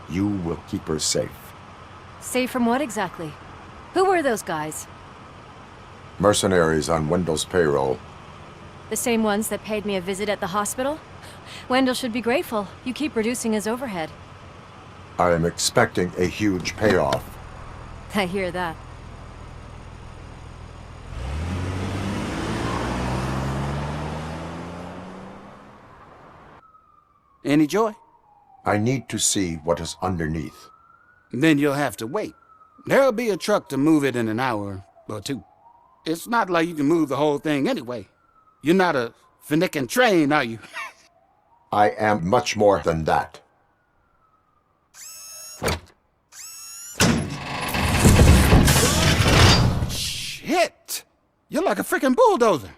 Speaker 6: You will keep her safe.
Speaker 12: Safe from what exactly? Who were those guys?
Speaker 6: Mercenaries on Wendell's payroll.
Speaker 12: The same ones that paid me a visit at the hospital? Wendell should be grateful. You keep reducing his overhead.
Speaker 6: I am expecting a huge payoff.
Speaker 12: I hear that.
Speaker 17: Any joy?
Speaker 6: I need to see what is underneath.
Speaker 17: Then you'll have to wait. There'll be a truck to move it in an hour or two. It's not like you can move the whole thing anyway. You're not a finicking train, are you?
Speaker 6: I am much more than that.
Speaker 17: Shit! You're like a freaking bulldozer.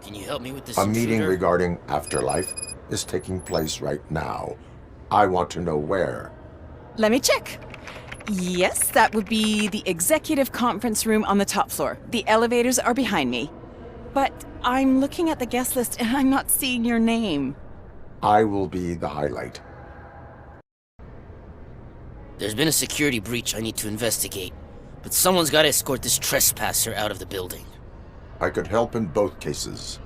Speaker 18: Can you help me with this
Speaker 6: A meeting
Speaker 18: intruder?
Speaker 6: regarding afterlife is taking place right now. I want to know where.
Speaker 21: Let me check. Yes, that would be the executive conference room on the top floor. The elevators are behind me. But I'm looking at the guest list and I'm not seeing your name.
Speaker 6: I will be the highlight.
Speaker 18: There's been a security breach I need to investigate, but someone's got to escort this trespasser out of the building.
Speaker 6: I could help in both cases.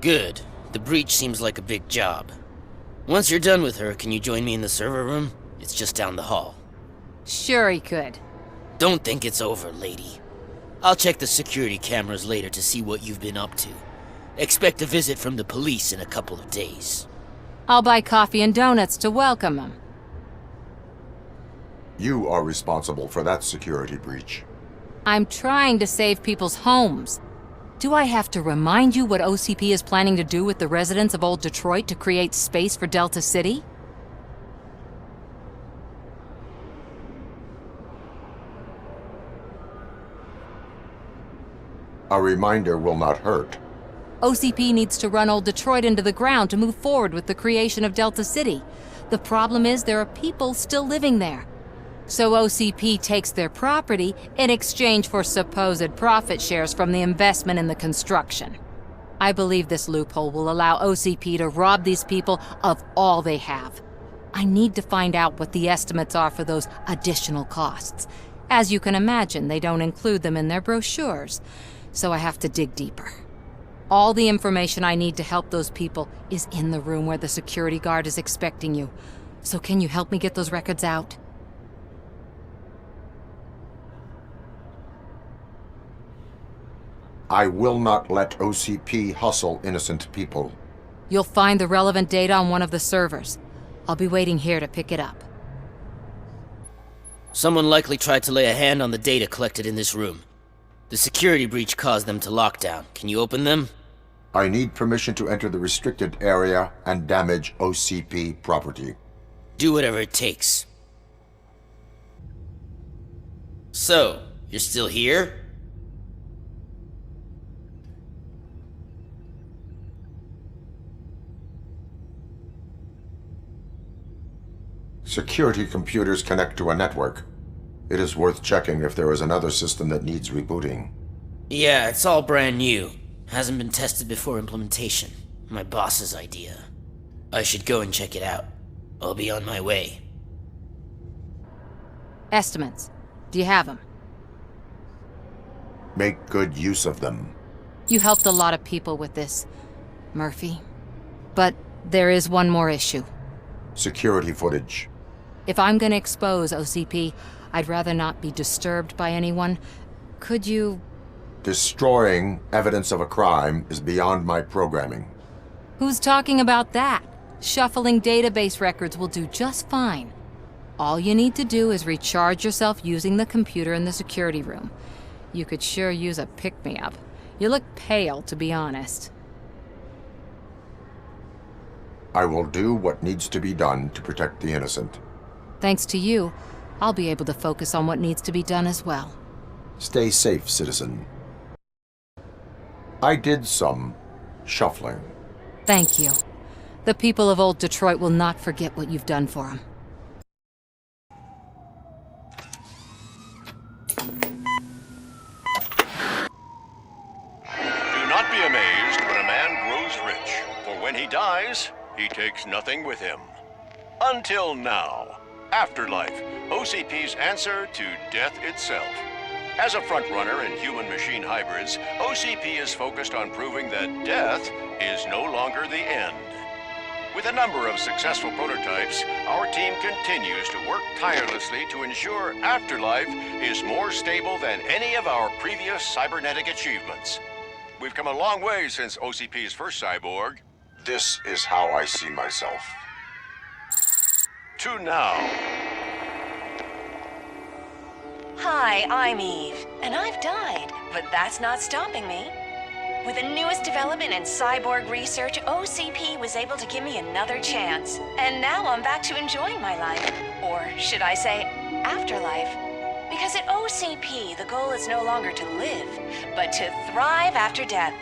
Speaker 18: Good. The breach seems like a big job. Once you're done with her, can you join me in the server room? It's just down the hall.
Speaker 10: Sure he could.
Speaker 18: Don't think it's over, lady. I'll check the security cameras later to see what you've been up to. Expect a visit from the police in a couple of days.
Speaker 10: I'll buy coffee and donuts to welcome him.
Speaker 6: You are responsible for that security breach.
Speaker 10: I'm trying to save people's homes. Do I have to remind you what OCP is planning to do with the residents of Old Detroit to create space for Delta City?
Speaker 6: A reminder will not hurt.
Speaker 10: OCP needs to run Old Detroit into the ground to move forward with the creation of Delta City. The problem is there are people still living there. So OCP takes their property in exchange for supposed profit shares from the investment in the construction. I believe this loophole will allow OCP to rob these people of all they have. I need to find out what the estimates are for those additional costs. As you can imagine, they don't include them in their brochures, so I have to dig deeper. All the information I need to help those people is in the room where the security guard is expecting you. So can you help me get those records out?
Speaker 6: I will not let OCP hustle innocent people.
Speaker 10: You'll find the relevant data on one of the servers. I'll be waiting here to pick it up.
Speaker 18: Someone likely tried to lay a hand on the data collected in this room. The security breach caused them to lock down. Can you open them?
Speaker 6: I need permission to enter the restricted area and damage OCP property.
Speaker 18: Do whatever it takes. So, you're still here?
Speaker 6: Security computers connect to a network. It is worth checking if there is another system that needs rebooting.
Speaker 18: Yeah, it's all brand new. Hasn't been tested before implementation. My boss's idea. I should go and check it out. I'll be on my way.
Speaker 10: Estimates. Do you have them?
Speaker 6: Make good use of them.
Speaker 10: You helped a lot of people with this, Murphy. But there is one more issue.
Speaker 6: Security footage.
Speaker 10: If I'm gonna expose OCP, I'd rather not be disturbed by anyone. Could you...
Speaker 6: Destroying evidence of a crime is beyond my programming.
Speaker 10: Who's talking about that? Shuffling database records will do just fine. All you need to do is recharge yourself using the computer in the security room. You could sure use a pick-me-up. You look pale, to be honest.
Speaker 6: I will do what needs to be done to protect the innocent.
Speaker 10: Thanks to you, I'll be able to focus on what needs to be done as well.
Speaker 6: Stay safe, citizen. I did some shuffling.
Speaker 10: Thank you. The people of Old Detroit will not forget what you've done for them.
Speaker 19: Do not be amazed when a man grows rich, for when he dies, he takes nothing with him. Until now. Afterlife, OCP's answer to death itself. As a frontrunner in human-machine hybrids, OCP is focused on proving that death is no longer the end. With a number of successful prototypes, our team continues to work tirelessly to ensure Afterlife is more stable than any of our previous cybernetic achievements. We've come a long way since OCP's first cyborg.
Speaker 6: This is how I see myself.
Speaker 19: To now.
Speaker 13: Hi, I'm Eve, and I've died, but that's not stopping me. With the newest development in cyborg research, OCP was able to give me another chance. And now I'm back to enjoying my life. Or should I say, afterlife? Because at OCP, the goal is no longer to live, but to thrive after death.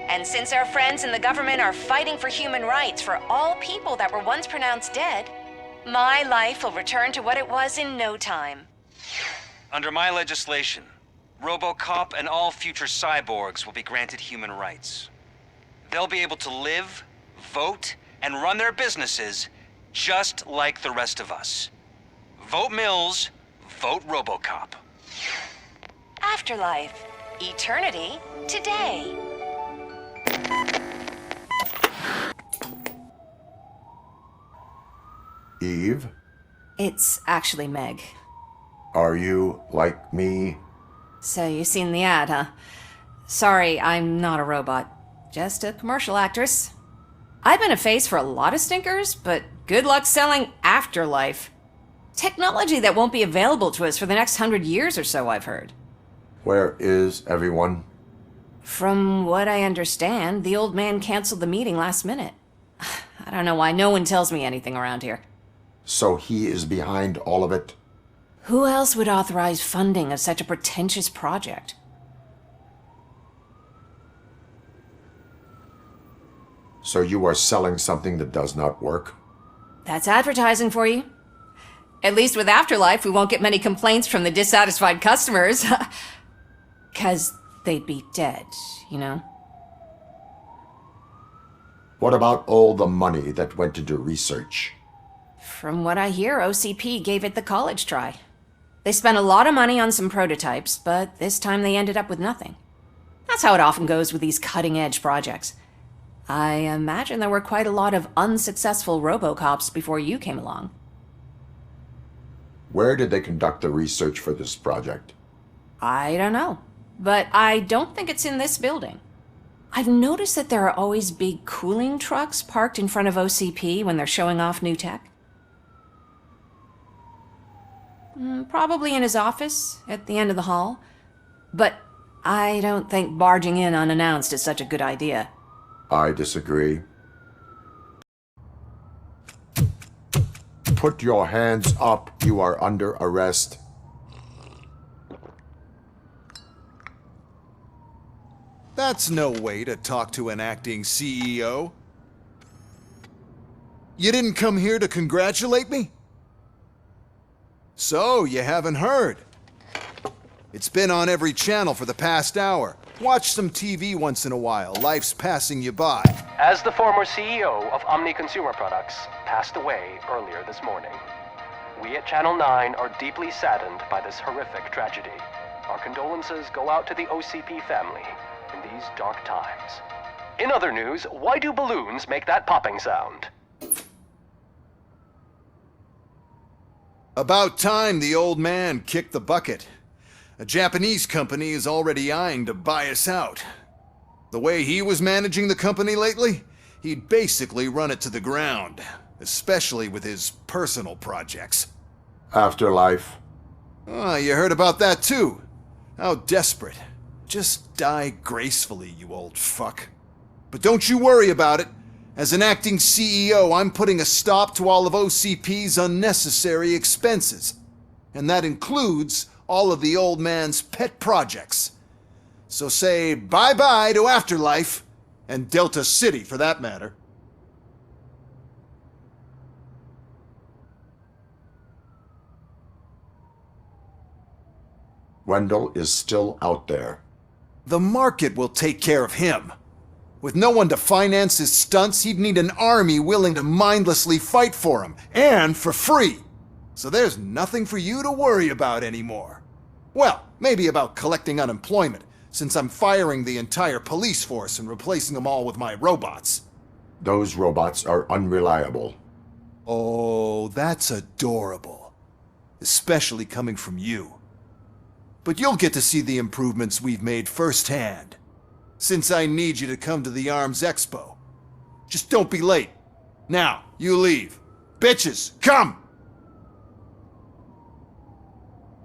Speaker 13: And since our friends in the government are fighting for human rights for all people that were once pronounced dead, my life will return to what it was in no time.
Speaker 16: Under my legislation, RoboCop and all future cyborgs will be granted human rights. They'll be able to live, vote, and run their businesses just like the rest of us. Vote Mills, vote RoboCop.
Speaker 13: Afterlife. Eternity. Today.
Speaker 6: Eve,
Speaker 4: It's actually Meg.
Speaker 6: are you like me?
Speaker 4: So you've seen the ad, huh? Sorry, I'm not a robot. Just a commercial actress. I've been a face for a lot of stinkers, but good luck selling Afterlife. Technology that won't be available to us for the next 100 years or so, I've heard.
Speaker 6: Where is everyone?
Speaker 4: From what I understand, the old man canceled the meeting last minute. I don't know why no one tells me anything around here.
Speaker 6: So he is behind all of it?
Speaker 4: Who else would authorize funding of such a pretentious project?
Speaker 6: So you are selling something that does not work?
Speaker 4: That's advertising for you. At least with Afterlife, we won't get many complaints from the dissatisfied customers. 'Cause they'd be dead, you know?
Speaker 6: What about all the money that went into research?
Speaker 4: From what I hear, OCP gave it the college try. They spent a lot of money on some prototypes, but this time they ended up with nothing. That's how it often goes with these cutting-edge projects. I imagine there were quite a lot of unsuccessful RoboCops before you came along.
Speaker 6: Where did they conduct the research for this project?
Speaker 4: I don't know, but I don't think it's in this building. I've noticed that there are always big cooling trucks parked in front of OCP when they're showing off new tech. Probably in his office, at the end of the hall. But I don't think barging in unannounced is such a good idea.
Speaker 6: I disagree. Put your hands up. You are under arrest.
Speaker 3: That's no way to talk to an acting CEO. You didn't come here to congratulate me? So, you haven't heard. It's been on every channel for the past hour. Watch some TV once in a while. Life's passing you by.
Speaker 20: As the former CEO of Omni Consumer Products passed away earlier this morning, we at Channel 9 are deeply saddened by this horrific tragedy. Our condolences go out to the OCP family in these dark times. In other news, why do balloons make that popping sound?
Speaker 3: About time the old man kicked the bucket. A Japanese company is already eyeing to buy us out. The way he was managing the company lately, he'd basically run it to the ground, especially with his personal projects.
Speaker 6: Afterlife.
Speaker 3: Ah, you heard about that too. How desperate. Just die gracefully, you old fuck. But don't you worry about it. As an acting CEO, I'm putting a stop to all of OCP's unnecessary expenses. And that includes all of the old man's pet projects. So say bye-bye to Afterlife, and Delta City for that matter.
Speaker 6: Wendell is still out there.
Speaker 3: The market will take care of him. With no one to finance his stunts, he'd need an army willing to mindlessly fight for him, and for free. So there's nothing for you to worry about anymore. Well, maybe about collecting unemployment, since I'm firing the entire police force and replacing them all with my robots.
Speaker 6: Those robots are unreliable.
Speaker 3: Oh, that's adorable. Especially coming from you. But you'll get to see the improvements we've made firsthand. Since I need you to come to the Arms Expo. Just don't be late. Now, you leave. Bitches, come!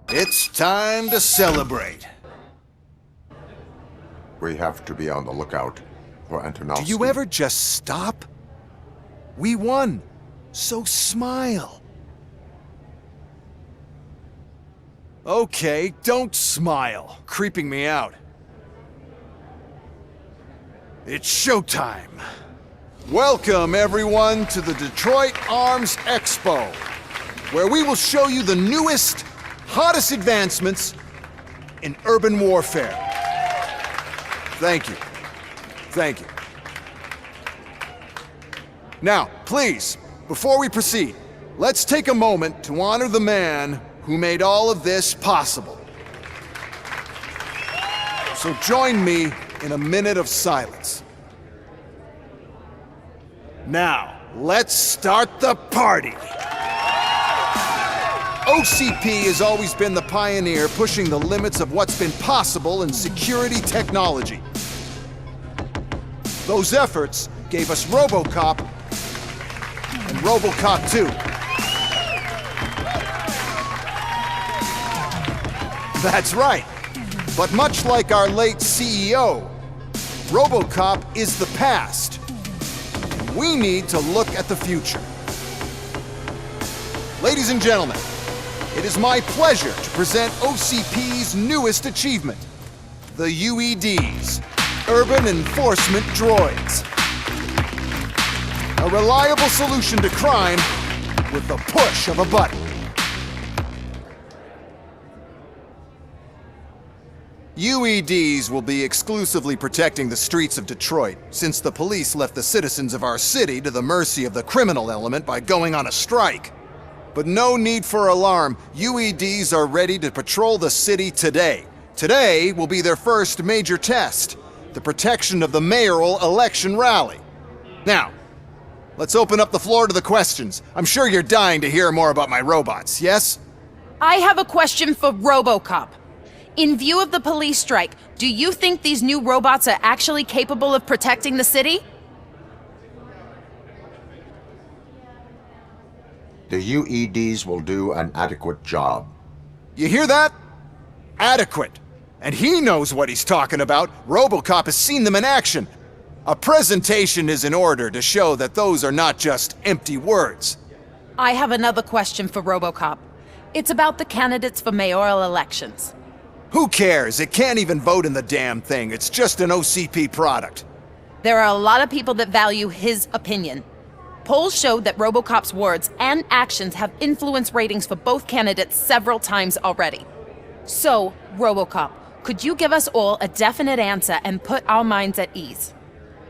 Speaker 3: It's time to celebrate.
Speaker 6: We have to be on the lookout for Antonowski.
Speaker 3: Do you ever just stop? We won, so smile. Okay, don't smile. Creeping me out. It's showtime. Welcome, everyone, to the Detroit Arms Expo, where we will show you the newest, hottest advancements in urban warfare. Thank you. Thank you. Now, please, before we proceed, let's take a moment to honor the man who made all of this possible. So join me in a minute of silence. Now, let's start the party! OCP has always been the pioneer pushing the limits of what's been possible in security technology. Those efforts gave us RoboCop and RoboCop 2. That's right. But much like our late CEO, RoboCop is the past. We need to look at the future. Ladies and gentlemen, it is my pleasure to present OCP's newest achievement, the UEDs, Urban Enforcement Droids. A reliable solution to crime with the push of a button. UEDs will be exclusively protecting the streets of Detroit, since the police left the citizens of our city to the mercy of the criminal element by going on a strike. But no need for alarm, UEDs are ready to patrol the city today. Today will be their first major test, the protection of the mayoral election rally. Now, let's open up the floor to the questions. I'm sure you're dying to hear more about my robots, yes?
Speaker 5: I have a question for RoboCop. In view of the police strike, do you think these new robots are actually capable of protecting the city?
Speaker 6: The UEDs will do an adequate job.
Speaker 3: You hear that? Adequate. And he knows what he's talking about. RoboCop has seen them in action. A presentation is in order to show that those are not just empty words.
Speaker 5: I have another question for RoboCop. It's about the candidates for mayoral elections.
Speaker 3: Who cares? It can't even vote in the damn thing. It's just an OCP product.
Speaker 5: There are a lot of people that value his opinion. Polls showed that RoboCop's words and actions have influenced ratings for both candidates several times already. So, RoboCop, could you give us all a definite answer and put our minds at ease?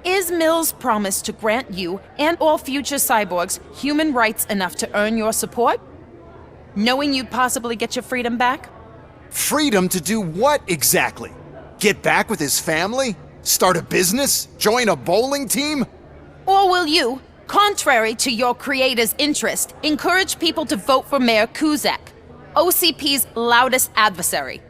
Speaker 5: Is Mills' promise to grant you and all future cyborgs human rights enough to earn your support? Knowing you'd possibly get your freedom back?
Speaker 3: Freedom to do what exactly? Get back with his family? Start a business? Join a bowling team?
Speaker 5: Or will you, contrary to your creator's interest, encourage people to vote for Mayor Kuzak, OCP's loudest adversary?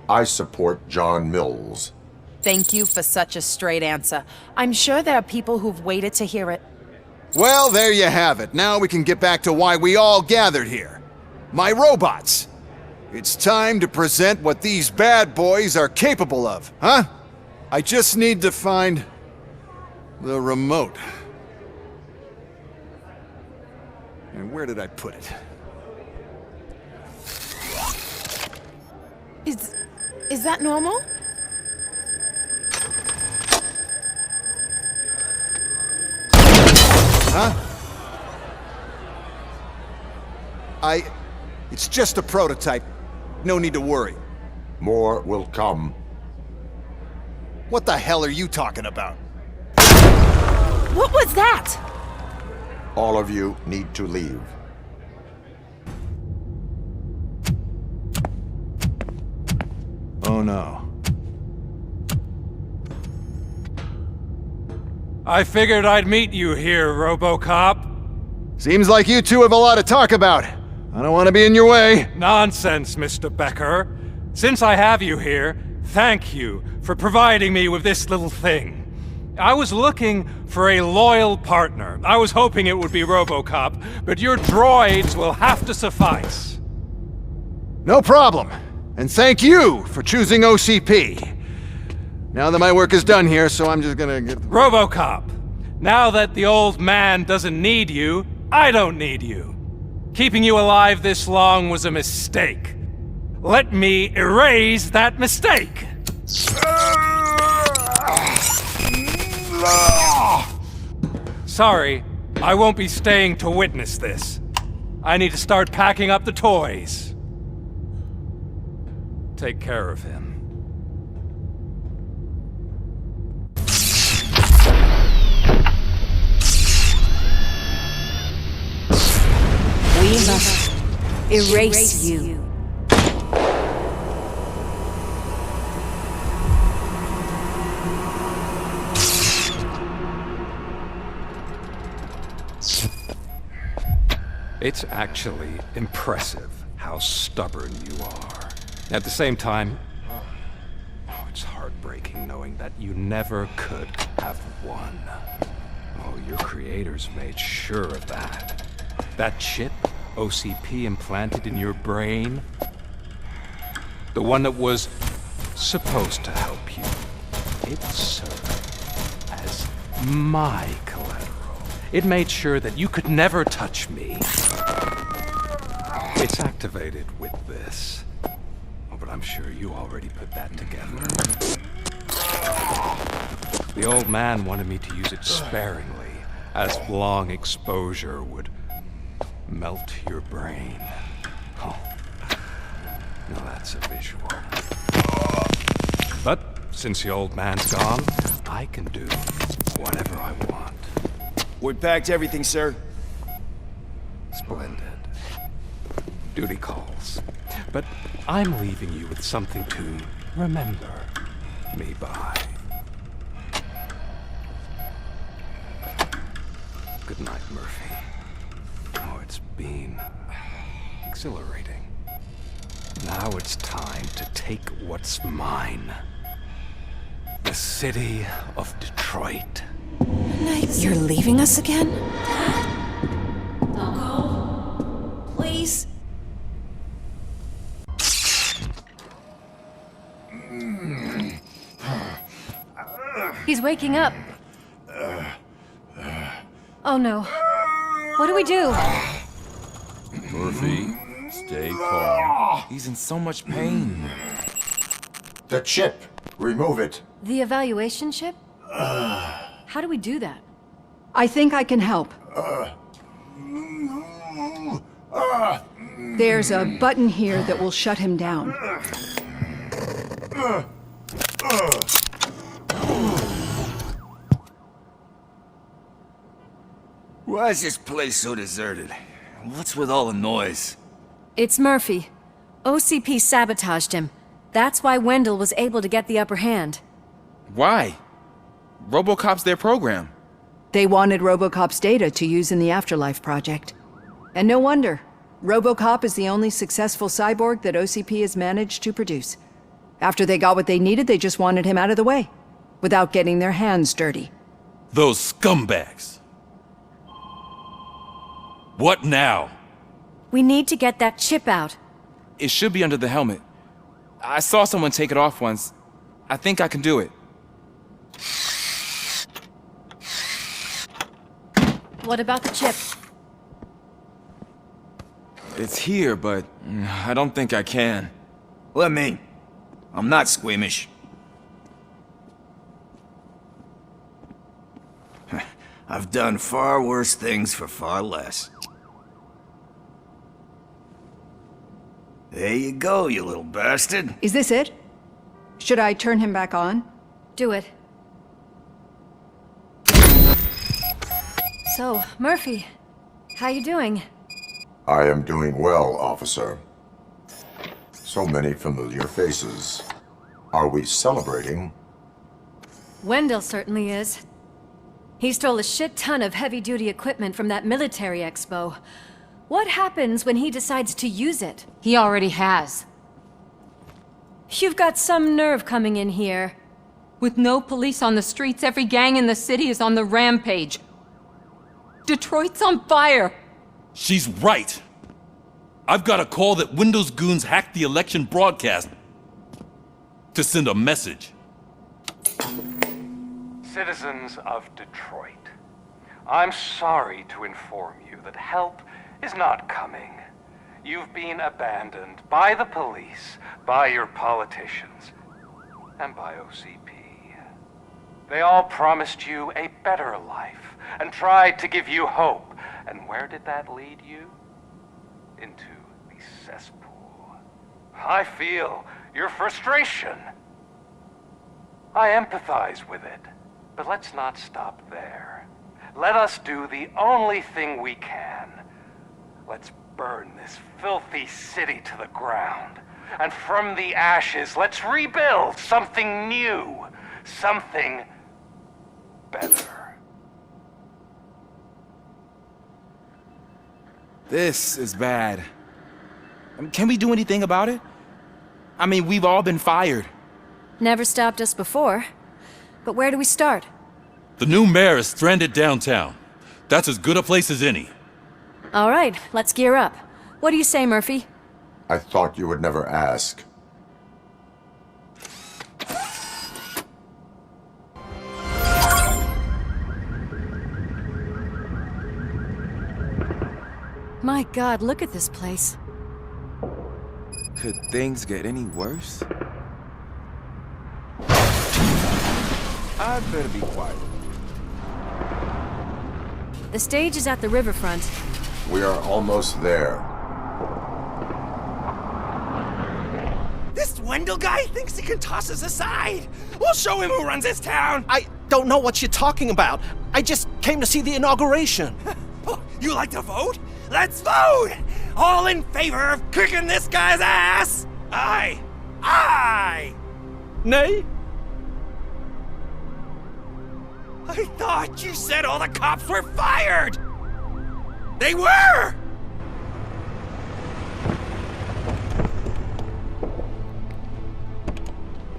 Speaker 6: I support John Mills.
Speaker 5: Thank you for such a straight answer. I'm sure there are people who've waited to hear it.
Speaker 3: Well, there you have it. Now we can get back to why we all gathered here. My robots. It's time to present what these bad boys are capable of, huh? I just need to find the remote. And where did I put it?
Speaker 5: Is that normal?
Speaker 3: Huh? It's just a prototype. No need to worry.
Speaker 6: More will come.
Speaker 3: What the hell are you talking about?
Speaker 5: What was that?
Speaker 6: All of you need to leave.
Speaker 3: Oh no.
Speaker 9: I figured I'd meet you here, RoboCop.
Speaker 3: Seems like you two have a lot to talk about. I don't want to be in your way.
Speaker 9: Nonsense, Mr. Becker. Since I have you here, thank you for providing me with this little thing. I was looking for a loyal partner. I was hoping it would be RoboCop, but your droids will have to suffice.
Speaker 3: No problem. And thank you for choosing OCP. Now that my work is done here, so I'm just gonna get...
Speaker 9: RoboCop, now that the old man doesn't need you, I don't need you. Keeping you alive this long was a mistake. Let me erase that mistake! Sorry, I won't be staying to witness this. I need to start packing up the toys. Take care of him.
Speaker 14: We must erase you.
Speaker 9: It's actually impressive how stubborn you are. At the same time, it's heartbreaking knowing that you never could have won. Oh, your creators made sure of that. That chip OCP implanted in your brain, the one that was supposed to help you, it served as my collateral. It made sure that you could never touch me. It's activated with this. Oh, but I'm sure you already put that together. The old man wanted me to use it sparingly, as long exposure would melt your brain. Oh, now that's a visual. But since the old man's gone, I can do whatever I want.
Speaker 2: We packed everything, sir.
Speaker 9: Splendid. Duty calls. But I'm leaving you with something to remember me by. Good night, Murphy. Oh, it's been exhilarating. Now it's time to take what's mine. The city of Detroit.
Speaker 4: You're leaving us again?
Speaker 14: Don't go. Please. He's waking up. Oh no. What do we do?
Speaker 22: Murphy, stay calm. He's in so much pain.
Speaker 6: The chip. Remove it.
Speaker 14: The evaluation chip? How do we do that?
Speaker 4: I think I can help. There's a button here that will shut him down.
Speaker 22: Why is this place so deserted? What's with all the noise?
Speaker 14: It's Murphy. OCP sabotaged him. That's why Wendell was able to get the upper hand.
Speaker 22: Why? RoboCop's their program.
Speaker 4: They wanted RoboCop's data to use in the Afterlife project. And no wonder. RoboCop is the only successful cyborg that OCP has managed to produce. After they got what they needed, they just wanted him out of the way, without getting their hands dirty.
Speaker 1: Those scumbags. What now?
Speaker 14: We need to get that chip out.
Speaker 22: It should be under the helmet. I saw someone take it off once. I think I can do it.
Speaker 14: What about the chip?
Speaker 22: It's here, but I don't think I can.
Speaker 23: Let me. I'm not squeamish. I've done far worse things for far less. There you go, you little bastard.
Speaker 4: Is this it? Should I turn him back on?
Speaker 14: Do it. So, Murphy, how you doing?
Speaker 6: I am doing well, officer. So many familiar faces. Are we celebrating?
Speaker 14: Wendell certainly is. He stole a shit ton of heavy-duty equipment from that military expo. What happens when he decides to use it?
Speaker 10: He already has.
Speaker 14: You've got some nerve coming in here.
Speaker 10: With no police on the streets, every gang in the city is on the rampage. Detroit's on fire!
Speaker 1: She's right! I've got a call that Windows goons hacked the election broadcast to send a message.
Speaker 9: Citizens of Detroit, I'm sorry to inform you that help is not coming. You've been abandoned by the police, by your politicians, and by OCP. They all promised you a better life and tried to give you hope. And where did that lead you? Into the cesspool. I feel your frustration. I empathize with it. But let's not stop there. Let us do the only thing we can. Let's burn this filthy city to the ground. And from the ashes, let's rebuild something new. Something better.
Speaker 22: This is bad. Can we do anything about it? I mean, we've all been fired.
Speaker 14: Never stopped us before. But where do we start?
Speaker 1: The new mayor is stranded downtown. That's as good a place as any.
Speaker 14: All right, let's gear up. What do you say, Murphy?
Speaker 6: I thought you would never ask.
Speaker 14: My God, look at this place.
Speaker 22: Could things get any worse? I'd better be quiet.
Speaker 14: The stage is at the riverfront.
Speaker 6: We are almost there.
Speaker 2: This Wendell guy thinks he can toss us aside. We'll show him who runs this town.
Speaker 7: I don't know what you're talking about. I just came to see the inauguration.
Speaker 2: Oh, you like to vote? Let's vote! All in favor of kicking this guy's ass? Aye! Aye!
Speaker 7: Nay?
Speaker 2: I thought you said all the cops were fired! They were!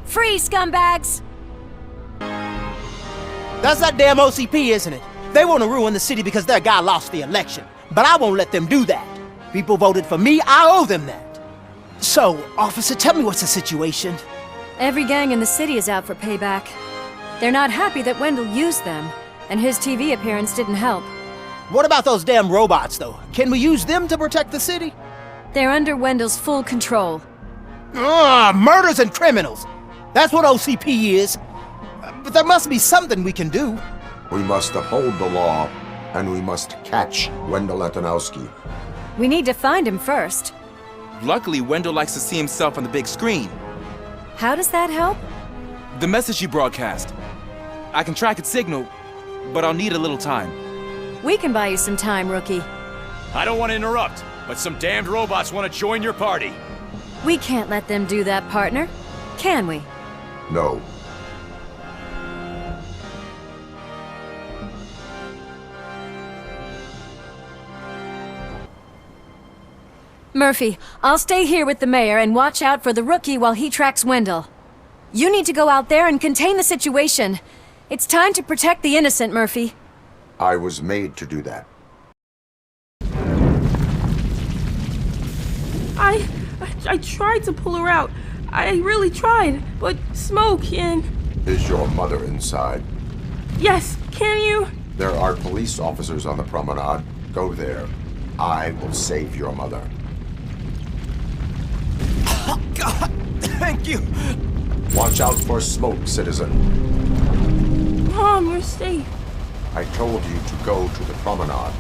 Speaker 14: Free, scumbags!
Speaker 11: That's that damn OCP, isn't it? They want to ruin the city because their guy lost the election. But I won't let them do that. People voted for me, I owe them that. So, officer, tell me what's the situation.
Speaker 14: Every gang in the city is out for payback. They're not happy that Wendell used them, and his TV appearance didn't help.
Speaker 11: What about those damn robots, though? Can we use them to protect the city?
Speaker 14: They're under Wendell's full control.
Speaker 11: Murders and criminals! That's what OCP is. But there must be something we can do.
Speaker 6: We must uphold the law, and we must catch Wendell Antonowski.
Speaker 14: We need to find him first.
Speaker 22: Luckily, Wendell likes to see himself on the big screen.
Speaker 14: How does that help?
Speaker 22: The message you broadcast. I can track its signal, but I'll need a little time.
Speaker 14: We can buy you some time, rookie.
Speaker 8: I don't want to interrupt, but some damned robots want to join your party.
Speaker 14: We can't let them do that, partner. Can we?
Speaker 6: No.
Speaker 14: Murphy, I'll stay here with the mayor and watch out for the rookie while he tracks Wendell. You need to go out there and contain the situation. It's time to protect the innocent, Murphy.
Speaker 6: I was made to do that.
Speaker 15: I tried to pull her out. I really tried, but smoke and...
Speaker 6: Is your mother inside?
Speaker 15: Yes, can you?
Speaker 6: There are police officers on the promenade. Go there. I will save your mother.
Speaker 2: Oh, God! Thank you!
Speaker 6: Watch out for smoke, citizen.
Speaker 15: Mom, you're safe.
Speaker 6: I told you to go to the promenade.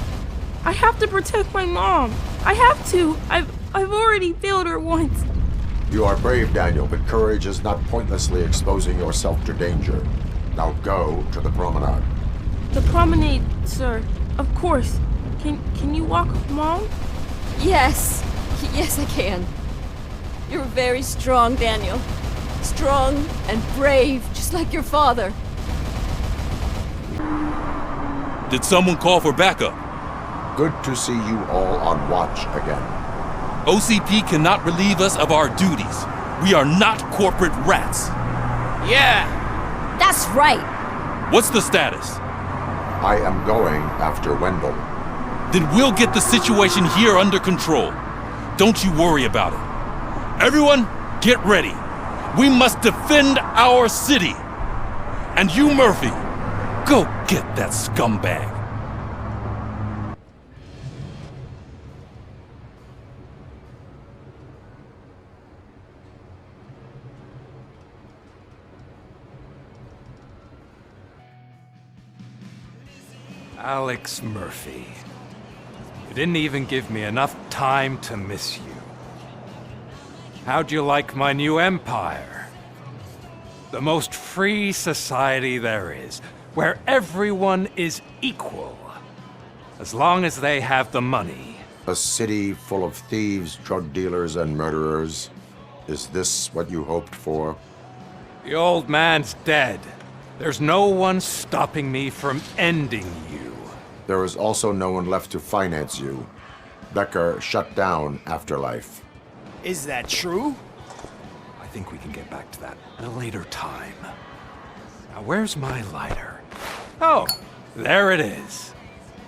Speaker 15: I have to protect my mom. I have to. I've already failed her once.
Speaker 6: You are brave, Daniel, but courage is not pointlessly exposing yourself to danger. Now go to the promenade.
Speaker 15: The promenade, sir. Of course. Can you walk, Mom?
Speaker 24: Yes. Yes, I can. You're very strong, Daniel. Strong and brave, just like your father.
Speaker 1: Did someone call for backup?
Speaker 6: Good to see you all on watch again.
Speaker 1: OCP cannot relieve us of our duties. We are not corporate rats.
Speaker 11: Yeah!
Speaker 24: That's right!
Speaker 1: What's the status?
Speaker 6: I am going after Wendell.
Speaker 1: Then we'll get the situation here under control. Don't you worry about it. Everyone, get ready. We must defend our city. And you, Murphy, go get that scumbag.
Speaker 9: Alex Murphy. You didn't even give me enough time to miss you. How'd you like my new empire? The most free society there is, where everyone is equal, as long as they have the money.
Speaker 6: A city full of thieves, drug dealers, and murderers. Is this what you hoped for?
Speaker 9: The old man's dead. There's no one stopping me from ending you.
Speaker 6: There is also no one left to finance you. Becker shut down Afterlife.
Speaker 7: Is that true?
Speaker 9: I think we can get back to that at a later time. Now, where's my lighter? Oh, there it is.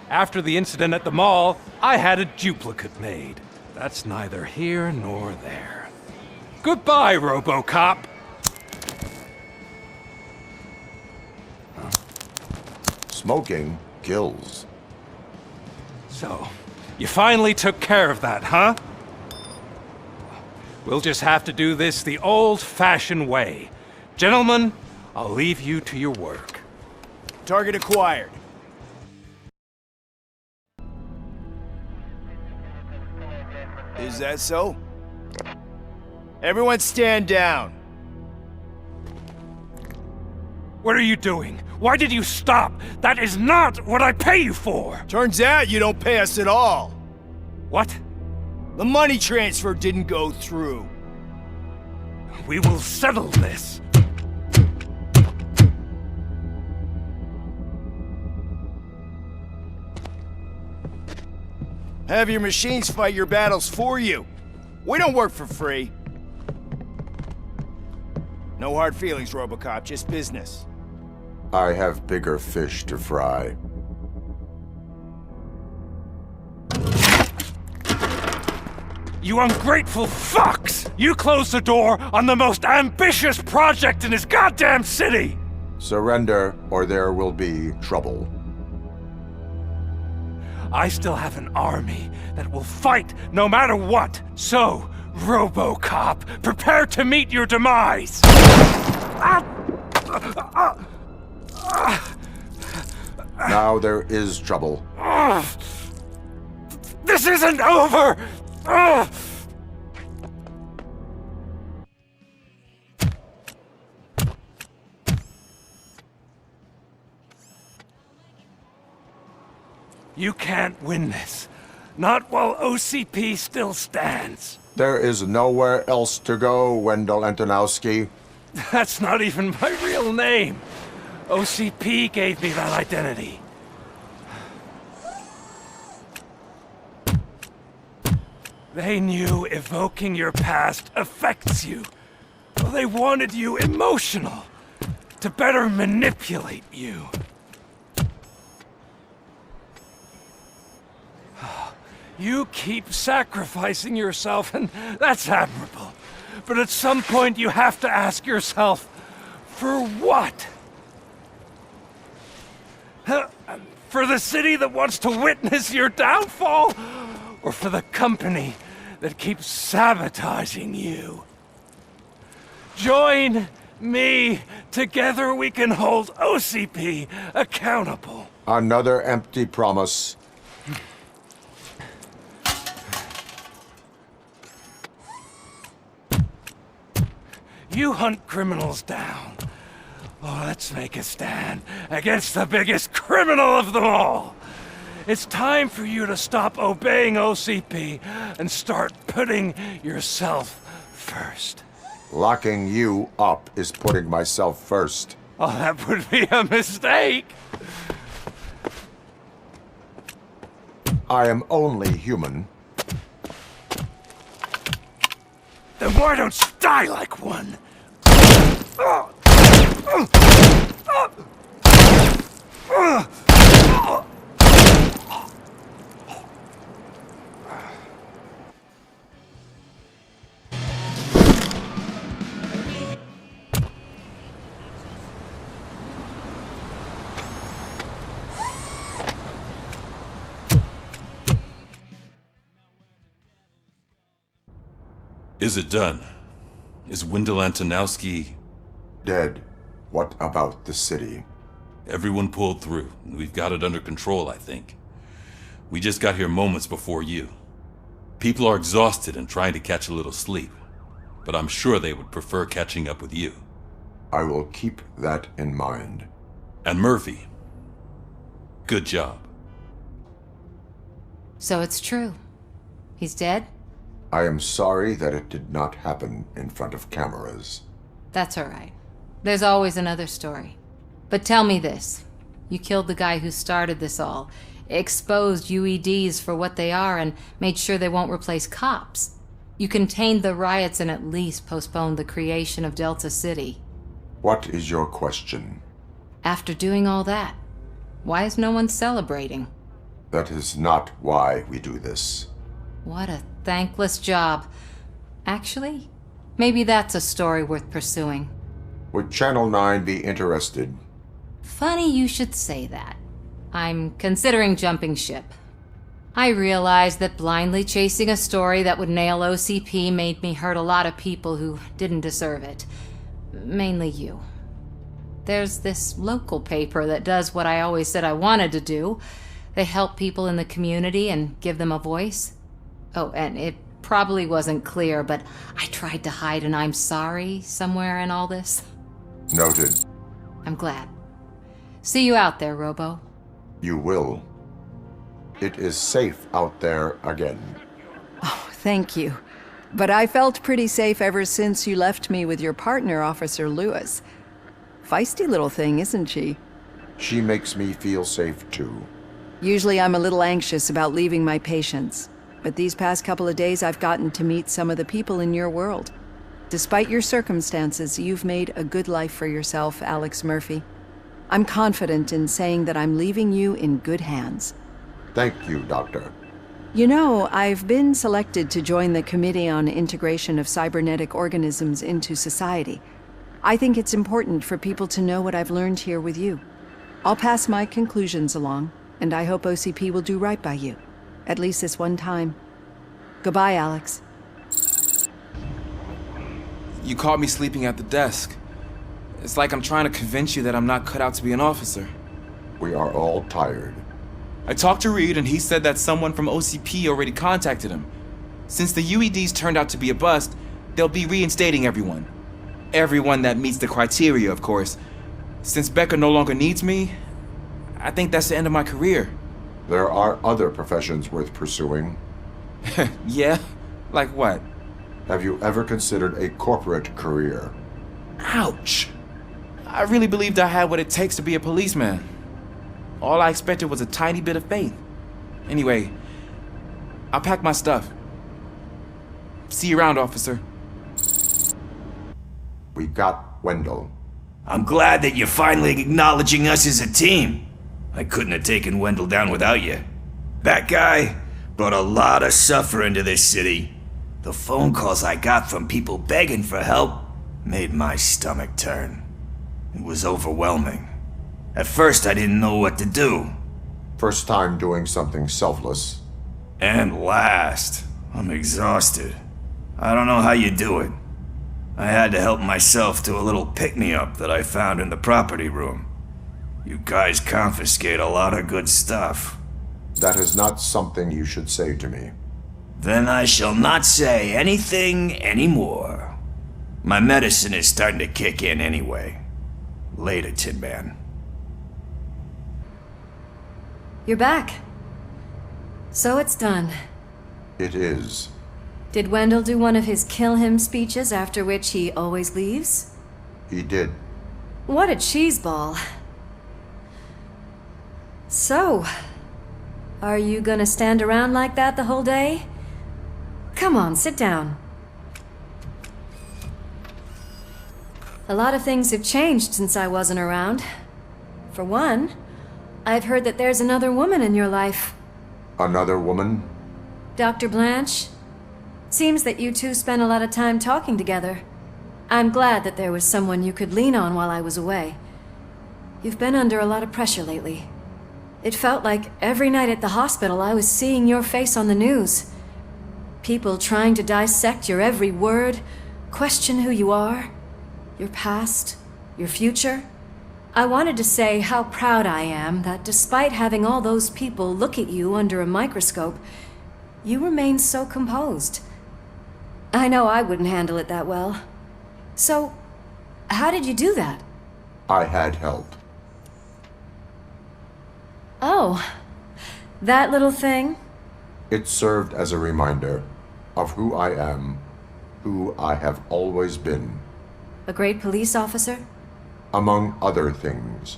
Speaker 9: After the incident at the mall, I had a duplicate made. That's neither here nor there. Goodbye, RoboCop!
Speaker 6: Smoking kills.
Speaker 9: So, you finally took care of that, huh? We'll just have to do this the old-fashioned way. Gentlemen, I'll leave you to your work.
Speaker 7: Target acquired. Is that so? Everyone stand down.
Speaker 9: What are you doing? Why did you stop? That is not what I pay you for!
Speaker 7: Turns out you don't pay us at all.
Speaker 9: What?
Speaker 7: The money transfer didn't go through.
Speaker 9: We will settle this.
Speaker 7: Have your machines fight your battles for you. We don't work for free. No hard feelings, RoboCop, just business.
Speaker 6: I have bigger fish to fry.
Speaker 9: You ungrateful fucks! You closed the door on the most ambitious project in this goddamn city!
Speaker 6: Surrender, or there will be trouble.
Speaker 9: I still have an army that will fight no matter what. So, RoboCop, prepare to meet your demise!
Speaker 6: Now there is trouble.
Speaker 9: This isn't over! You can't win this. Not while OCP still stands.
Speaker 6: There is nowhere else to go, Wendell Antonowski.
Speaker 9: That's not even my real name. OCP gave me that identity. They knew evoking your past affects you. Well, they wanted you emotional, to better manipulate you. You keep sacrificing yourself, and that's admirable. But at some point you have to ask yourself, for what? For the city that wants to witness your downfall? Or for the company that keeps sabotaging you? Join me. Together we can hold OCP accountable.
Speaker 6: Another empty promise.
Speaker 9: You hunt criminals down. Oh, let's make a stand against the biggest criminal of them all. It's time for you to stop obeying OCP and start putting yourself first.
Speaker 6: Locking you up is putting myself first.
Speaker 9: Oh, that would be a mistake.
Speaker 6: I am only human.
Speaker 23: Then why don't you die like one?
Speaker 1: Is it done? Is Wendell Antonowski...
Speaker 6: Dead. What about the city?
Speaker 1: Everyone pulled through. We've got it under control, I think. We just got here moments before you. People are exhausted and trying to catch a little sleep. But I'm sure they would prefer catching up with you.
Speaker 6: I will keep that in mind.
Speaker 1: And Murphy, good job.
Speaker 10: So it's true. He's dead?
Speaker 6: I am sorry that it did not happen in front of cameras.
Speaker 10: That's all right. There's always another story. But tell me this. You killed the guy who started this all, exposed UEDs for what they are, and made sure they won't replace cops. You contained the riots and at least postponed the creation of Delta City.
Speaker 6: What is your question?
Speaker 10: After doing all that, why is no one celebrating?
Speaker 6: That is not why we do this.
Speaker 10: What a thankless job. Actually, maybe that's a story worth pursuing.
Speaker 6: Would Channel 9 be interested?
Speaker 10: Funny you should say that. I'm considering jumping ship. I realized that blindly chasing a story that would nail OCP made me hurt a lot of people who didn't deserve it. Mainly you. There's this local paper that does what I always said I wanted to do. They help people in the community and give them a voice. Oh, and it probably wasn't clear, but I tried to hide an I'm sorry somewhere in all this.
Speaker 6: Noted.
Speaker 10: I'm glad. See you out there, Robo.
Speaker 6: You will. It is safe out there again.
Speaker 4: Oh, thank you. But I felt pretty safe ever since you left me with your partner, Officer Lewis. Feisty little thing, isn't she?
Speaker 6: She makes me feel safe too.
Speaker 4: Usually I'm a little anxious about leaving my patients, but these past couple of days I've gotten to meet some of the people in your world. Despite your circumstances, you've made a good life for yourself, Alex Murphy. I'm confident in saying that I'm leaving you in good hands.
Speaker 6: Thank you, Doctor.
Speaker 4: You know, I've been selected to join the Committee on Integration of Cybernetic Organisms into Society. I think it's important for people to know what I've learned here with you. I'll pass my conclusions along, and I hope OCP will do right by you. At least this one time. Goodbye, Alex.
Speaker 22: You caught me sleeping at the desk. It's like I'm trying to convince you that I'm not cut out to be an officer.
Speaker 6: We are all tired.
Speaker 22: I talked to Reed and he said that someone from OCP already contacted him. Since the UEDs turned out to be a bust, they'll be reinstating everyone. Everyone that meets the criteria, of course. Since Becca no longer needs me, I think that's the end of my career.
Speaker 6: There are other professions worth pursuing.
Speaker 22: Yeah? Like what?
Speaker 6: Have you ever considered a corporate career?
Speaker 22: Ouch! I really believed I had what it takes to be a policeman. All I expected was a tiny bit of faith. Anyway, I'll pack my stuff. See you around, officer.
Speaker 6: We got Wendell.
Speaker 23: I'm glad that you're finally acknowledging us as a team. I couldn't have taken Wendell down without you. That guy brought a lot of suffering to this city. The phone calls I got from people begging for help made my stomach turn. It was overwhelming. At first, I didn't know what to do.
Speaker 6: First time doing something selfless.
Speaker 23: And last, I'm exhausted. I don't know how you do it. I had to help myself to a little pick-me-up that I found in the property room. You guys confiscate a lot of good stuff.
Speaker 6: That is not something you should say to me.
Speaker 23: Then I shall not say anything anymore. My medicine is starting to kick in anyway. Later, Tin Man.
Speaker 14: You're back. So it's done.
Speaker 6: It is.
Speaker 14: Did Wendell do one of his kill him speeches after which he always leaves?
Speaker 6: He did.
Speaker 14: What a cheeseball. So, Are you gonna stand around like that the whole day? Come on, sit down. A lot of things have changed since I wasn't around. For one, I've heard that there's another woman in your life.
Speaker 6: Another woman?
Speaker 14: Dr. Blanche? Seems that you two spent a lot of time talking together. I'm glad that there was someone you could lean on while I was away. You've been under a lot of pressure lately. It felt like every night at the hospital I was seeing your face on the news. People trying to dissect your every word, question who you are, your past, your future. I wanted to say how proud I am that despite having all those people look at you under a microscope, you remain so composed. I know I wouldn't handle it that well. So, how did you do that?
Speaker 6: I had help.
Speaker 14: Oh, that little thing?
Speaker 6: It served as a reminder of who I am, who I have always been.
Speaker 14: A great police officer?
Speaker 6: Among other things.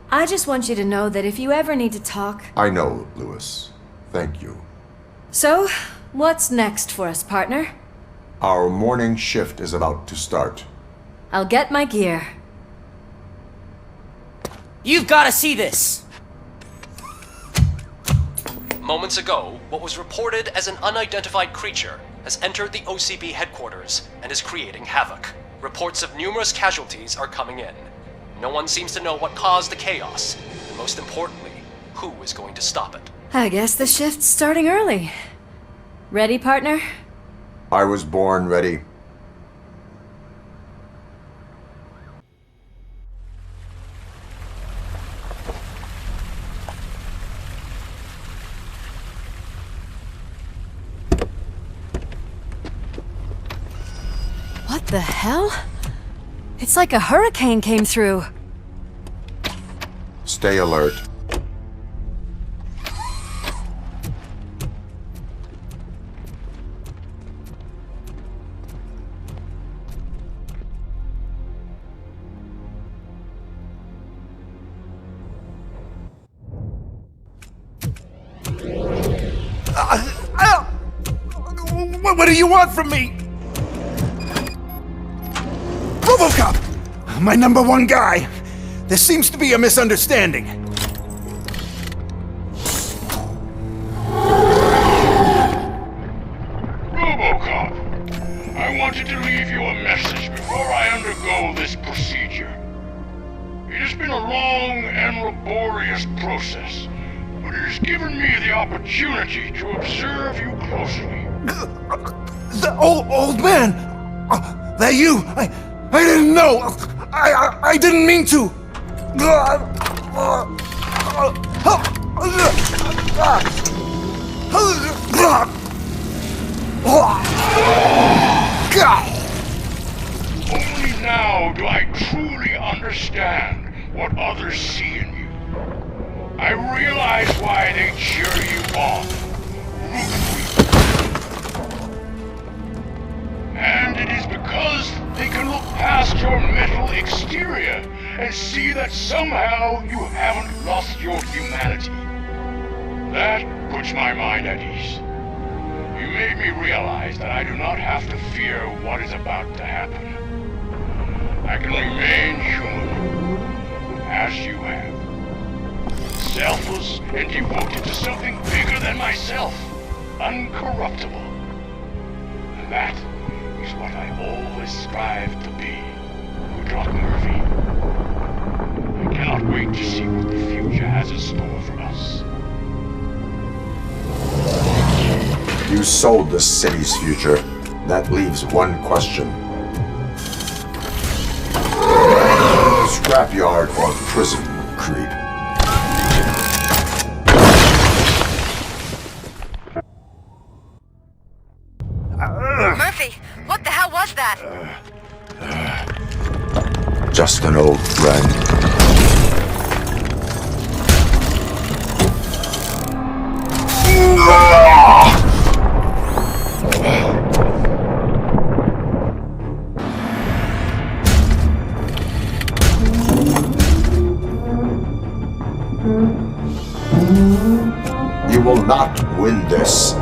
Speaker 14: I just want you to know that if you ever need to talk...
Speaker 6: I know, Lewis. Thank you.
Speaker 14: So, what's next for us, partner?
Speaker 6: Our morning shift is about to start.
Speaker 14: I'll get my gear.
Speaker 12: You've got to see this!
Speaker 17: Moments ago, what was reported as an unidentified creature has entered the OCP headquarters and is creating havoc. Reports of numerous casualties are coming in. No one seems to know what caused the chaos, and most importantly, who is going to stop it.
Speaker 14: I guess the shift's starting early. Ready, partner?
Speaker 6: I was born ready.
Speaker 14: What the hell? It's like a hurricane came through.
Speaker 6: Stay alert.
Speaker 7: What do you want from me? RoboCop! My number one guy! There seems to be a misunderstanding.
Speaker 18: RoboCop, I wanted to leave you a message before I undergo this procedure. It has been a long and laborious process, but it has given me the opportunity to observe you closely.
Speaker 7: The old man! That you! I didn't know! I didn't mean to!
Speaker 18: Only now do I truly understand what others see in you. I realize why they cheer you on, root for you. And it is because they can look past your metal exterior and see that somehow you haven't lost your humanity. That puts my mind at ease. You made me realize that I do not have to fear what is about to happen. I can remain human, as you have. Selfless and devoted to something bigger than myself, uncorruptible. And that is what I always strive to be, Woodrock Murphy. I cannot wait to see what the future has in store for us.
Speaker 6: You sold the city's future. That leaves one question. Scrapyard or prison, creep?
Speaker 21: Murphy, what the hell was that?
Speaker 6: Just an old friend. You will not win this.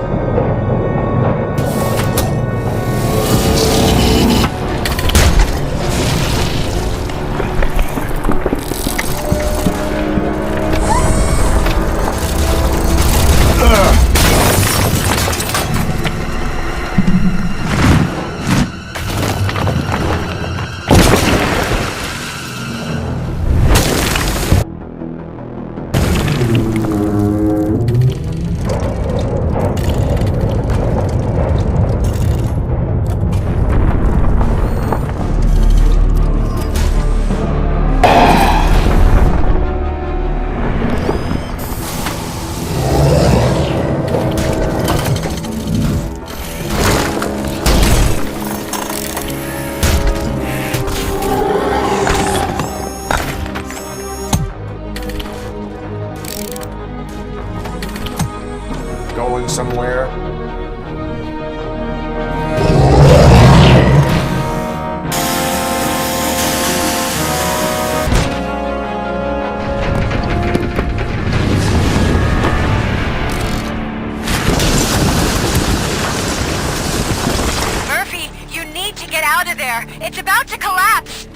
Speaker 6: Going somewhere?
Speaker 13: Murphy, you need to get out of there. It's about to collapse.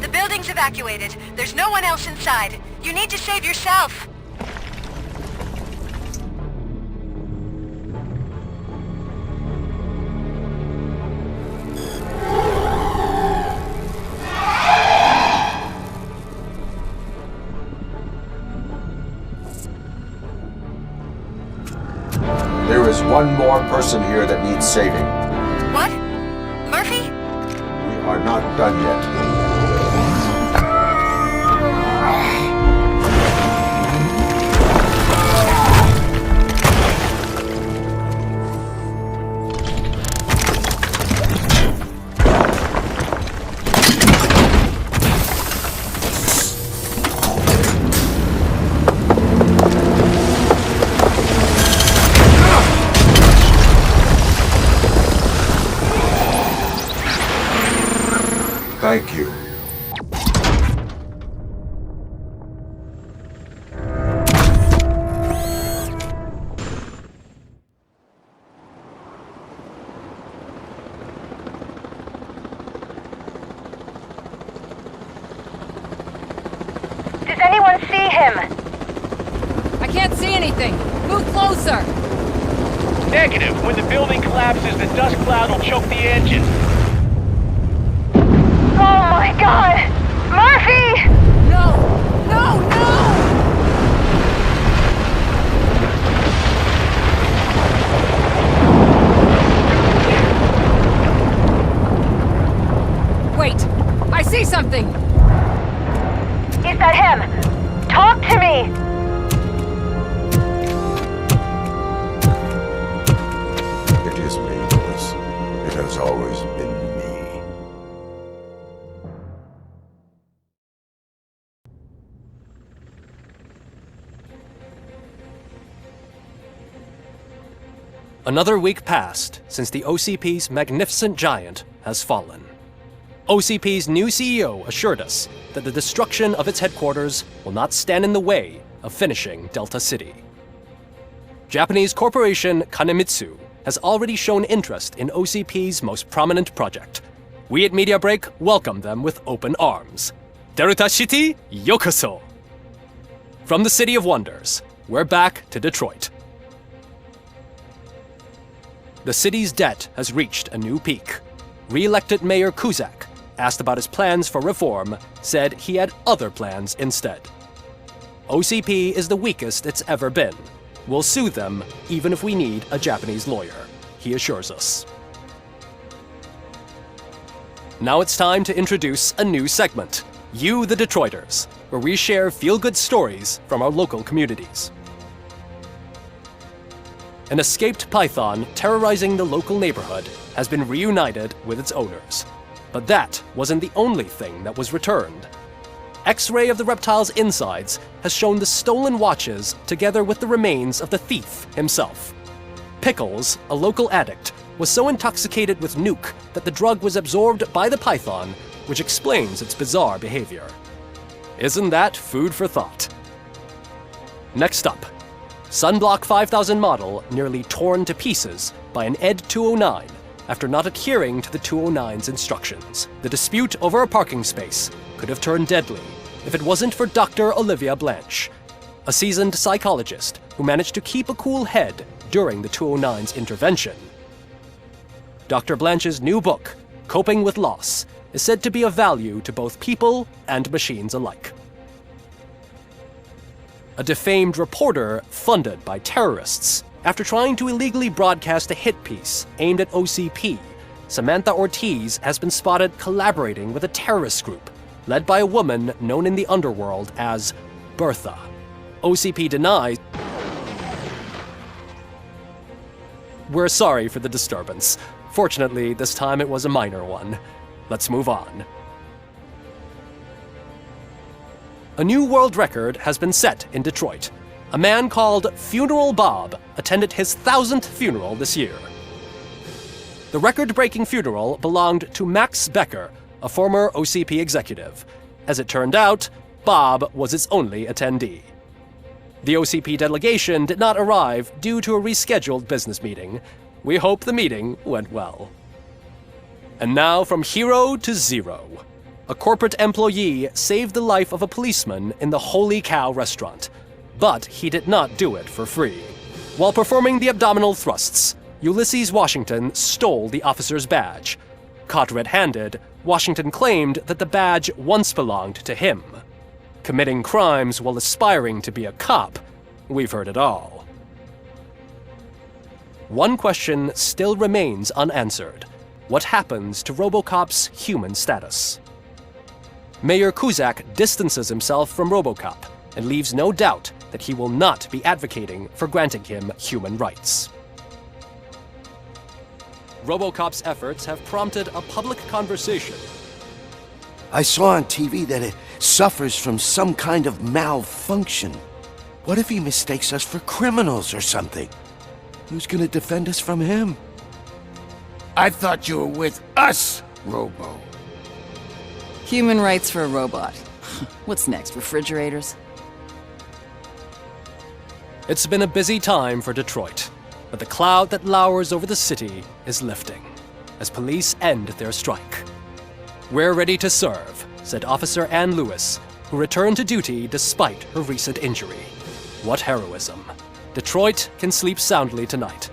Speaker 13: The building's evacuated. There's no one else inside. You need to save yourself.
Speaker 6: There is one more person here that needs saving.
Speaker 13: What? Murphy?
Speaker 6: We are not done yet. Thank you.
Speaker 13: Does anyone see him?
Speaker 10: I can't see anything. Move closer.
Speaker 8: Negative. When the building collapses, the dust cloud will choke the engine.
Speaker 13: Oh my god! Murphy!
Speaker 10: No! No! No! Wait! I see something!
Speaker 13: Is that him? Talk to me!
Speaker 6: It is me, Louis. It has always been me.
Speaker 17: Another week passed since the OCP's magnificent giant has fallen. OCP's new CEO assured us that the destruction of its headquarters will not stand in the way of finishing Delta City. Japanese corporation Kanemitsu has already shown interest in OCP's most prominent project. We at Media Break welcome them with open arms. Delta City, yokoso! From the City of Wonders, we're back to Detroit. The city's debt has reached a new peak. Re-elected Mayor Kuzak, asked about his plans for reform, said he had other plans instead. OCP is the weakest it's ever been. We'll sue them even if we need a Japanese lawyer, he assures us. Now it's time to introduce a new segment, You the Detroiters, where we share feel-good stories from our local communities. An escaped python terrorizing the local neighborhood has been reunited with its owners. But that wasn't the only thing that was returned. X-ray of the reptile's insides has shown the stolen watches together with the remains of the thief himself. Pickles, a local addict, was so intoxicated with nuke that the drug was absorbed by the python, which explains its bizarre behavior. Isn't that food for thought? Next up, Sunblock 5000 model nearly torn to pieces by an ED 209 after not adhering to the 209's instructions. The dispute over a parking space could have turned deadly if it wasn't for Dr. Olivia Blanche, a seasoned psychologist who managed to keep a cool head during the 209's intervention. Dr. Blanche's new book, Coping with Loss, is said to be of value to both people and machines alike. A defamed reporter funded by terrorists. After trying to illegally broadcast a hit piece aimed at OCP, Samantha Ortiz has been spotted collaborating with a terrorist group led by a woman known in the underworld as Bertha. OCP denies. We're sorry for the disturbance. Fortunately, this time it was a minor one. Let's move on. A new world record has been set in Detroit. A man called Funeral Bob attended his 1000th funeral this year. The record-breaking funeral belonged to Max Becker, a former OCP executive. As it turned out, Bob was its only attendee. The OCP delegation did not arrive due to a rescheduled business meeting. We hope the meeting went well. And now from hero to zero. A corporate employee saved the life of a policeman in the Holy Cow restaurant, but he did not do it for free. While performing the abdominal thrusts, Ulysses Washington stole the officer's badge. Caught red-handed, Washington claimed that the badge once belonged to him. Committing crimes while aspiring to be a cop, we've heard it all. One question still remains unanswered. What happens to RoboCop's human status? Mayor Kuzak distances himself from RoboCop and leaves no doubt that he will not be advocating for granting him human rights. RoboCop's efforts have prompted a public conversation.
Speaker 7: I saw on TV that it suffers from some kind of malfunction. What if he mistakes us for criminals or something? Who's gonna defend us from him?
Speaker 16: I thought you were with us, Robo.
Speaker 24: Human rights for a robot. What's next, refrigerators?
Speaker 17: It's been a busy time for Detroit, but the cloud that lowers over the city is lifting as police end their strike. We're ready to serve, said Officer Ann Lewis, who returned to duty despite her recent injury. What heroism. Detroit can sleep soundly tonight.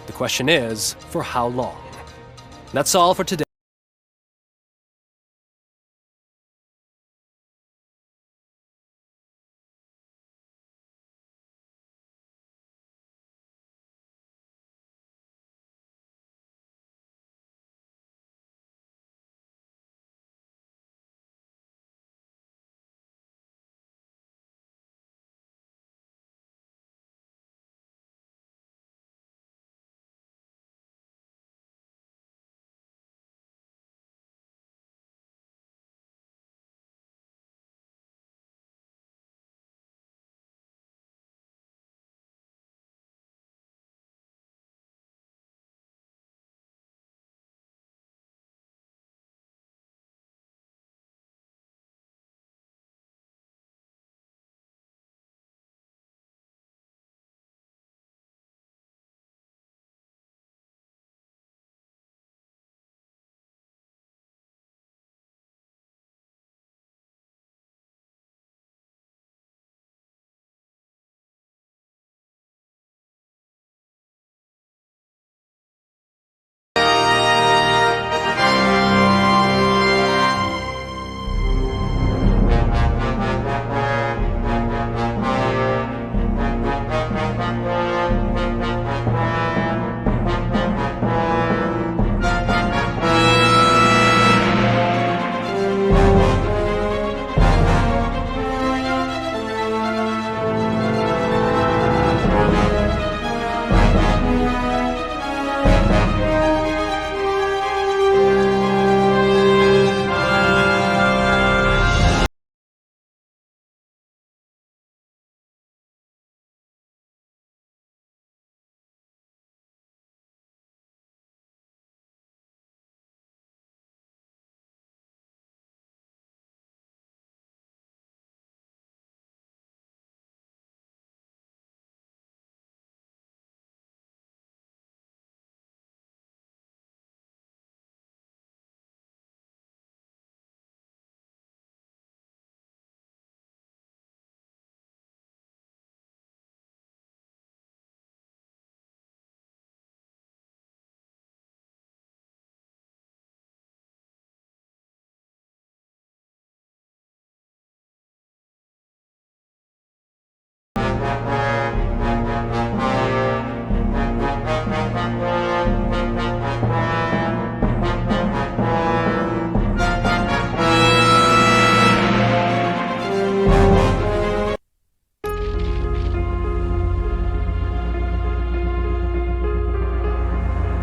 Speaker 17: The question is, for how long? That's all for today.